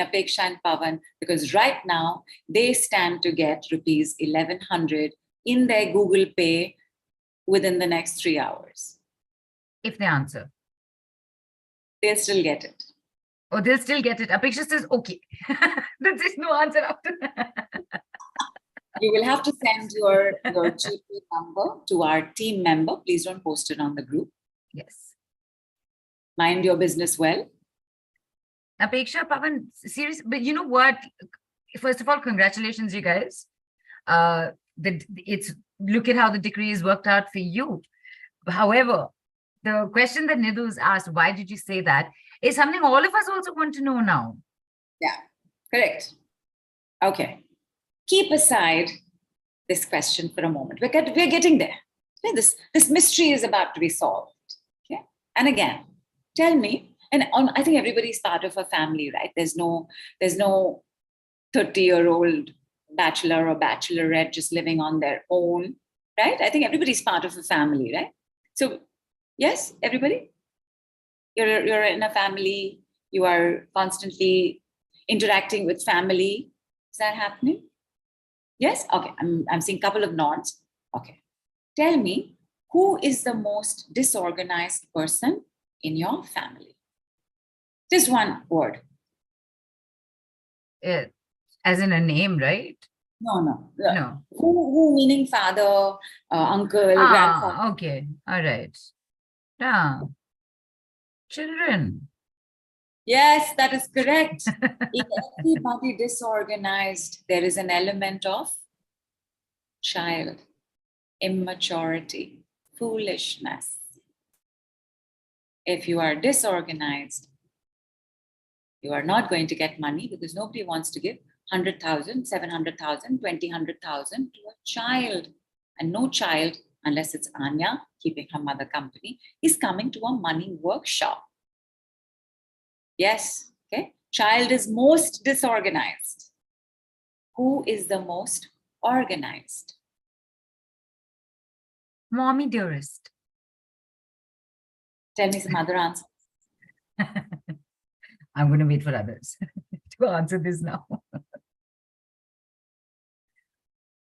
Apeksha and Pavan, because right now they stand to get rupees 1100 in their Google Pay within the next 3 hours. If they answer. They'll still get it. Oh, they'll still get it. Apeksha says, okay. There's no answer after that. You will have to send your GP number to our team member. Please don't post it on the group. Yes. Mind your business well. Apeksha, Pavan, seriously, but you know what? First of all, congratulations, you guys. Look at how the decree is worked out for you. However, the question that Nidhu's asked, why did you say that, is something all of us also want to know now. Yeah, correct. Okay. Keep aside this question for a moment. We're getting there. Okay? This mystery is about to be solved. Okay. And again, tell me, and I think everybody's part of a family, right? There's no 30-year-old bachelor or bachelorette just living on their own, right? I think everybody's part of a family, right? So yes, everybody, you're in a family. You are constantly interacting with family. Is that happening? Yes. Okay. I'm seeing a couple of nods. Okay. Tell me, who is the most disorganized person in your family? Just one word. As in a name, right? No. No. Who meaning father, uncle, grandfather? Okay. All right. Yeah. Children. Yes, that is correct. In everybody disorganized, there is an element of child, immaturity, foolishness. If you are disorganized, you are not going to get money because nobody wants to give 100,000, 700,000, 20,000 to a child. And no child, unless it's Anya keeping her mother company, is coming to a money workshop. Yes, okay. Child is most disorganized. Who is the most organized? Mommy dearest. Tell me some other answers. I'm going to wait for others to answer this now.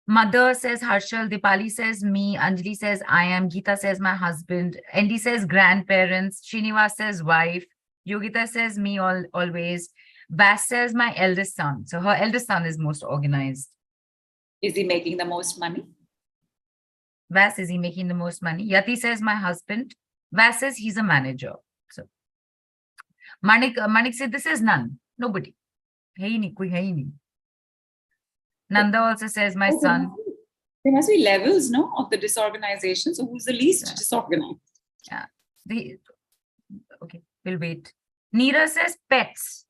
Mother says Harshal, Dipali says me, Anjali says I am, Geeta says my husband, Andy says grandparents, Srinivas says wife, Yogita says me always, Bass says my eldest son. So her eldest son is most organized. Is he making the most money? Bass, is he making the most money? Yati says my husband. Bass says he's a manager. So Manik said this is none. Nobody. Hai nahi, koi hai nahi. Nanda also says my son. There must be levels, no, of the disorganization. So who's the least disorganized? Yeah. Okay, we'll wait. Neera says pets.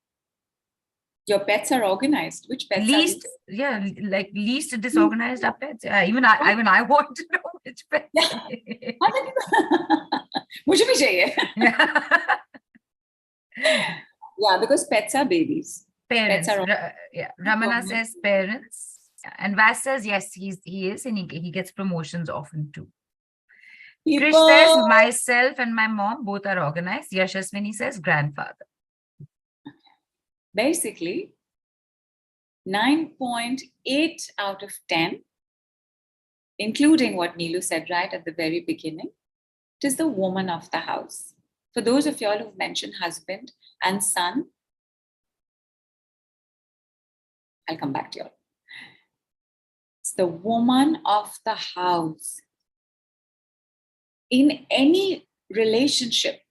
Your pets are organized. Which pets least, are these? Yeah, like least disorganized are pets. Yeah, even I want to know which pets. Yeah. मुझे भी चाहिए. Yeah, because pets are babies. Parents. Pets are Ramana says parents. And Vas says yes, he is, and he gets promotions often too. Krish says myself and my mom both are organized. Yashaswini says grandfather. Basically, 9.8 out of 10, including what Neelu said right at the very beginning, it is the woman of the house. For those of y'all who've mentioned husband and son, I'll come back to y'all. It's the woman of the house. In any relationship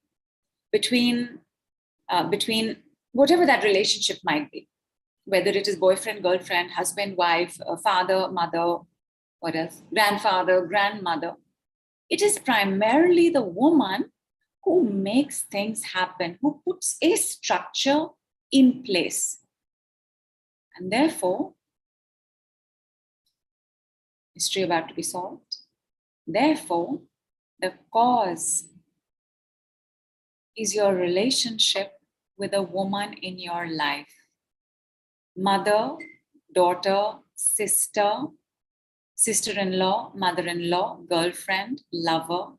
between whatever that relationship might be, whether it is boyfriend, girlfriend, husband, wife, father, mother, what else? Grandfather, grandmother, it is primarily the woman who makes things happen, who puts a structure in place. And therefore, mystery about to be solved. Therefore, the cause is your relationship with a woman in your life. Mother, daughter, sister, sister-in-law, mother-in-law, girlfriend, lover.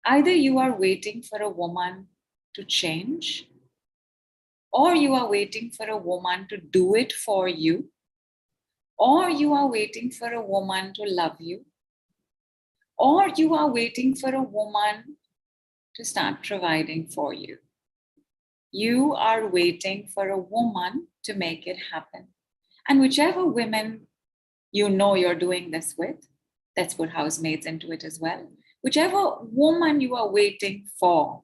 Either you are waiting for a woman to change, or you are waiting for a woman to do it for you, or you are waiting for a woman to love you, or you are waiting for a woman to start providing for you. You are waiting for a woman to make it happen. And whichever women you know you're doing this with, let's put housemaids into it as well. Whichever woman you are waiting for,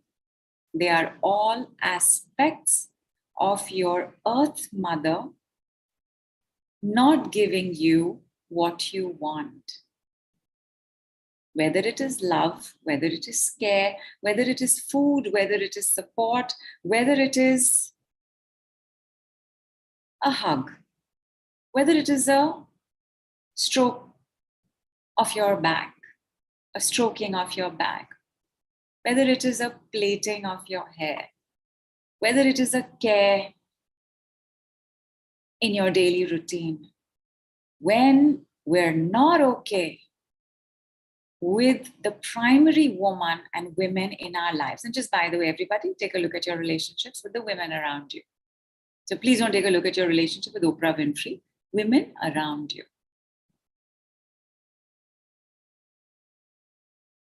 they are all aspects of your earth mother not giving you what you want. Whether it is love, whether it is care, whether it is food, whether it is support, whether it is a hug, whether it is a stroke of your back, a stroking of your back, whether it is a plaiting of your hair, whether it is a care in your daily routine. When we're not okay with the primary woman and women in our lives, and just by the way, everybody, take a look at your relationships with the women around you. So please don't take a look at your relationship with Oprah Winfrey, women around you.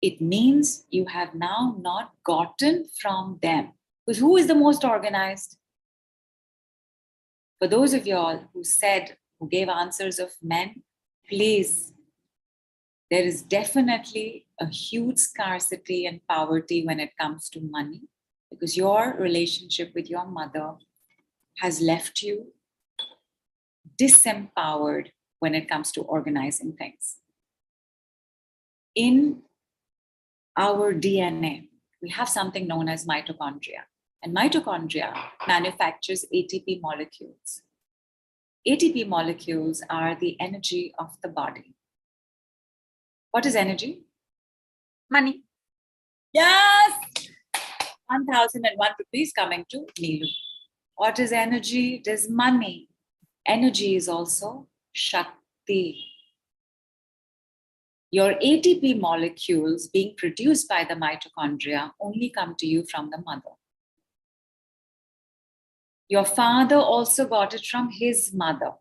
It means you have now not gotten from them. Because who is the most organized? For those of y'all who gave answers of men, please, there is definitely a huge scarcity and poverty when it comes to money, because your relationship with your mother has left you disempowered when it comes to organizing things. In our DNA, we have something known as mitochondria. And mitochondria manufactures ATP molecules. ATP molecules are the energy of the body. What is energy? Money. Yes! 1,001 rupees coming to Neelu. What is energy? It is money. Energy is also Shakti. Your ATP molecules being produced by the mitochondria only come to you from the mother. Your father also got it from his mother.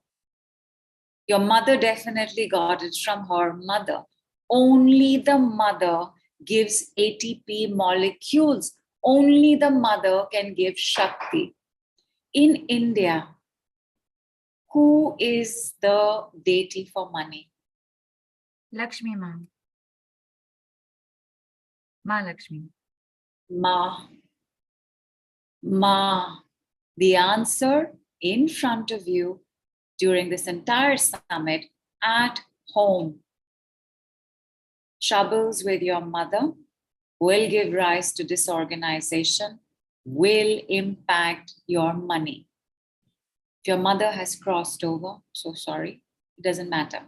Your mother definitely got it from her mother. Only the mother gives ATP molecules. Only the mother can give Shakti. In India, who is the deity for money? Lakshmi ma'am. Ma Lakshmi. Ma. The answer in front of you during this entire summit at home. Troubles with your mother will give rise to disorganization, will impact your money. If your mother has crossed over, so sorry, it doesn't matter,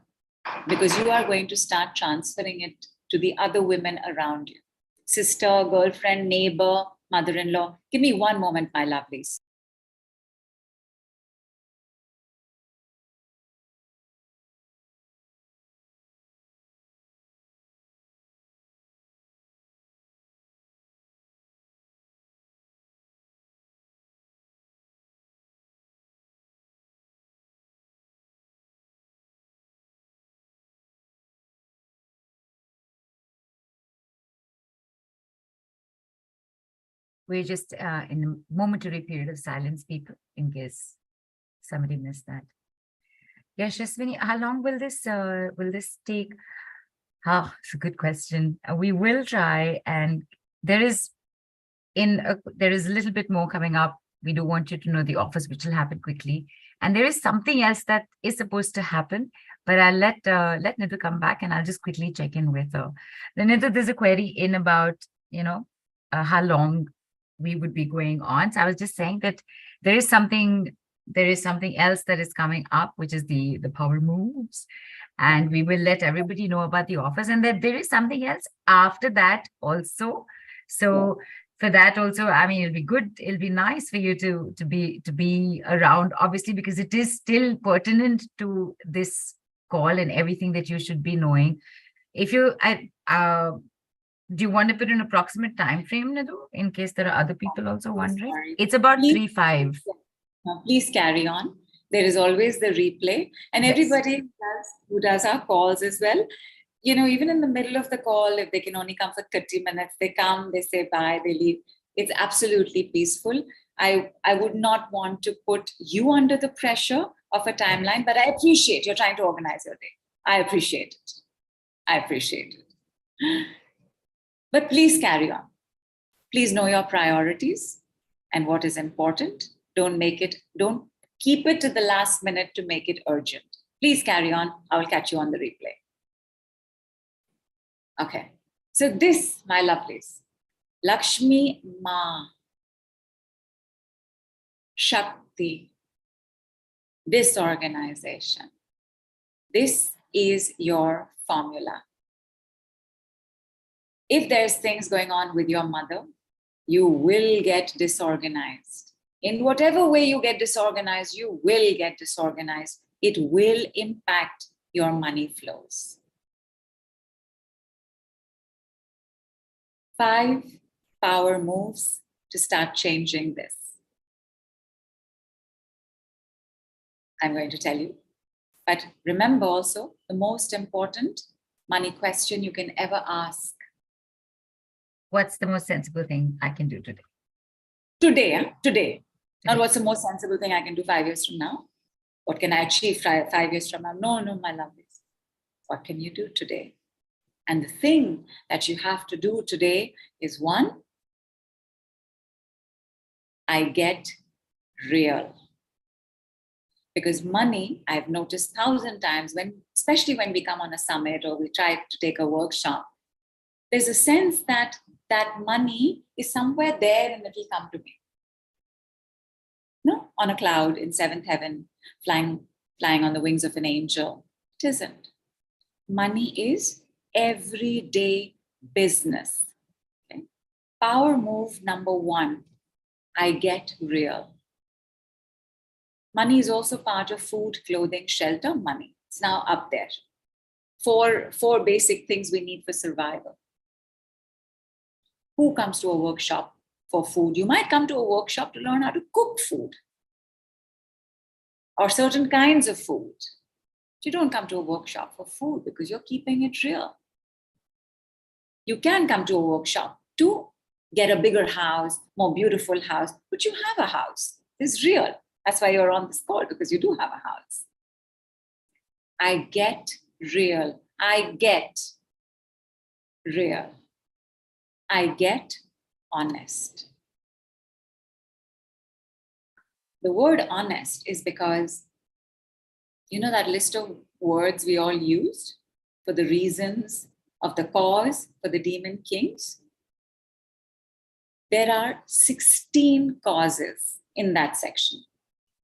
because you are going to start transferring it to the other women around you. Sister, girlfriend, neighbor, mother-in-law. Give me one moment, my lovelies. We're just in a momentary period of silence, people, in case somebody missed that. Yes, Yashaswini, how long will this take? Oh, it's a good question. We will try, and there is a little bit more coming up. We do want you to know the offers, which will happen quickly, and there is something else that is supposed to happen. But I'll let Nidhu come back, and I'll just quickly check in with her. Then Nidhu, there's a query in about how long we would be going on. So I was just saying that there is something else that is coming up, which is the power moves. And we will let everybody know about the offers, and that there is something else after that also. So for that also, I mean, it'll be good. It'll be nice for you to be around, obviously, because it is still pertinent to this call and everything that you should be knowing. If you, do you want to put an approximate time frame, Nidhu, in case there are other people also wondering? It's about 3-5. Now, please carry on. There is always the replay, and Yes. everybody who does our calls as well. You know, even in the middle of the call, if they can only come for 30 minutes, they come, they say bye, they leave. It's absolutely peaceful. I would not want to put you under the pressure of a timeline, but I appreciate you're trying to organize your day. I appreciate it. I appreciate it. But please carry on. Please know your priorities and what is important. Don't keep it to the last minute to make it urgent. Please carry on. I will catch you on the replay. Okay. So this, my lovelies, Lakshmi Ma, Shakti, disorganization. This is your formula. If there's things going on with your mother, you will get disorganized. In whatever way you get disorganized, you will get disorganized. It will impact your money flows. 5 power moves to start changing this. I'm going to tell you. But remember also, the most important money question you can ever ask. What's the most sensible thing I can do today? Today. Not what's the most sensible thing I can do 5 years from now? What can I achieve 5 years from now? No, my lovelies. What can you do today? And the thing that you have to do today is 1, I get real. Because money, I've noticed 1,000 times, especially when we come on a summit or we try to take a workshop, there's a sense that money is somewhere there and it'll come to me. No, on a cloud in 7th heaven, flying on the wings of an angel. It isn't. Money is everyday business. Okay? Power move number 1, I get real. Money is also part of food, clothing, shelter, money. It's now up there. 4 basic things we need for survival. Who comes to a workshop for food? You might come to a workshop to learn how to cook food or certain kinds of food. You don't come to a workshop for food because you're keeping it real. You can come to a workshop to get a bigger house, more beautiful house, but you have a house. It's real. That's why you're on this call, because you do have a house. I get real. I get real. I get honest. The word honest is because, you know, that list of words we all used for the reasons of the cause for the demon kings? There are 16 causes in that section.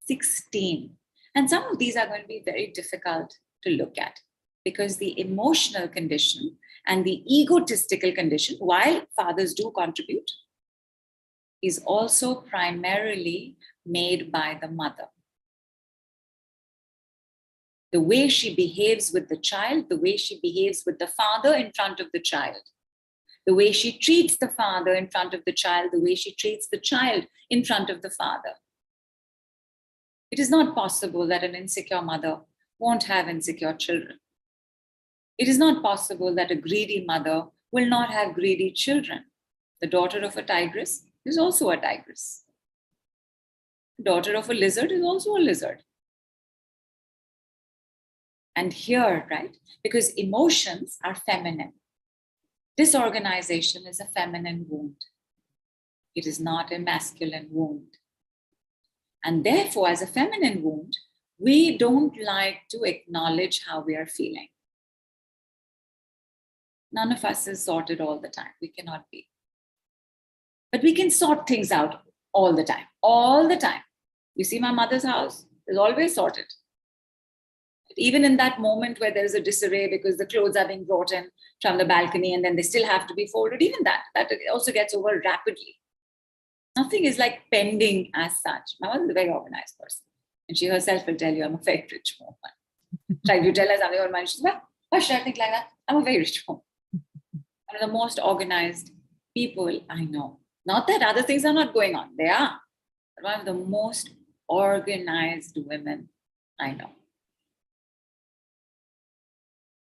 16. And some of these are going to be very difficult to look at because the emotional condition and the egotistical condition, while fathers do contribute, is also primarily made by the mother. The way she behaves with the child, the way she behaves with the father in front of the child, the way she treats the father in front of the child, the way she treats the child in front of the father. It is not possible that an insecure mother won't have insecure children. It is not possible that a greedy mother will not have greedy children. The daughter of a tigress is also a tigress. The daughter of a lizard is also a lizard. And here, right, because emotions are feminine. Disorganization is a feminine wound. It is not a masculine wound. And therefore, as a feminine wound, we don't like to acknowledge how we are feeling. None of us is sorted all the time. We cannot be. But we can sort things out all the time. All the time. You see my mother's house is always sorted. Even in that moment where there is a disarray because the clothes are being brought in from the balcony and then they still have to be folded, even that also gets over rapidly. Nothing is like pending as such. My mother is a very organized person. And she herself will tell you, I'm a very rich woman. Try to tell her something about money. She says, well, why should I think like that? I'm a very rich woman. One of the most organized people I know. Not that other things are not going on. They are. But one of the most organized women I know.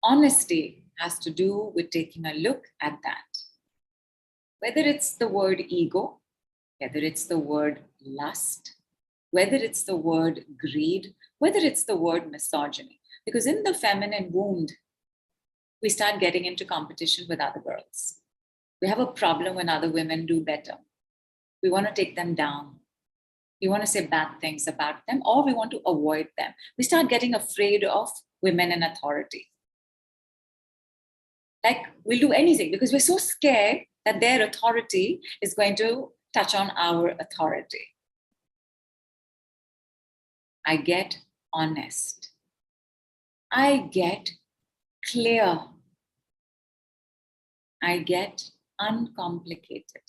Honesty has to do with taking a look at that. Whether it's the word ego, whether it's the word lust, whether it's the word greed, whether it's the word misogyny. Because in the feminine wound, we start getting into competition with other girls. We have a problem when other women do better. We want to take them down. We want to say bad things about them, or we want to avoid them. We start getting afraid of women in authority. Like, we'll do anything because we're so scared that their authority is going to touch on our authority. I get honest. I get clear. I get uncomplicated.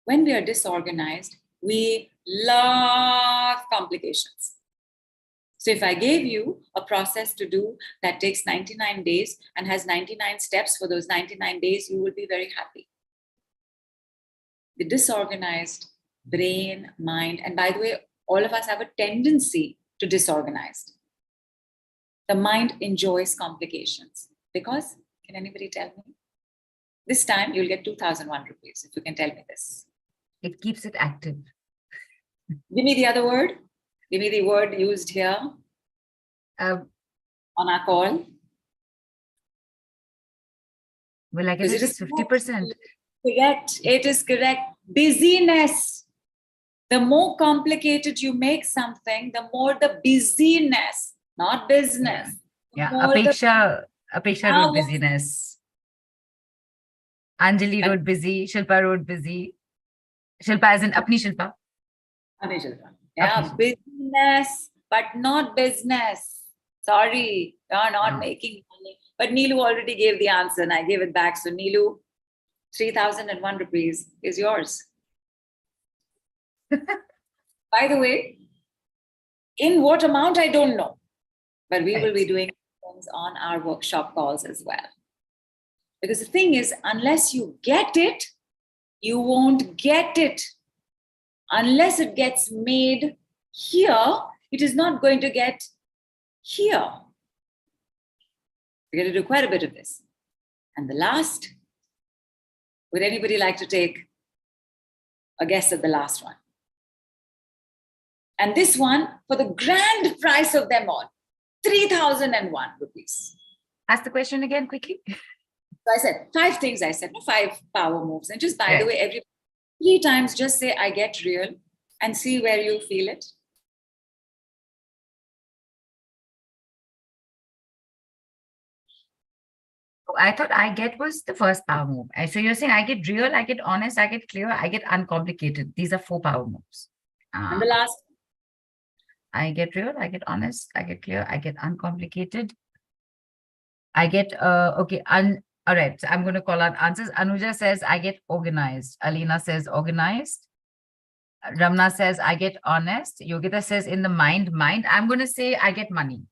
When we are disorganized, we love complications. So if I gave you a process to do that takes 99 days and has 99 steps for those 99 days, you will be very happy. The disorganized brain, mind, and by the way, all of us have a tendency to disorganize. The mind enjoys complications because, can anybody tell me? This time you'll get 2001 rupees if you can tell me this. It keeps it active. Give me the other word. Give me the word used here on our call. Well, I guess it is 50%. Correct. It is correct. Busyness. The more complicated you make something, the more the busyness, not business. Yeah. Apeksha wrote busyness. Anjali wrote busy. Shilpa wrote busy. Shilpa as in apni Shilpa. Apni Shilpa. Yeah, business, but not business. Sorry, you're not making money. But Neelu already gave the answer and I gave it back. So Neelu, 3,001 rupees is yours. By the way, in what amount, I don't know. But we will be doing things on our workshop calls as well. Because the thing is, unless you get it, you won't get it. Unless it gets made here, it is not going to get here. We're going to do quite a bit of this. And the last, would anybody like to take a guess at the last one? And this one, for the grand price of them all, 3,001 rupees. Ask the question again quickly. So I said 5 things. I said 5 power moves. And just by the way, every 3 times, just say, I get real, and see where you feel it. I thought I get was the first power move. So you're saying I get real, I get honest, I get clear, I get uncomplicated. These are 4 power moves. And the last? I get real, I get honest, I get clear, I get uncomplicated. I get, okay, all right, so I'm going to call out answers. Anuja says, I get organized. Alina says, organized. Ramna says, I get honest. Yogita says, in the mind. I'm going to say, I get money.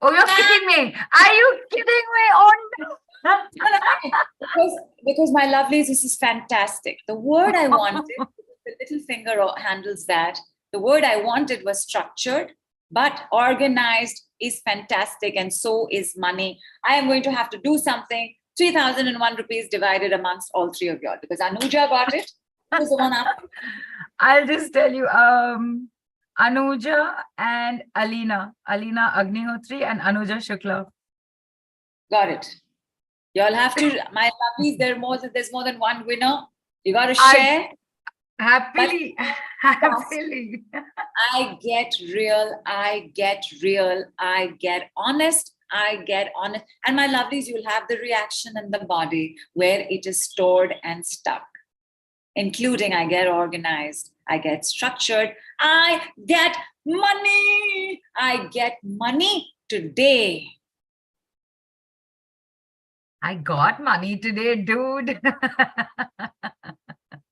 Oh, you're kidding me. Are you kidding me? Oh, no. because my lovelies, this is fantastic. The word I wanted, the little finger handles that. The word I wanted was structured, but organized is fantastic, and so is money. I am going to have to do something. 3,001 rupees divided amongst all 3 of you, because Anuja got it. Who's the one after? I'll just tell you, Anuja and Alina Agnihotri and Anuja Shukla. Got it. You all have to, my lovelies, there's more than one winner. You got to share. Happily. I get real, I get real, I get honest, I get honest. And my lovelies, you'll have the reaction in the body where it is stored and stuck, including I get organized, I get structured, I get money. I get money today. I got money today, dude.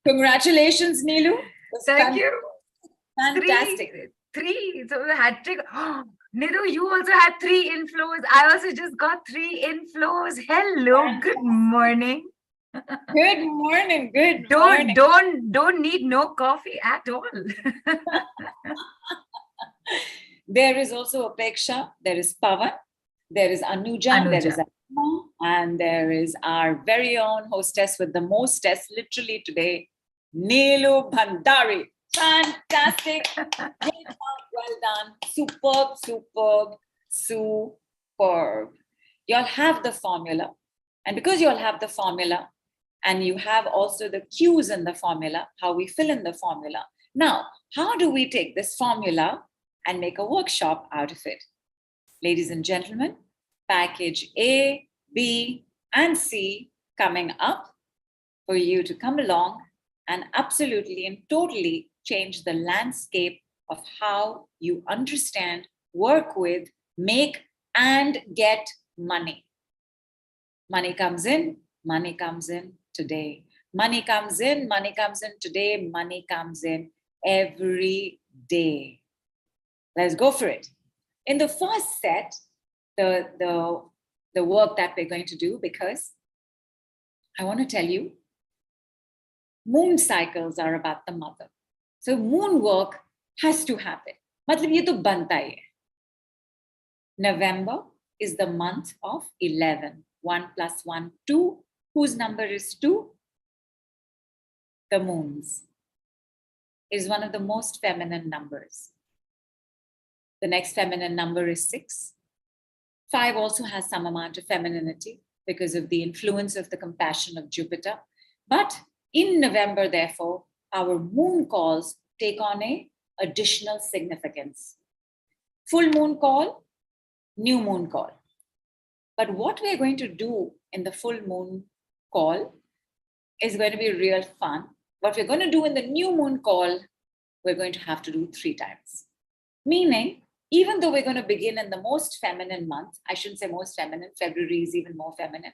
Congratulations, Neelu. Thank you. Fantastic. 3. So the hat trick. Oh, Nidhu, you also had 3 inflows. I also just got 3 inflows. Hello, good morning. Good morning. Good Don't morning. don't need no coffee at all. There is also Apeksha, there is Pavan, there is Anuja, there is Anuja. Atma, and there is our very own hostess with the mostess, literally today, Neelu Bhandari. Fantastic. Great job. Well done. Superb, superb, superb. You'll have the formula. And because you'll have the formula, and you have also the cues in the formula, how we fill in the formula. Now, how do we take this formula and make a workshop out of it? Ladies and gentlemen, package A, B, and C coming up for you to come along and absolutely and totally change the landscape of how you understand, work with, make, and get money. Money comes in today. Money comes in today. Money comes in every day. Let's go for it. In the first set, the work that we're going to do, because I want to tell you, moon cycles are about the mother. So moon work has to happen. मतलब ये तो बनता ही है. November is the month of 11. 1 plus 1, 2. Whose number is 2? The moon's. It is one of the most feminine numbers. The next feminine number is 6. 5 also has some amount of femininity because of the influence of the compassion of Jupiter. But in November, therefore, our moon calls take on an additional significance. Full moon call, new moon call. But what we're going to do in the full moon call is going to be real fun. What we're going to do in the new moon call, we're going to have to do 3 times. Meaning, even though we're going to begin in the most feminine month, I shouldn't say most feminine, February is even more feminine,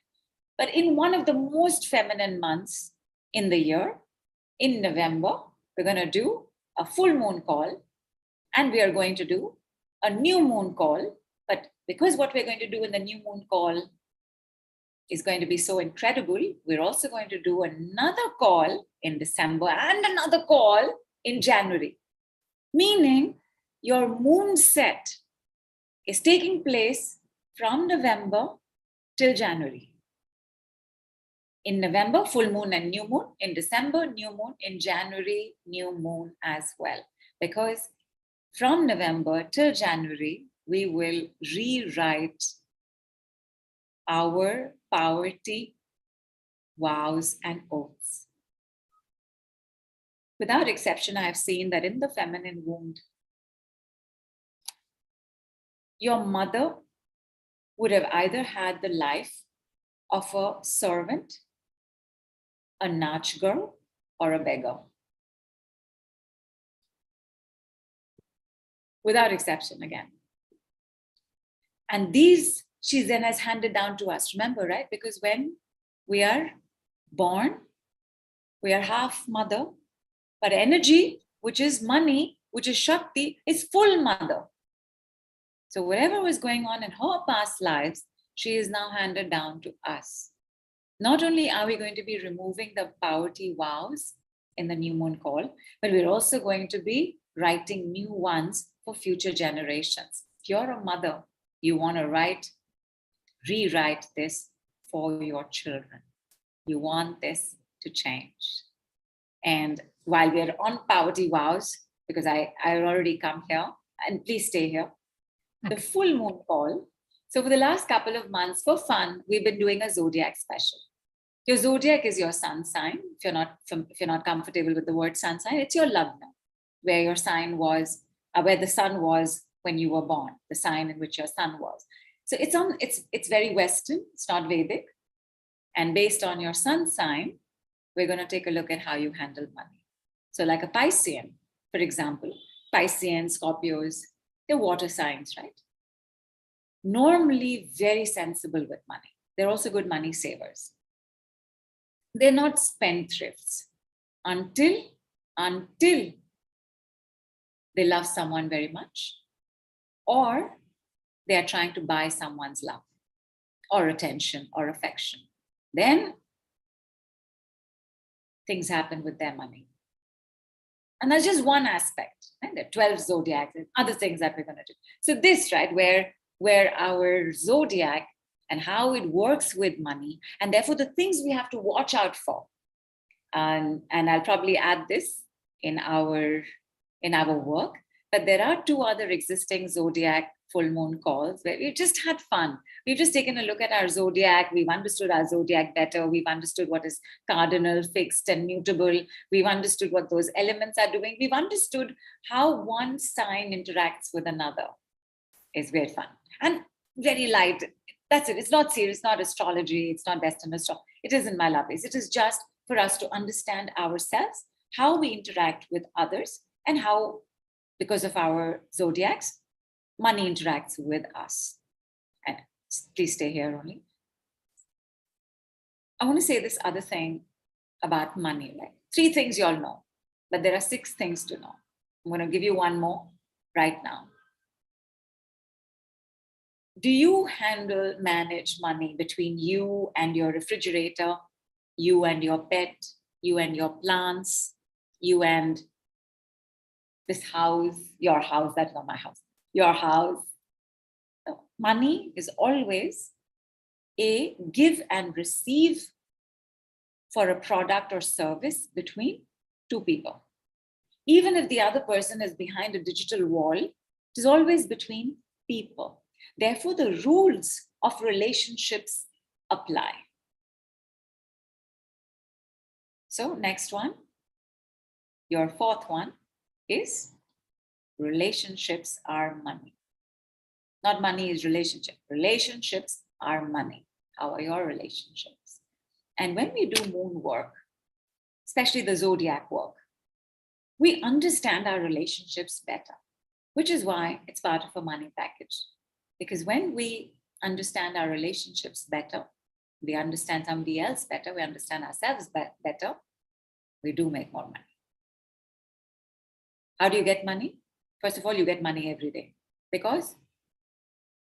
but in one of the most feminine months in the year, in November, we're going to do a full moon call, and we are going to do a new moon call. But because what we're going to do in the new moon call is going to be so incredible, we're also going to do another call in December and another call in January. Meaning your moon set is taking place from November till January. In November, full moon and new moon. In December, new moon. In January, new moon as well. Because from November till January, we will rewrite our poverty, vows, and oaths. Without exception, I have seen that in the feminine wound, your mother would have either had the life of a servant, a Nach girl, or a beggar. Without exception again. And these she then has handed down to us. Remember, right? Because when we are born, we are half mother, but energy, which is money, which is Shakti, is full mother. So whatever was going on in her past lives, she is now handed down to us. Not only are we going to be removing the poverty vows in the new moon call, but we're also going to be writing new ones for future generations. If you're a mother, you want to rewrite this for your children. You want this to change. And while we're on poverty vows, because I already come here, and please stay here, the full moon call. So for the last couple of months, for fun, we've been doing a zodiac special. Your zodiac is your sun sign. If you're not comfortable with the word sun sign, it's your lagna, where your sign was, where the sun was when you were born, the sign in which your sun was. So it's very Western, it's not Vedic. And based on your sun sign, we're going to take a look at how you handle money. So like a Piscean, for example, Piscean, Scorpios, they're water signs, right? Normally very sensible with money. They're also good money savers. They're not spendthrifts until they love someone very much, or they are trying to buy someone's love or attention or affection. Then things happen with their money. And that's just one aspect. Right? There are 12 zodiacs and other things that we're going to do. So this, right, where our zodiac and how it works with money, and therefore the things we have to watch out for. And I'll probably add this in our work, but there are 2 other existing zodiac full moon calls where we've just had fun. We've just taken a look at our zodiac. We've understood our zodiac better. We've understood what is cardinal, fixed, and mutable. We've understood what those elements are doing. We've understood how one sign interacts with another. It's great fun and very light. That's it. It's not serious, not astrology. It's not Western astrology. It isn't my loveys. It is just for us to understand ourselves, how we interact with others, and how, because of our zodiacs, money interacts with us. And please stay here only. I want to say this other thing about money. Like 3 things you all know, but there are 6 things to know. I'm going to give you one more right now. Do you manage money between you and your refrigerator, you and your pet, you and your plants, you and this house, your house, that's not my house, your house? Money is always a give and receive for a product or service between 2 people. Even if the other person is behind a digital wall, it is always between people. Therefore, the rules of relationships apply. So next one, your 4th one is relationships are money. Not money is relationship. Relationships are money. How are your relationships? And when we do moon work, especially the zodiac work, we understand our relationships better, which is why it's part of a money package. Because when we understand our relationships better, we understand somebody else better, we understand ourselves better, we do make more money. How do you get money? First of all, you get money every day because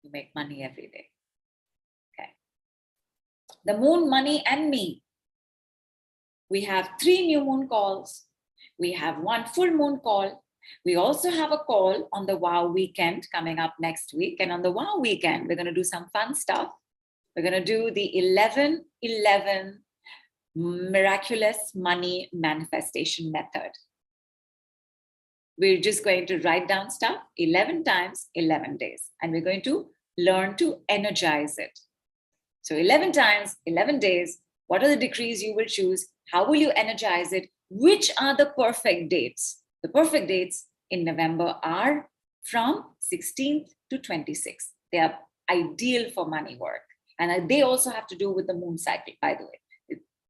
you make money every day. Okay. The moon, money, and me. We have 3 new moon calls. We have 1 full moon call. We also have a call on the Wow weekend coming up next week. And on the Wow weekend, we're going to do some fun stuff. We're going to do the 11-11 miraculous money manifestation method. We're just going to write down stuff 11 times, 11 days. And we're going to learn to energize it. So 11 times, 11 days, what are the decrees you will choose? How will you energize it? Which are the perfect dates? The perfect dates in November are from 16th to 26th. They are ideal for money work. And they also have to do with the moon cycle, by the way.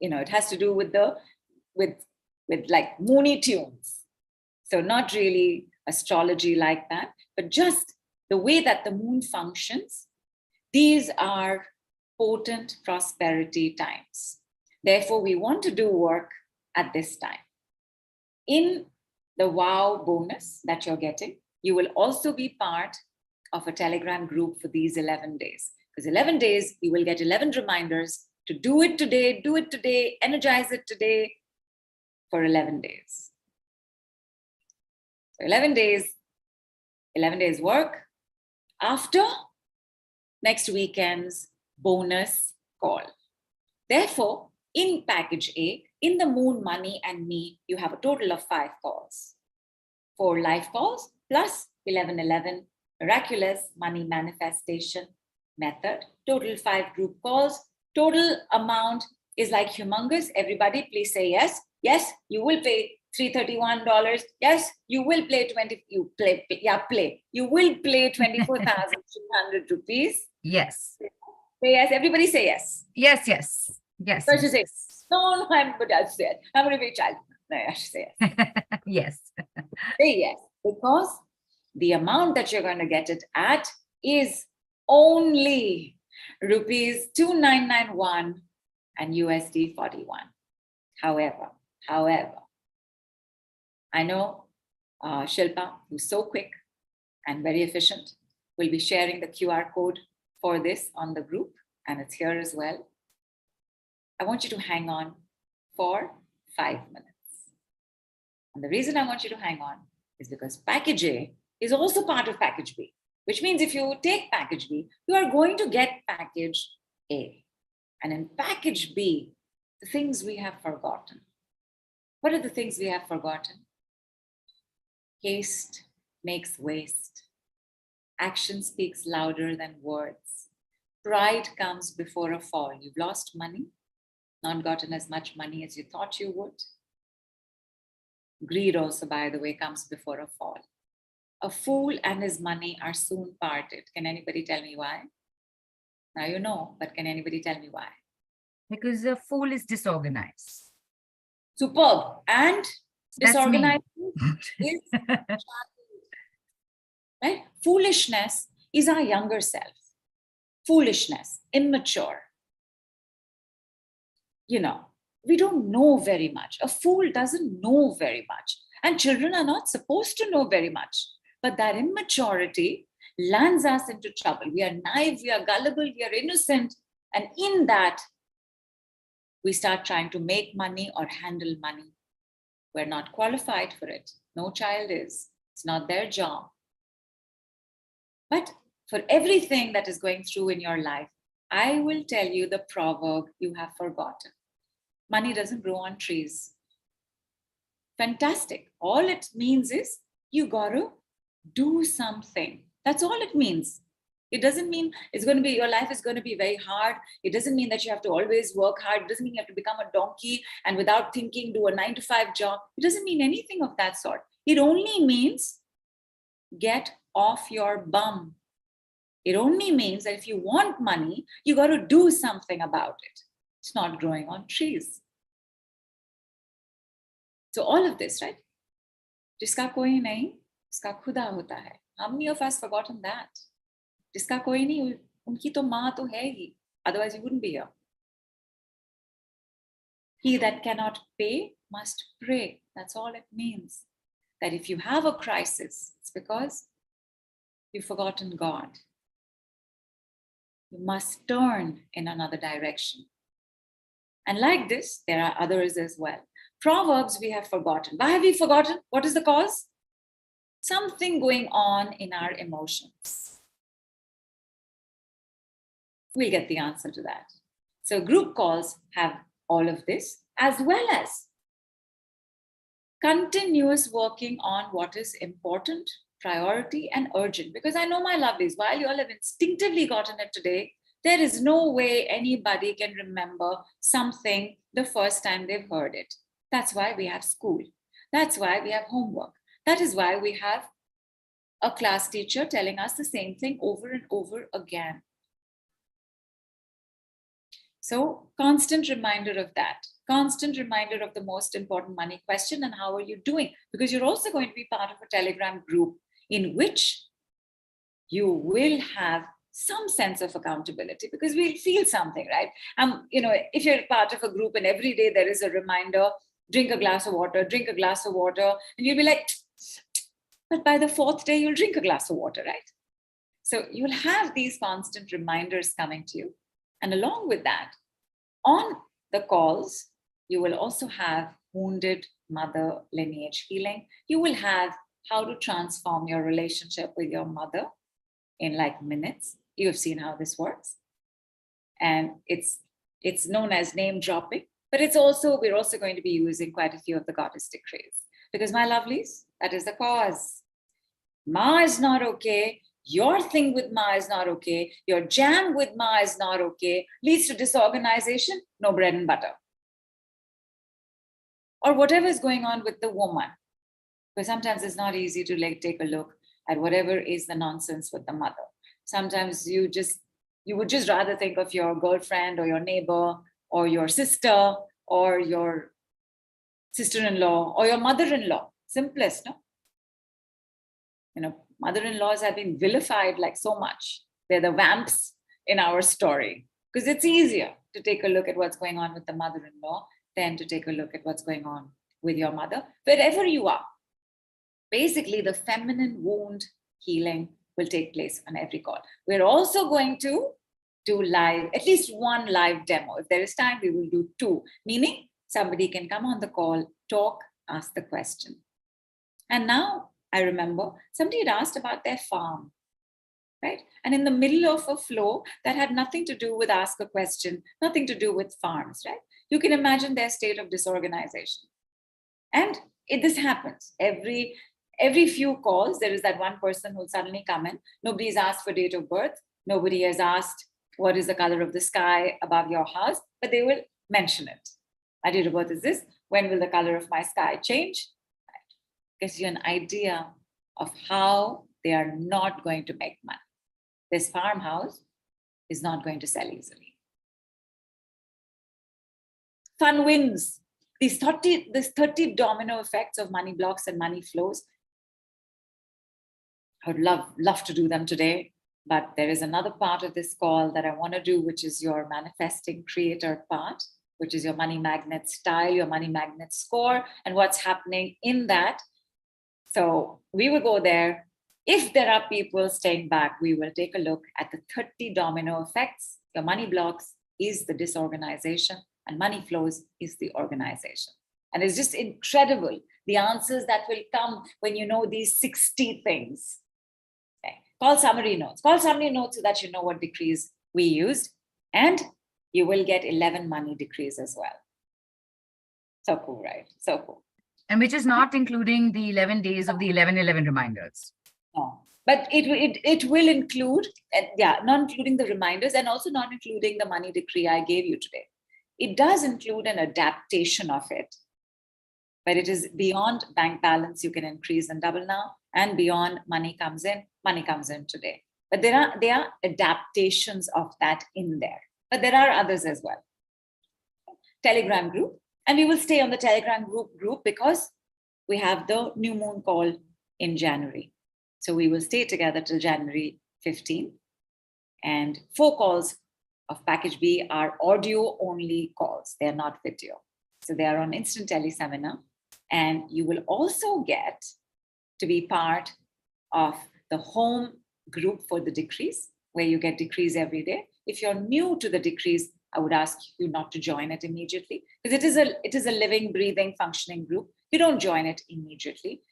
It has to do with like Mooney Tunes. So not really astrology like that, but just the way that the moon functions. These are potent prosperity times. Therefore, we want to do work at this time. In the Wow bonus that you're getting, you will also be part of a Telegram group for these 11 days. Because 11 days, you will get 11 reminders to do it today, energize it today for 11 days. So 11 days work after next weekend's bonus call. Therefore, in package A, in the moon, money, and me, you have a total of 5 calls. 4 live calls plus 11-11 miraculous money manifestation method. Total 5 group calls. Total amount is like humongous. Everybody, please say yes. Yes, you will pay $331. Yes, you will play You will play 24,200 rupees. Yes. Say yes. Everybody say yes. Yes, yes. Yes. First you say, no, I'm going to say it. I'm going to be a child. No, I should say yes. Yes. Say yes, because the amount that you're going to get it at is only rupees 2991 and USD 41. However, I know Shilpa, who's so quick and very efficient, will be sharing the QR code for this on the group, and it's here as well. I want you to hang on for 5 minutes. And the reason I want you to hang on is because package A is also part of package B, which means if you take package B, you are going to get package A. And in package B, the things we have forgotten. What are the things we have forgotten? Haste makes waste. Action speaks louder than words. Pride comes before a fall. You've lost money, not gotten as much money as you thought you would. Greed also, by the way, comes before a fall. A fool and his money are soon parted. Can anybody tell me why? Now you know, but can anybody tell me why? Because a fool is disorganized. Superb. And That's me. disorganized is right? Foolishness is our younger self. Foolishness, immature. You know, we don't know very much. A fool doesn't know very much. And children are not supposed to know very much. But that immaturity lands us into trouble. We are naive, we are gullible, we are innocent. And in that, we start trying to make money or handle money. We're not qualified for it. No child is. It's not their job. But for everything that is going through in your life, I will tell you the proverb you have forgotten. Money doesn't grow on trees. Fantastic. All it means is you got to do something. That's all it means. It doesn't mean it's going to be, your life is going to be very hard. It doesn't mean that you have to always work hard. It doesn't mean you have to become a donkey and without thinking do a 9-to-5 job. It doesn't mean anything of that sort. It only means get off your bum. It only means that if you want money, you got to do something about it. It's not growing on trees. So all of this, right? Jiska koi nahi, uska khuda hota hai. How many of us forgotten that? Jiska koi nahi, unki to maa to hai hi. Otherwise you wouldn't be here. He that cannot pay must pray. That's all it means. That if you have a crisis, it's because you've forgotten God. You must turn in another direction. And like this, there are others as well. Proverbs we have forgotten. Why have we forgotten? What is the cause? Something going on in our emotions. We'll get the answer to that. So group calls have all of this, as well as continuous working on what is important, priority, and urgent. Because I know, my lovelies, while you all have instinctively gotten it today, there is no way anybody can remember something the first time they've heard it. That's why we have school. That's why we have homework. That is why we have a class teacher telling us the same thing over and over again. So constant reminder of that, constant reminder of the most important money question and how are you doing? Because you're also going to be part of a Telegram group in which you will have some sense of accountability because we'll feel something, right? If you're part of a group and every day there is a reminder, drink a glass of water, and you'll be like, but by the 4th day, you'll drink a glass of water, right? So you'll have these constant reminders coming to you. And along with that, on the calls, you will also have wounded mother lineage healing. You will have how to transform your relationship with your mother in like minutes. You have seen how this works. And it's known as name dropping, but we're also going to be using quite a few of the goddess decrees. Because my lovelies, that is the cause. Ma is not okay. Your thing with Ma is not okay. Your jam with Ma is not okay. Leads to disorganization, no bread and butter. Or whatever is going on with the woman. Because sometimes it's not easy to take a look at whatever is the nonsense with the mother. Sometimes you would just rather think of your girlfriend or your neighbor or your sister or your sister-in-law or your mother-in-law. Simplest, no? Mother-in-laws have been vilified like so much. They're the vamps in our story because it's easier to take a look at what's going on with the mother-in-law than to take a look at what's going on with your mother, wherever you are. Basically, the feminine wound healing will take place on every call. We're also going to do live, at least one live demo. If there is time, we will do 2, meaning somebody can come on the call, talk, ask the question. And now I remember somebody had asked about their farm, right? And in the middle of a flow that had nothing to do with ask a question, nothing to do with farms, right? You can imagine their state of disorganization. And this happens every few calls. There is that one person who will suddenly come in. Nobody's asked for date of birth. Nobody has asked what is the color of the sky above your house, but they will mention it. My date of birth is this. When will the color of my sky change? Gives you an idea of how they are not going to make money. This farmhouse is not going to sell easily. Fun wins. These 30 domino effects of money blocks and money flows. I would love to do them today, but there is another part of this call that I want to do, which is your manifesting creator part, which is your money magnet style, your money magnet score, and what's happening in that. So we will go there. If there are people staying back, we will take a look at the 30 domino effects. Your money blocks is the disorganization, and money flows is the organization. And it's just incredible, the answers that will come when you know these 60 things. Okay. Call summary notes. Call summary notes so that you know what decrees we used. And you will get 11 money decrees as well. So cool, right? So cool. And which is not including the 11 days of the 11/11 reminders. No, but it will include, not including the reminders and also not including the money decree I gave you today. It does include an adaptation of it, but it is beyond bank balance. You can increase and double now, and beyond money comes in today. But there are adaptations of that in there. But there are others as well. Telegram group, and we will stay on the Telegram group because we have the new moon call in January. So we will stay together till January 15. And 4 calls of package B are audio only calls. They're not video. So they are on instant tele seminar. And you will also get to be part of the home group for the decrees, where you get decrees every day. If you're new to the decrees, I would ask you not to join it immediately, because it is a living, breathing, functioning group. You don't join it immediately.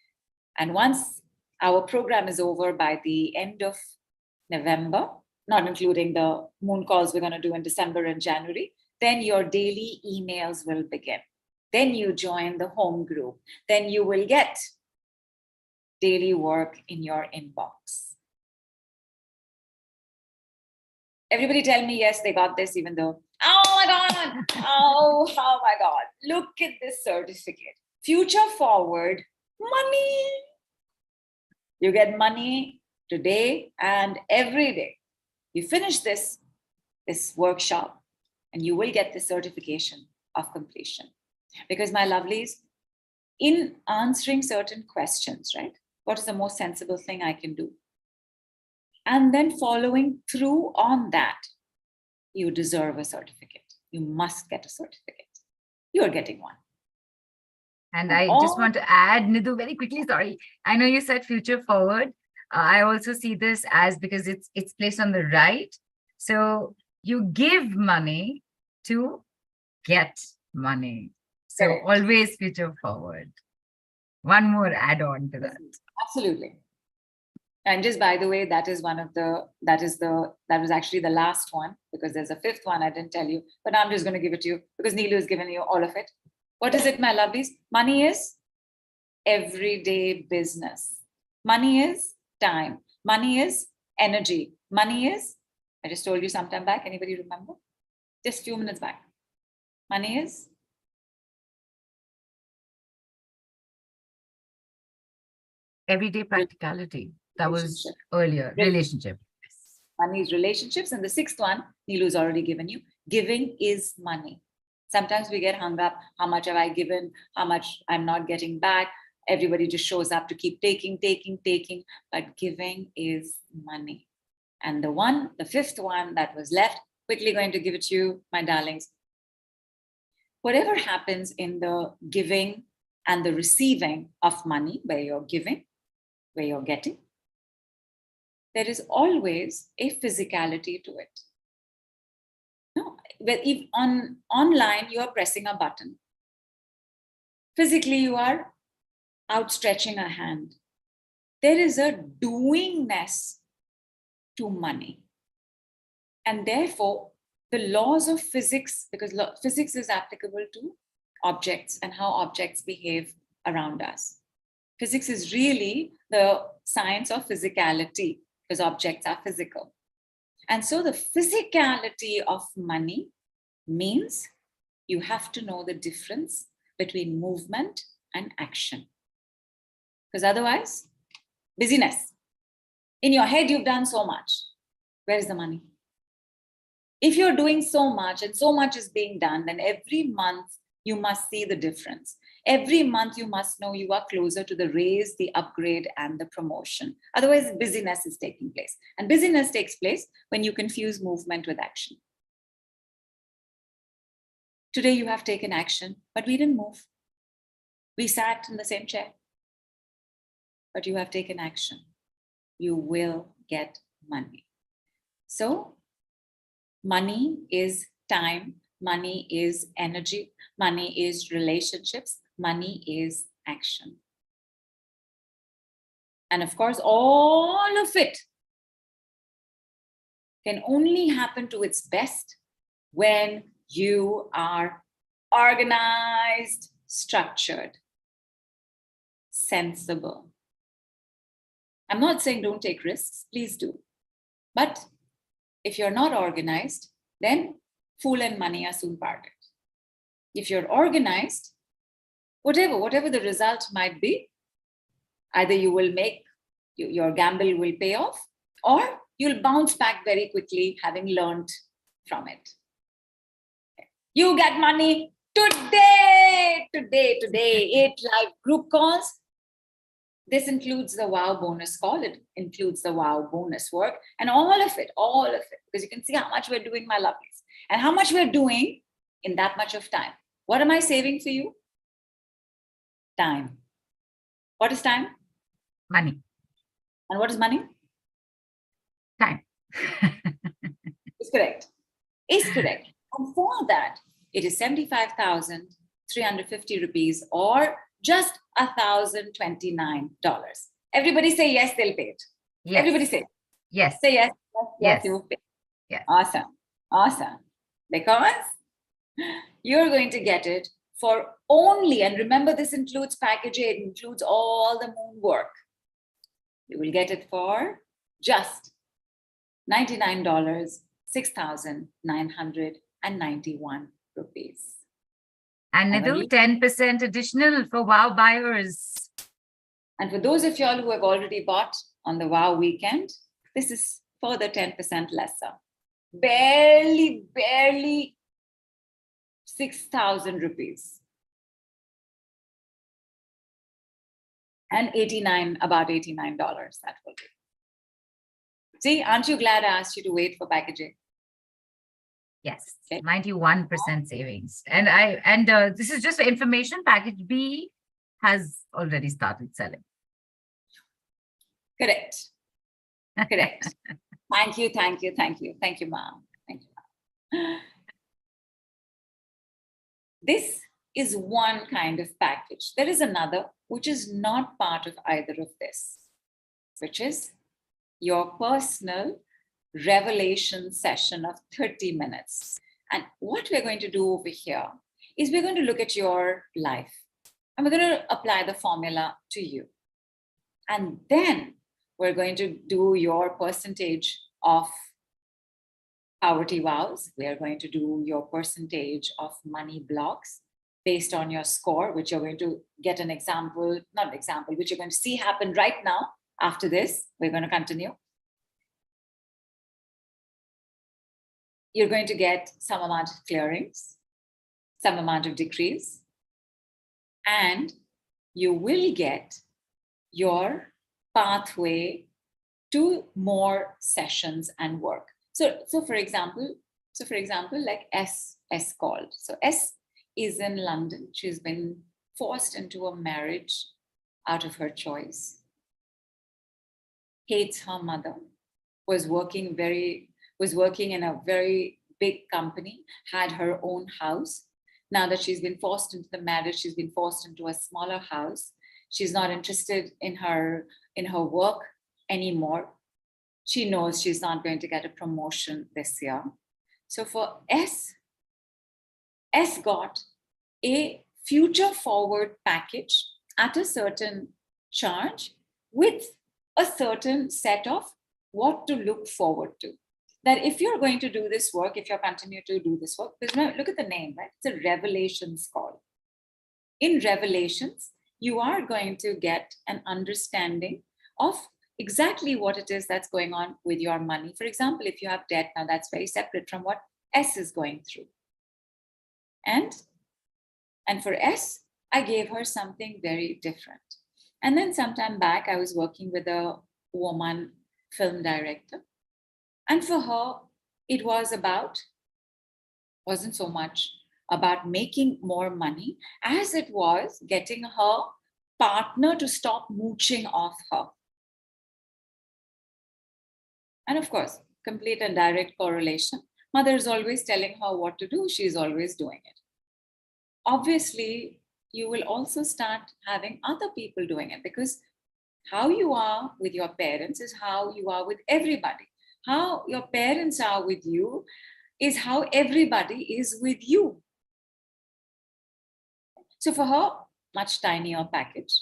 And once our program is over by the end of November, not including the moon calls we're going to do in December and January, then your daily emails will begin. Then you join the home group. Then you will get daily work in your inbox. Everybody tell me, yes, they got this, even though, oh my God, oh my God, look at this certificate. Future forward money. You get money today and every day. You finish this workshop and you will get the certification of completion. Because my lovelies, in answering certain questions, right? What is the most sensible thing I can do? And then following through on that, you deserve a certificate. You must get a certificate. You're getting one. And I just want to add, Nidhu, very quickly, sorry. I know you said future forward. I also see this as, because it's placed on the right. So you give money to get money. So Correct. Always future forward. One more add-on to that. Absolutely. And just by the way, that was actually the last one, because there's a 5th one I didn't tell you, but I'm just going to give it to you because Neelu has given you all of it. What is it, my lovelies? Money is everyday business. Money is time. Money is energy. Money is, I just told you sometime back, anybody remember? Just a few minutes back. Money is everyday practicality. That was earlier. Relationship. Money is relationships. And the 6th one, Neelu's already given you. Giving is money. Sometimes we get hung up. How much have I given? How much I'm not getting back? Everybody just shows up to keep taking. But giving is money. And the 5th one that was left, quickly going to give it to you, my darlings. Whatever happens in the giving and the receiving of money, where you're giving, where you're getting, there is always a physicality to it. No, but if online you are pressing a button, Physically, you are outstretching a hand. There is a doingness to money. And therefore, the laws of physics, because physics is applicable to objects and how objects behave around us. Physics is really the science of physicality, because objects are physical. And so the physicality of money means you have to know the difference between movement and action. Because otherwise, busyness. In your head, you've done so much. Where is the money? If you're doing so much and so much is being done, then every month you must see the difference. Every month you must know you are closer to the raise, the upgrade, and the promotion. Otherwise, busyness is taking place. And busyness takes place when you confuse movement with action. Today you have taken action, but we didn't move. We sat in the same chair. But you have taken action. You will get money. So, money is time, money is energy, money is relationships, money is action. And of course, all of it can only happen to its best when you are organized, structured, sensible. I'm not saying don't take risks, please do. But if you're not organized, then fool and money are soon parted. If you're organized, whatever the result might be, either you will make, your gamble will pay off, or you'll bounce back very quickly having learned from it. You get money today, 8 live group calls. This includes the WOW bonus call. It includes the WOW bonus work and all of it, because you can see how much we're doing, my lovelies, and how much we're doing in that much of time. What am I saving for you? Time. What is time? Money. And what is money? Time. It's correct. It's correct. And for that, it is 75,350 rupees or just $1,029. Everybody say yes, they'll pay it. Yes. Everybody say yes. Say yes, Yes. you will pay. Yes. Awesome. Because you're going to get it for only, and remember this includes package A, it includes all the moon work. You will get it for just $99, 6,991 rupees. And Nidhu, 10% additional for WOW buyers. And for those of y'all who have already bought on the WOW weekend, this is further 10% lesser. Barely 6,000 rupees. And about $89 that will be. See, aren't you glad I asked you to wait for packaging? Yes, Okay. 91% savings. And this is just for information. Package B has already started selling. Correct. Thank you, ma'am. Thank you, ma'am. This is one kind of package. There is another which is not part of either of this, which is your personal revelation session of 30 minutes. And what we're going to do over here is we're going to look at your life and we're going to apply the formula to you. And then we're going to do your percentage of poverty vows. We are going to do your percentage of money blocks based on your score, which you're going to get which you're going to see happen right now. After this, we're going to continue. You're going to get some amount of clearings, some amount of decrease, and you will get your pathway to more sessions and work. So for example, like S called. So S is in London. She's been forced into a marriage out of her choice. Hates her mother, was working in a very big company, had her own house. Now that she's been forced into the marriage, she's been forced into a smaller house. She's not interested in her work anymore. She knows she's not going to get a promotion this year. So for S got a future forward package at a certain charge with a certain set of what to look forward to. That if you're going to do this work, if you continue to do this work, because look at the name, right? It's a revelations call. In revelations, you are going to get an understanding of exactly what it is that's going on with your money. For example, if you have debt, now that's very separate from what S is going through. And for S, I gave her something very different. And then sometime back, I was working with a woman film director. And for her, it wasn't so much about making more money as it was getting her partner to stop mooching off her. And of course, complete and direct correlation. Mother is always telling her what to do. She's always doing it. Obviously, you will also start having other people doing it, because how you are with your parents is how you are with everybody. How your parents are with you is how everybody is with you. So for her, much tinier package.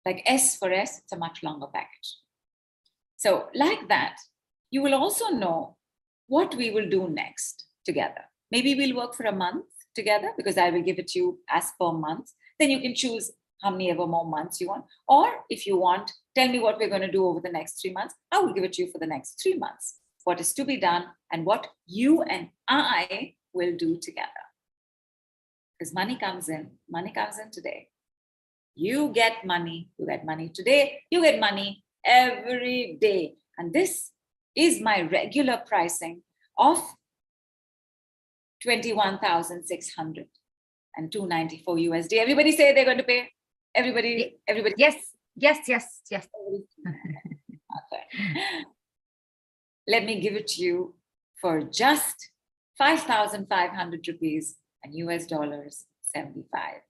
Like S for S, it's a much longer package. So like that, you will also know what we will do next together. Maybe we'll work for a month together, because I will give it to you as per month. Then you can choose how many ever more months you want. Or if you want, tell me what we're going to do over the next 3 months. I will give it to you for the next 3 months. What is to be done and what you and I will do together. Because money comes in today. You get money today, you get money every day. And this is my regular pricing of 21,600 and 294 USD. Everybody say they're going to pay. Everybody. Yes. Okay. Let me give it to you for just 5,500 rupees and US dollars 75.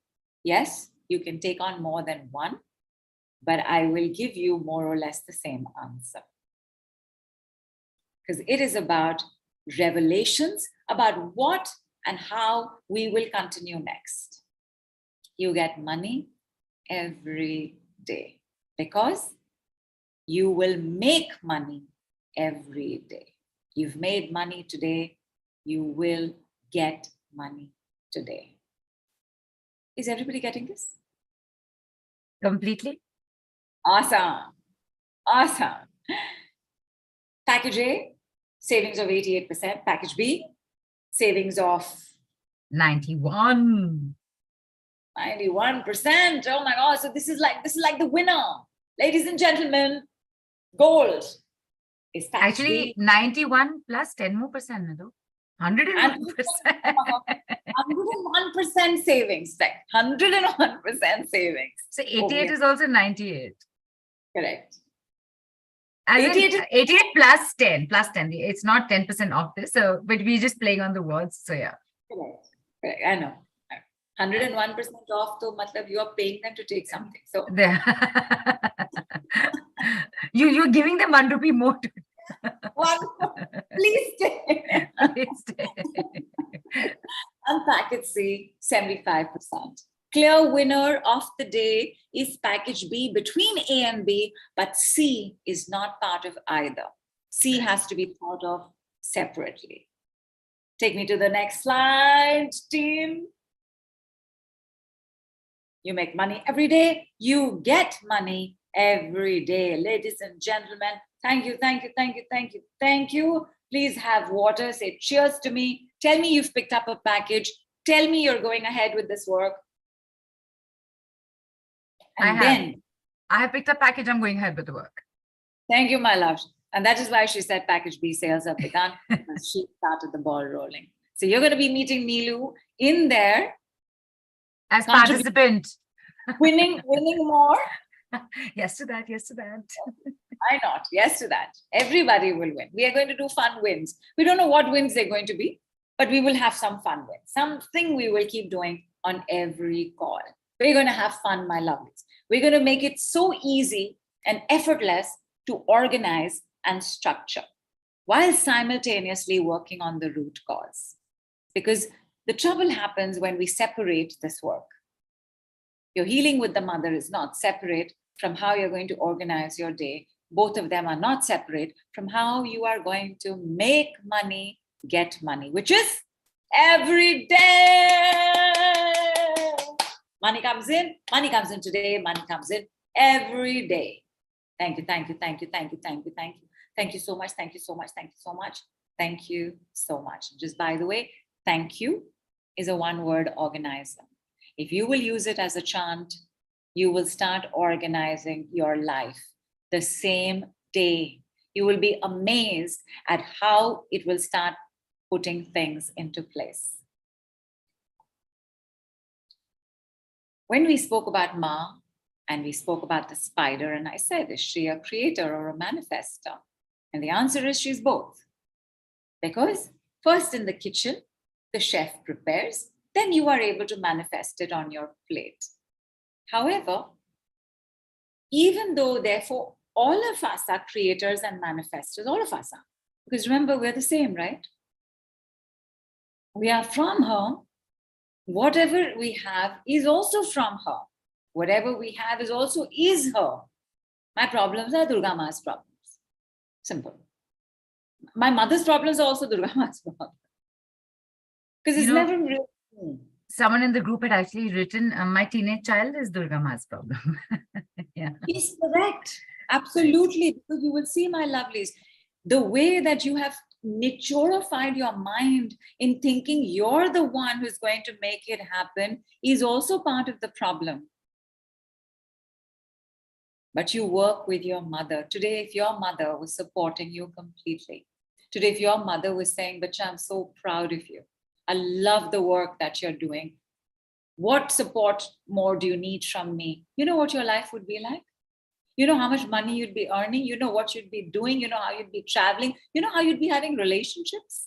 Yes, you can take on more than one, but I will give you more or less the same answer. Because it is about revelations about what and how we will continue next. You get money every day because you will make money every day. You've made money today, you will get money today. Is everybody getting this? Completely. Awesome. Package A, savings of 88%. Package B, savings of 91%. Oh my God. So this is like the winner. Ladies and gentlemen, gold is package Actually, B. 91 plus 10 more percent, Nidhu. 101%. 101% savings. Like 101% savings. So 88 is also 98. Correct. As 88 plus 10. It's not 10% off this. So, but we're just playing on the words. So yeah. Correct. I know. 101% off, so matlab you are paying them to take something. So you're giving them 1 rupee more. Please stay. Please stay. And package C, 75%. Clear winner of the day is package B between A and B, but C is not part of either. C has to be thought of separately. Take me to the next slide, team. You make money every day. You get money every day. Ladies and gentlemen, thank you. Please have water. Say cheers to me. Tell me you've picked up a package. Tell me you're going ahead with this work. And I have picked up package. I'm going ahead with the work. Thank you, my love. And that is why she said package B sales have begun, because she started the ball rolling. So you're going to be meeting Neelu in there. As participant. Winning more. Yes to that. Why not? Yes to that. Everybody will win. We are going to do fun wins. We don't know what wins they're going to be. but we will have some fun with. Something we will keep doing on every call. We're going to have fun, my lovelies. We're going to make it so easy and effortless to organize and structure while simultaneously working on the root cause. Because the trouble happens when we separate this work. Your healing with the mother is not separate from how you're going to organize your day. Both of them are not separate from how you are going to make money, get money, which is every day. Money comes in today, money comes in every day. Thank you, thank you, thank you, thank you, thank you, thank you. Thank you so much, thank you so much, thank you so much. Thank you so much. Just by the way, thank you is a one-word organizer. If you will use it as a chant, you will start organizing your life the same day. You will be amazed at how it will start putting things into place. When we spoke about Ma and we spoke about the spider, and I said, is she a creator or a manifester? And the answer is she's both. Because first in the kitchen, the chef prepares, then you are able to manifest it on your plate. However, even though therefore all of us are creators and manifestors, all of us are, because remember, we're the same, right? We are from her. Whatever we have is also from her. Whatever we have is also is her. My problems are DurgaMa's problems. Simple. My mother's problems are also DurgaMa's problems. Because it's never really. Someone in the group had actually written, my teenage child is DurgaMa's problem. Yeah. He's correct. Absolutely. Because you will see, my lovelies, the way that you have naturified your mind in thinking you're the one who's going to make it happen is also part of the problem. But you work with your mother. Today, if your mother was supporting you completely, today, if your mother was saying, Bacha, I'm so proud of you. I love the work that you're doing. What support more do you need from me? You know what your life would be like? You know how much money you'd be earning? You know what you'd be doing? You know how you'd be traveling? You know how you'd be having relationships?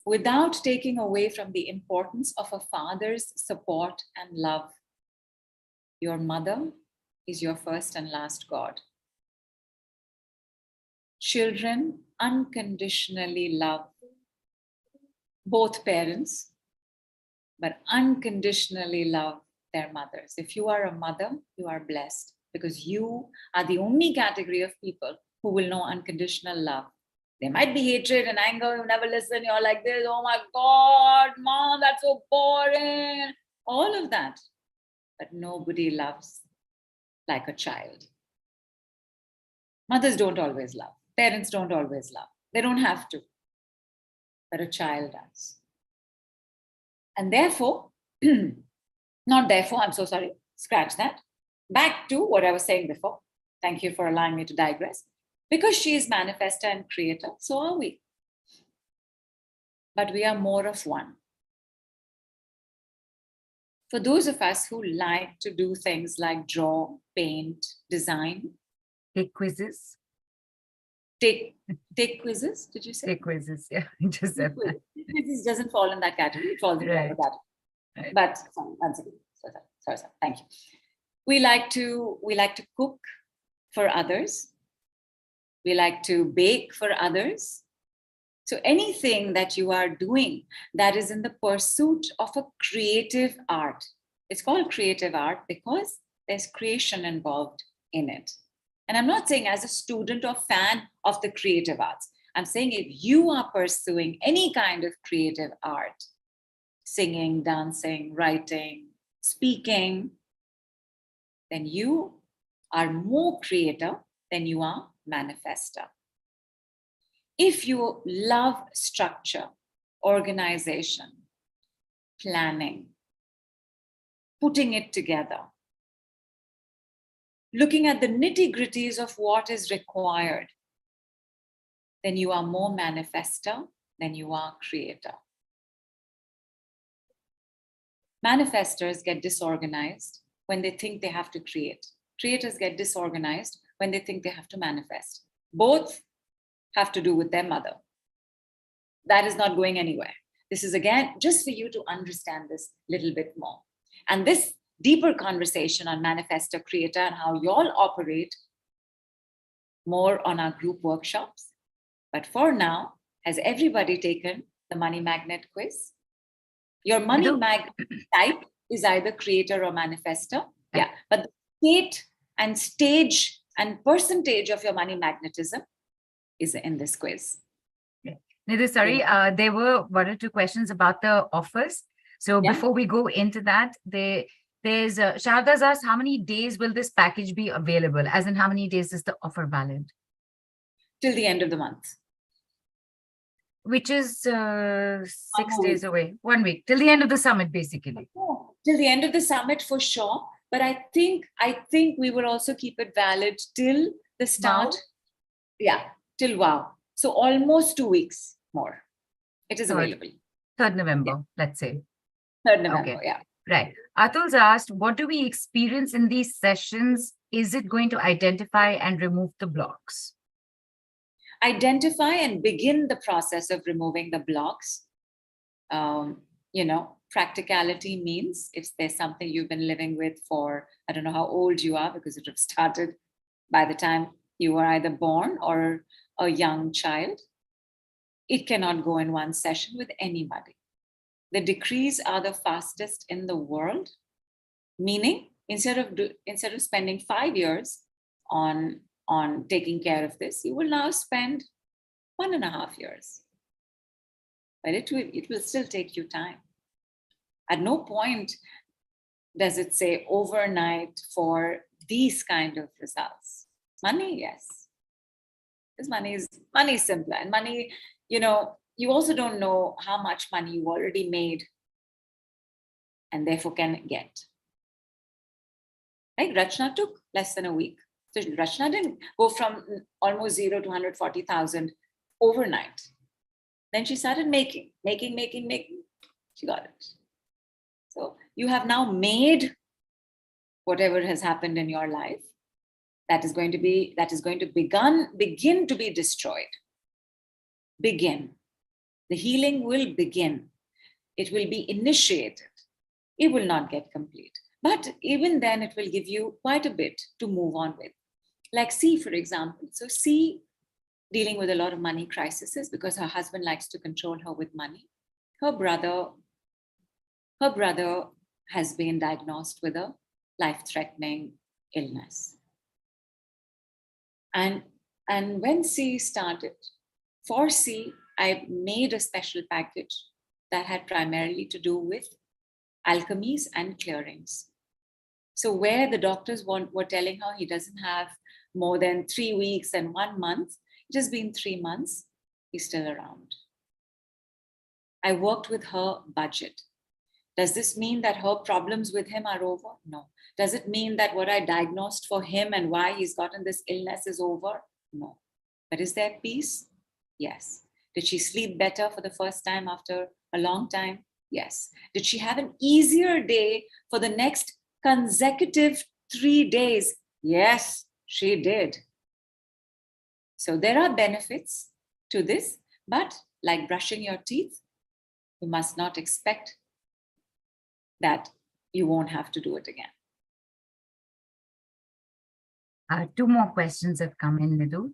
Without taking away from the importance of a father's support and love, your mother is your first and last God. Children unconditionally love both parents, but unconditionally love their mothers. If you are a mother, you are blessed because you are the only category of people who will know unconditional love. There might be hatred and anger, you never listen, you're like this, oh my God, Mom, that's so boring, all of that. But nobody loves like a child. Mothers don't always love. Parents don't always love. They don't have to. But a child does. And therefore, not therefore, I'm so sorry, scratch that. Back to what I was saying before. Thank you for allowing me to digress. Because she is manifester and creator, so are we. But we are more of one. For those of us who like to do things like draw, paint, design. Take quizzes. Take quizzes, did you say? Take quizzes, yeah. Just said that. Quizzes doesn't fall in that category. It falls in that category. Right. But once again, sorry, thank you. We like to cook for others. We like to bake for others. So anything that you are doing that is in the pursuit of a creative art, it's called creative art because there's creation involved in it. And I'm not saying as a student or fan of the creative arts. I'm saying if you are pursuing any kind of creative art, singing, dancing, writing, speaking, then you are more creator than you are manifester. If you love structure, organization, planning, putting it together, looking at the nitty-gritties of what is required, then you are more manifester than you are creator. Manifestors get disorganized when they think they have to create. Creators get disorganized when they think they have to manifest. Both have to do with their mother. That is not going anywhere. This is, again, just for you to understand this little bit more. And this deeper conversation on Manifestor Creator and how you all operate more on our group workshops. But for now, has everybody taken the Money Magnet quiz? Your money magnet type is either creator or manifestor. Yeah, but the state and stage and percentage of your money magnetism is in this quiz. Nidhu, sorry, there were one or two questions about the offers. So before we go into that, there's Sharda's asked, how many days will this package be available? As in, how many days is the offer valid? Till the end of the month. Which is 6 days away, 1 week, till the end of the summit, basically. Oh, till the end of the summit for sure. But I think we will also keep it valid till the start. Wow. Yeah, till wow. So almost 2 weeks more. It is available. 3rd November, let's say. 3rd November, yeah. Right. Atul's asked, what do we experience in these sessions? Is it going to identify and remove the blocks? Identify and begin the process of removing the blocks. Practicality means if there's something you've been living with for, I don't know how old you are, because it would have started by the time you were either born or a young child, it cannot go in one session with anybody. The decrees are the fastest in the world, meaning instead of spending 5 years on taking care of this, you will now spend 1.5 years. But it will still take you time. At no point does it say overnight for these kind of results. Money, yes. Because money is simpler. And money, you also don't know how much money you already made and therefore can get. Like Rachna took less than a week. So Rachna didn't go from almost 0 to 140,000 overnight. Then she started making. She got it. So you have now made whatever has happened in your life that is going to begin to be destroyed. Begin. The healing will begin. It will be initiated. It will not get complete. But even then, it will give you quite a bit to move on with. Like C, for example. So C, dealing with a lot of money crises because her husband likes to control her with money. Her brother has been diagnosed with a life-threatening illness. And when C started, for C, I made a special package that had primarily to do with alchemies and clearings. So where the doctors were telling her he doesn't have more than 3 weeks and 1 month, it has been 3 months, he's still around. I worked with her budget. Does this mean that her problems with him are over? No. Does it mean that what I diagnosed for him and why he's gotten this illness is over? No. But is there peace? Yes. Did she sleep better for the first time after a long time? Yes. Did she have an easier day for the next consecutive 3 days? Yes, she did. So there are benefits to this, but like brushing your teeth, you must not expect that you won't have to do it again. 2 more questions have come in, Nidhu,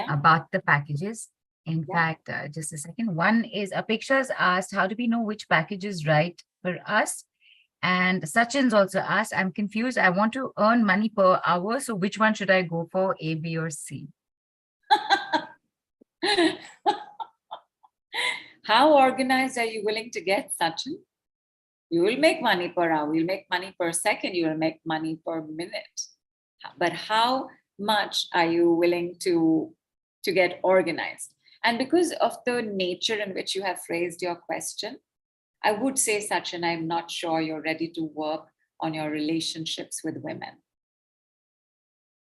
about the packages. In fact, just a second. One is Apeksha's asked, how do we know which package is right for us? And Sachin's also asked, I'm confused. I want to earn money per hour. So which one should I go for, A, B, or C? How organized are you willing to get, Sachin? You will make money per hour. You'll make money per second. You will make money per minute. But how much are you willing to get organized? And because of the nature in which you have phrased your question, I would say, Sachin, I'm not sure you're ready to work on your relationships with women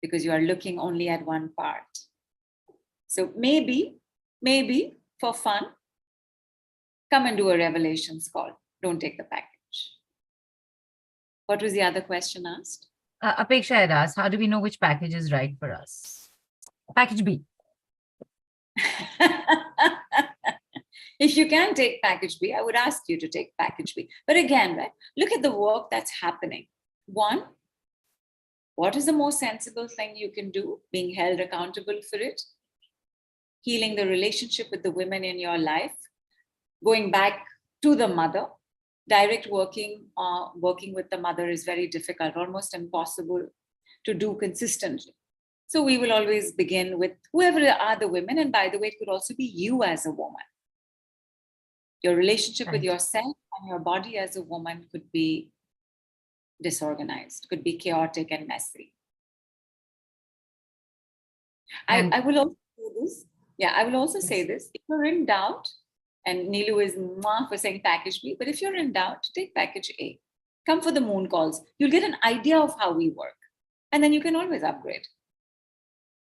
because you are looking only at one part. So maybe for fun, come and do a revelations call. Don't take the package. What was the other question asked? Apeksha had asked, how do we know which package is right for us? Package B. If you can take package B, I would ask you to take package B. But again, right, look at the work that's happening. One, what is the most sensible thing you can do? Being held accountable for it, healing the relationship with the women in your life, going back to the mother. Direct working with the mother is very difficult, almost impossible to do consistently. So we will always begin with whoever are the women. And by the way, it could also be you as a woman. Your relationship with yourself and your body as a woman could be disorganized, could be chaotic and messy. I will also say this. Yeah, I will also say this. If you're in doubt, and Neelu is for saying package B, but if you're in doubt, take package A. Come for the moon calls. You'll get an idea of how we work. And then you can always upgrade.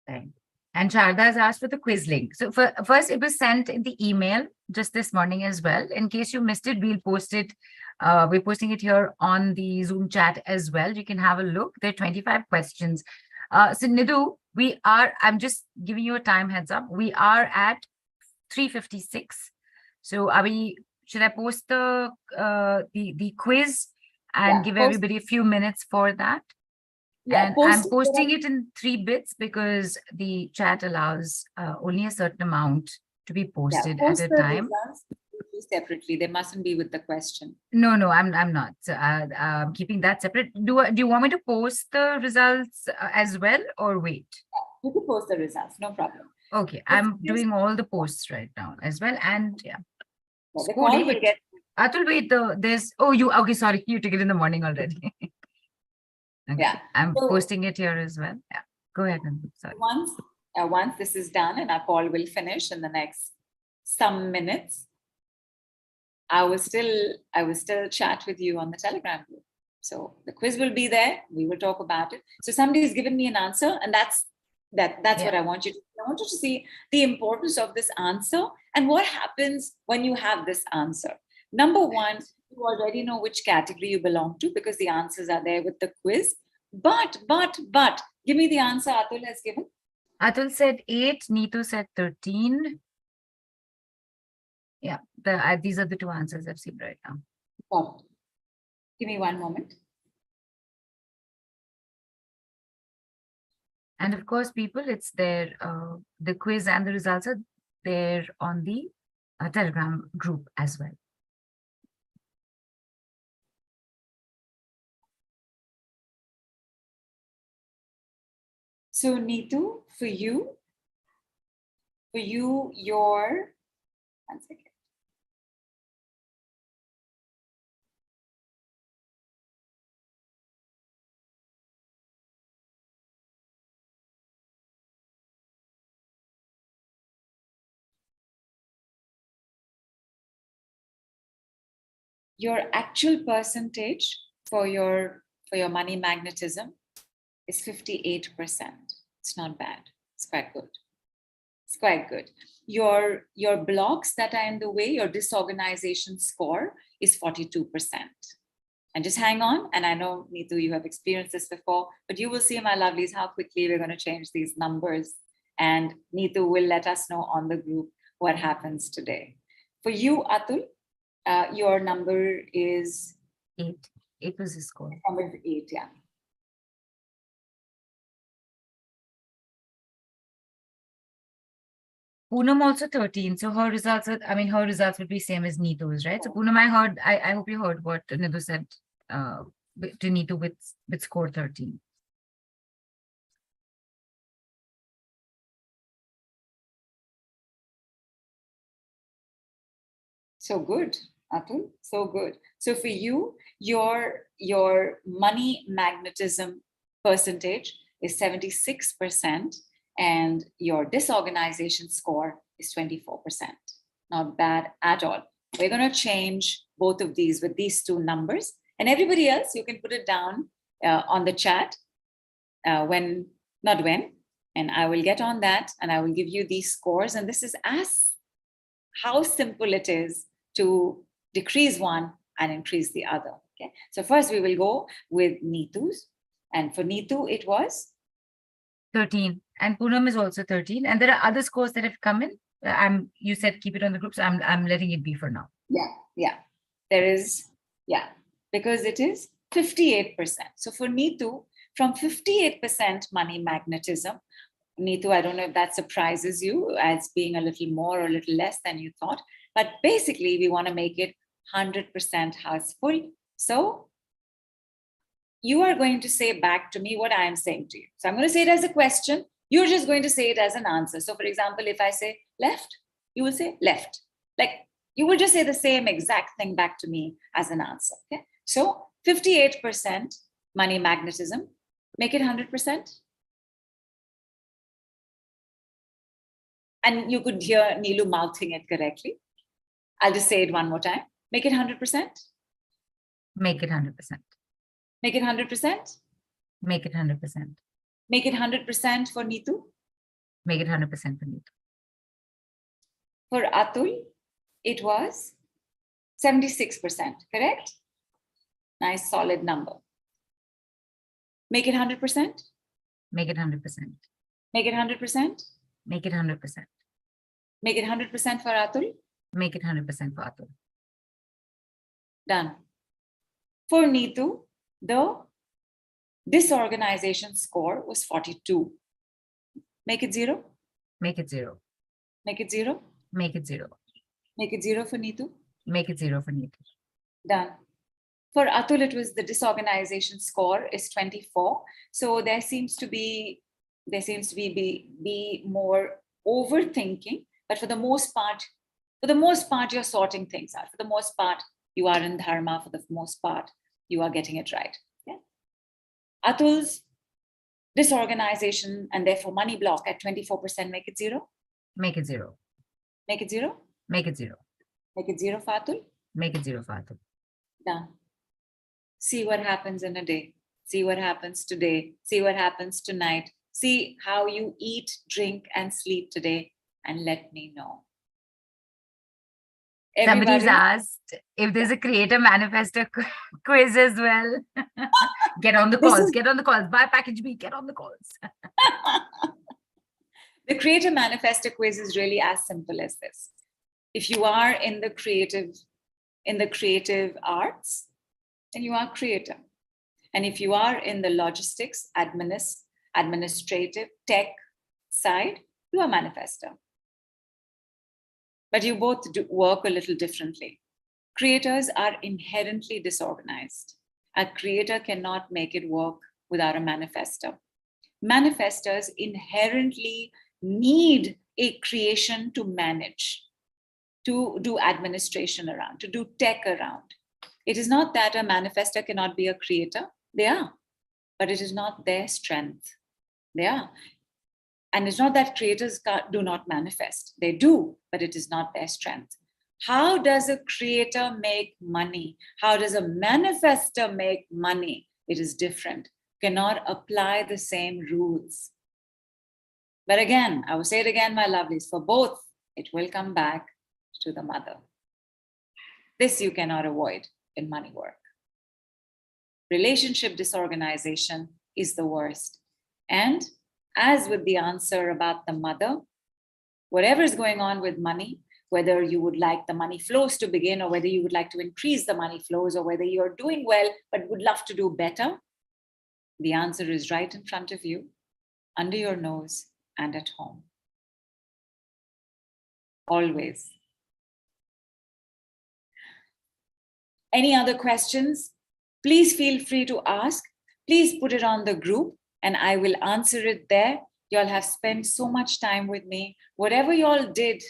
Right. And Sharda has asked for the quiz link. So first, it was sent in the email just this morning as well. In case you missed it, we'll post it. We're posting it here on the Zoom chat as well. You can have a look. There are 25 questions. So Nidhu, I'm just giving you a time heads up. We are at 3:56. So should I post the quiz and give everybody a few minutes for that? Yeah, and I'm posting it in 3 bits because the chat allows only a certain amount to be posted at a time. Separately, they mustn't be with the question. No, I'm not. So, I'm keeping that separate. Do you want me to post the results as well, or wait? You can post the results, no problem. Okay, I'm doing all the posts right now as well, and yeah. The call will get. Atul, wait. Okay. Sorry, you took it in the morning already. Okay. Yeah, I'm posting it here as well. Yeah, go ahead. Sorry. Once this is done and our call will finish in the next some minutes, I will still chat with you on the Telegram group. So the quiz will be there. We will talk about it. So somebody's given me an answer, and that's what I want you to. I want you to see the importance of this answer and what happens when you have this answer. Number one, you already know which category you belong to because the answers are there with the quiz. But, give me the answer Atul has given. Atul said 8, Neetu said 13. Yeah, these are the 2 answers I've seen right now. Oh, give me one moment. And of course, people, it's there. The quiz and the results are there on the Telegram group as well. So Neetu, for you, your, one second. Your actual percentage for your money magnetism is 58%. It's not bad. It's quite good. It's quite good. Your blocks that are in the way, your disorganization score is 42%. And just hang on. And I know, Neetu, you have experienced this before, but you will see, my lovelies, how quickly we're going to change these numbers. And Neetu will let us know on the group what happens today. For you, Atul, your number is 8. 8 was his score. Number 8, yeah. Poonam also 13. So her results would be same as Neetu's, right? So Poonam, I hope you heard what Nidhu said to Neetu with score 13. So good, Atul, so good. So for you, your money magnetism percentage is 76%, and your disorganization score is 24%. Not bad at all. We're going to change both of these with these 2 numbers. And everybody else, you can put it down on the chat and I will get on that and I will give you these scores. And this is how simple it is to decrease one and increase the other. Okay. So first we will go with Neetu's. And for Neetu, it was 13. And Poonam is also 13. And there are other scores that have come in. You said keep it on the group, so I'm letting it be for now. Yeah. There is, because it is 58%. So for Nidhu, from 58% money magnetism, Nidhu, I don't know if that surprises you as being a little more or a little less than you thought, but basically we want to make it 100% houseful. So you are going to say back to me what I am saying to you. So I'm going to say it as a question. You're just going to say it as an answer. So for example, if I say left, you will say left. Like you will just say the same exact thing back to me as an answer. Okay. So 58% money magnetism, make it 100%. And you could hear Neelu mouthing it correctly. I'll just say it one more time. Make it 100%. Make it 100%. Make it 100%. Make it 100%. Make it 100% for Nidhu. Make it 100% for Nidhu. For Atul, it was 76%, correct? Nice, solid number. Make it 100%. Make it 100%. Make it 100%. Make it 100%. Make it 100% for Atul. Make it 100% for Atul. Done. For Nidhu, the disorganization score was 42. Make it 0. Make it 0. Make it 0. Make it 0. Make it 0 for Nidhu. Make it 0 for Nidhu. Done. For Atul, it was the disorganization score is 24. So there seems to be more overthinking, but for the most part, you're sorting things out. For the most part, you are in dharma. For the most part, you are getting it right. Yeah? Atul's disorganization and therefore money block at 24%, make it 0. Make it 0. Make it 0. Make it 0. Make it 0 for Atul. Make it 0 for Atul. Done. See what happens in a day. See what happens today. See what happens tonight. See how you eat, drink, and sleep today, and let me know. Somebody's asked if there's a creator manifesto quiz as well. Get on the calls. Get on the calls. Buy package B. Get on the calls. The creator manifesto quiz is really as simple as this. If you are in the creative arts, then you are creator. And if you are in the logistics, administrative, tech side, you are manifestor. But you both work a little differently. Creators are inherently disorganized. A creator cannot make it work without a manifestor. Manifestors inherently need a creation to manage, to do administration around, to do tech around. It is not that a manifestor cannot be a creator. They are, but it is not their strength. They are. And it's not that creators do not manifest. They do, but it is not their strength. How does a creator make money? How does a manifestor make money? It is different. Cannot apply the same rules. But again, I will say it again, my lovelies, for both, it will come back to the mother. This you cannot avoid in money work. Relationship disorganization is the worst. And as with the answer about the mother, whatever is going on with money, whether you would like the money flows to begin, or whether you would like to increase the money flows, or whether you're doing well but would love to do better, the answer is right in front of you, under your nose, and at home. Always. Any other questions? Please feel free to ask. Please put it on the group and I will answer it there. Y'all have spent so much time with me. Whatever y'all did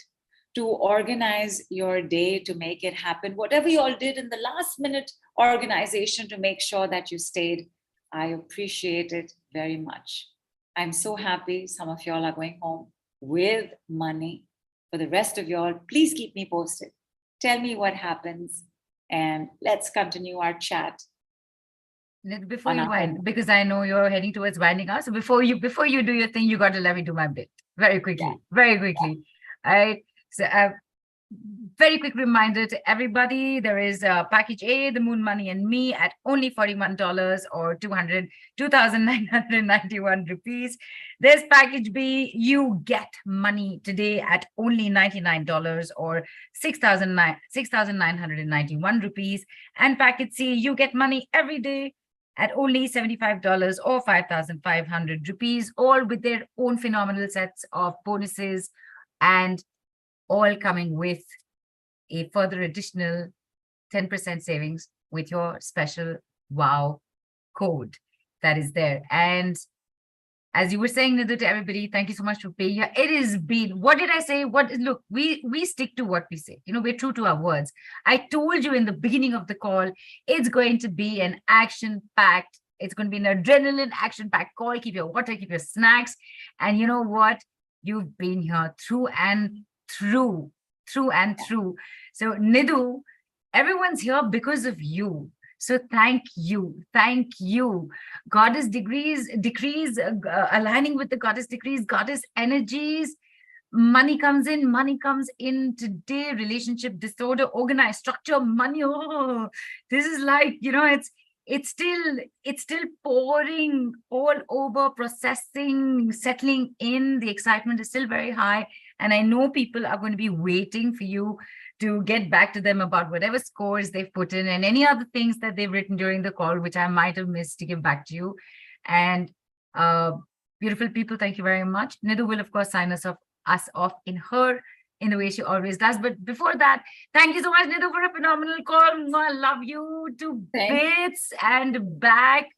to organize your day to make it happen, whatever y'all did in the last minute organization to make sure that you stayed, I appreciate it very much. I'm so happy some of y'all are going home with money. For the rest of y'all, please keep me posted. Tell me what happens and let's continue our chat. Before you wind, because I know you're heading towards winding up. So before you do your thing, you got to let me do my bit very quickly, very quickly. All right. So very quick reminder to everybody, there is package A, the Moon Money and Me, at only $41 or 2,991 rupees. There's package B, You Get Money today at only $99 or 6,991 rupees. And package C, You Get Money every day at only $75 or 5,500 rupees, all with their own phenomenal sets of bonuses, and all coming with a further additional 10% savings with your special WOW code that is there. And as you were saying, Nidhu, to everybody, thank you so much for being here. It has been, what did I say? Look, we stick to what we say. We're true to our words. I told you in the beginning of the call, it's going to be an action-packed, it's going to be an adrenaline action-packed call. Keep your water, keep your snacks. And you know what? You've been here through and through. So Nidhu, everyone's here because of you. So thank you. Goddess decrees, aligning with the goddess decrees, goddess energies. Money comes in today. Relationship disorder, organized structure, money. Oh, this is like, it's still pouring all over, processing, settling in. The excitement is still very high. And I know people are going to be waiting for you to get back to them about whatever scores they've put in and any other things that they've written during the call, which I might have missed to give back to you. And beautiful people, thank you very much. Nidhu will, of course, sign us off in the way she always does. But before that, thank you so much, Nidhu, for a phenomenal call. I love you to bits and back.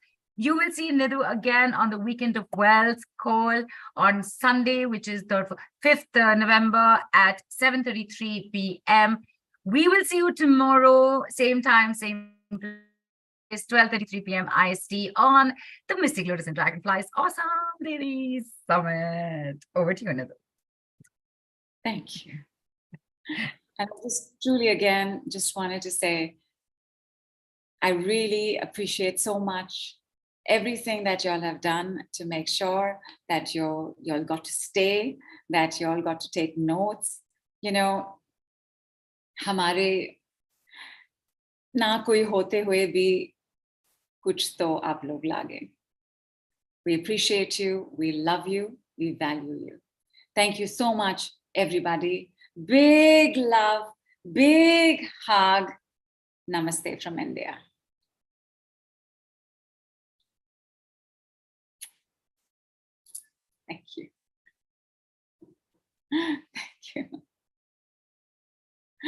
You will see Nidhu again on the Weekend of Wealth call on Sunday, which is the 5th November at 7:33 p.m. We will see you tomorrow, same time, same place, 12:33 p.m. IST on the Mystic Lotus and Dragonflies Awesome Devi Summit. Over to you, Nidhu. Thank you. And just truly, again, just wanted to say, I really appreciate so much everything that y'all have done to make sure that y'all got to stay, that y'all got to take notes. हमारे ना कोई होते हुए भी कुछ तो आप लोग लागे. We appreciate you, we love you, we value you. Thank you so much, everybody. Big love, big hug. Namaste from India. Thank you. Thank you.